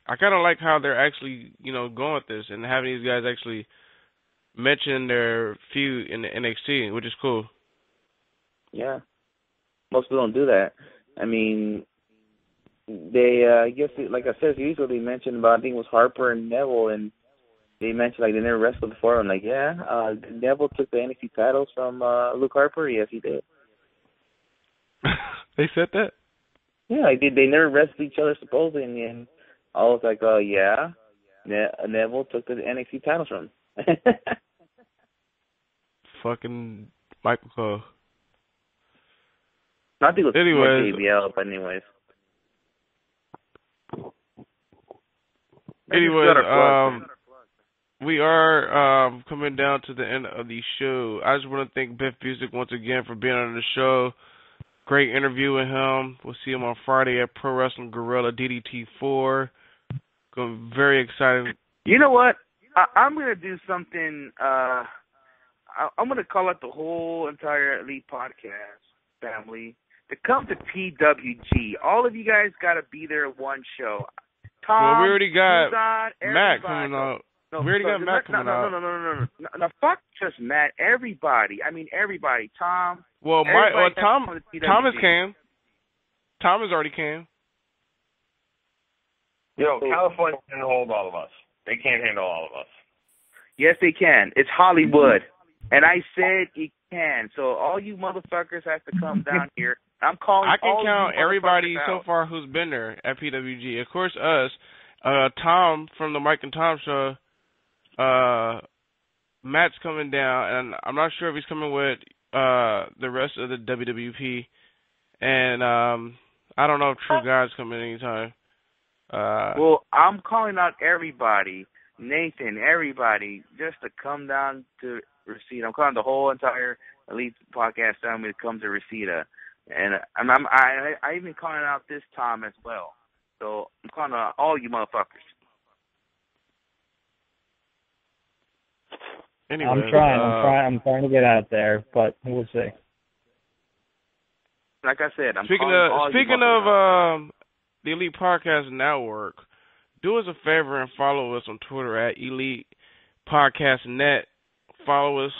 I kind of like how they're actually, going with this and having these guys actually mention their feud in the NXT, which is cool. Yeah. Most people don't do that. I mean, they, I guess, like I said, usually mention about, I think it was Harper and Neville, and they mentioned, like, they never wrestled before. I'm like, yeah, Neville took the NXT titles from Luke Harper. Yes, he did. They said that? Yeah, they did. They never wrestled each other, supposedly, and I was like, oh, yeah, Neville took the NXT titles from him. Fucking Michael Cole. I think it was JBL, but anyways. We are coming down to the end of the show. I just want to thank Biff Busick once again for being on the show. Great interview with him. We'll see him on Friday at Pro Wrestling Guerrilla DDT 4. Very excited. You know what? I'm going to do something. I'm going to call out the whole entire Elite Podcast family to come to PWG. All of you guys got to be there at one show. Tom, we already got Suzanne, Matt coming out. No, we already got Matt coming out. No, fuck just Matt. Everybody. I mean, everybody. Tom. Well, Tom has came. Tom has already came. California can hold all of us. They can't handle all of us. Yes, they can. It's Hollywood. And I said it can. So all you motherfuckers have to come down here. I'm calling. I can count everybody so far who's been there at PWG. Of course, us. Tom from the Mike and Tom show. Matt's coming down, and I'm not sure if he's coming with the rest of the WWP. And I don't know if True God's coming anytime. Well, I'm calling out everybody. Nathan, everybody, just to come down to Reseda. I'm calling the whole entire Elite Podcast family to come to Reseda. And I even calling out this Tom as well. So I'm calling out all you motherfuckers. Anyway, I'm trying to get out there, but we'll see. Like I said, speaking of the Elite Podcast Network, do us a favor and follow us on Twitter at Elite Podcast Net. Follow us.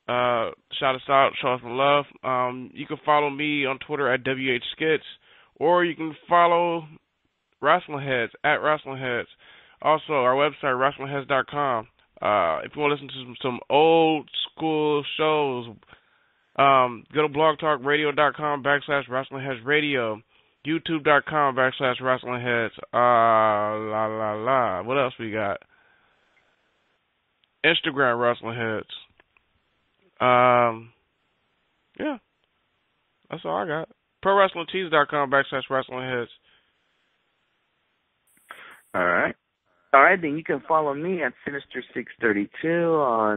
Shout us out. Show us some love. You can follow me on Twitter at WHSkits or you can follow WrestlingHeads at WrestlingHeads. Also, our website, WrestlingHeads.com. If you want to listen to some old school shows, go to blogtalkradio.com /WrestlingHeadsRadio, YouTube.com /WrestlingHeads. What else we got? Instagram WrestlingHeads. Yeah, that's all I got. ProWrestlingTees.com /WrestlingHeads. All right. All right, then you can follow me at Sinister632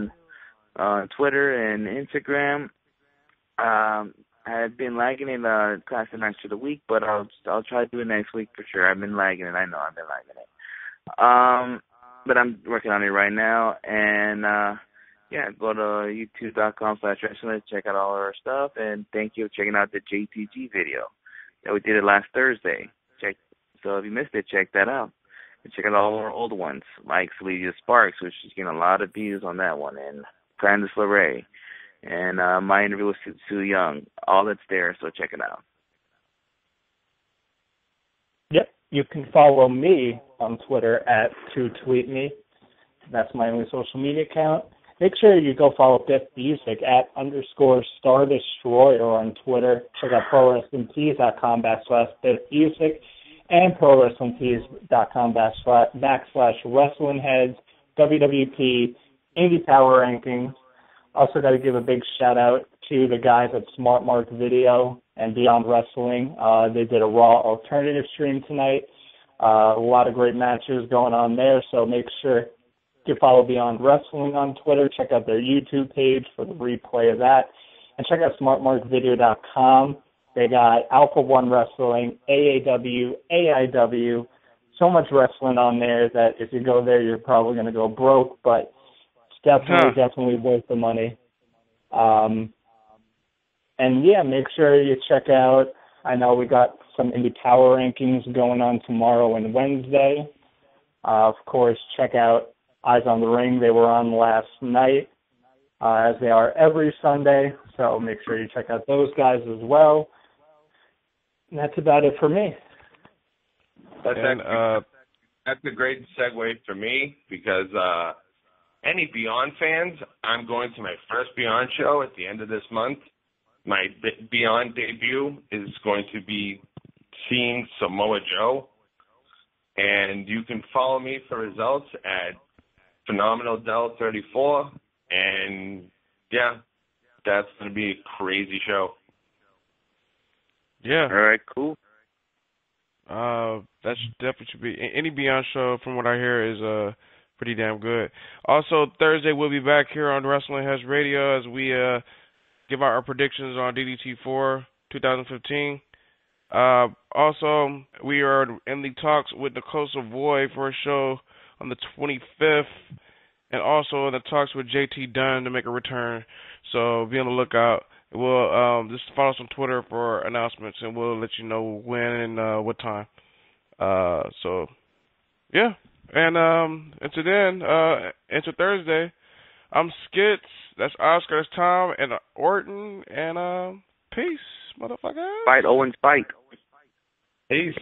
on Twitter and Instagram. I've been lagging in the Classic Match of the Week, but I'll try to do it next week for sure. I've been lagging it. I know I've been lagging it. But I'm working on it right now. And, yeah, go to youtube.com /wrestling, check out all our stuff. And thank you for checking out the JTG video that we did it last Thursday. So if you missed it, check that out. And check out all our old ones, like Celia Sparks, which is getting a lot of views on that one, and Candice LeRae, and my interview with Sue Young. All that's there, so check it out. Yep, you can follow me on Twitter at @2tweetme. That's my only social media account. Make sure you go follow Biff Busick at _StarDestroyer on Twitter. Check out ProWrestlingTees.com /Biff Busick. And ProWrestlingTees.com /WrestlingHeads, WWP, Indie Power Rankings. Also got to give a big shout out to the guys at Smart Mark Video and Beyond Wrestling. They did a Raw alternative stream tonight. A lot of great matches going on there, so make sure to follow Beyond Wrestling on Twitter. Check out their YouTube page for the replay of that. And check out smartmarkvideo.com. They got Alpha One Wrestling, AAW, AIW, so much wrestling on there that if you go there, you're probably going to go broke, but it's definitely worth the money. And yeah, make sure you check out, I know we got some Indie Power Rankings going on tomorrow and Wednesday. Of course, check out Eyes on the Ring. They were on last night, as they are every Sunday, so make sure you check out those guys as well. And that's about it for me. That's a great segue for me because any Beyond fans, I'm going to my first Beyond show at the end of this month. My Beyond debut is going to be seeing Samoa Joe. And you can follow me for results at PhenomenalDell34. And, yeah, that's going to be a crazy show. Yeah. All right, cool. That definitely should be. Any Beyond show, from what I hear, is pretty damn good. Also, Thursday we'll be back here on Wrestling Heads Radio as we give out our predictions on DDT4 2015. Also, we are in the talks with Nicosa Void for a show on the 25th, and also in the talks with JT Dunn to make a return. So be on the lookout. We'll just follow us on Twitter for announcements, and we'll let you know when and what time. So, yeah. And until then, until Thursday, I'm Skits. That's Oscar. That's Tom and Orton. And peace, motherfucker. Fight Owens, fight. Peace.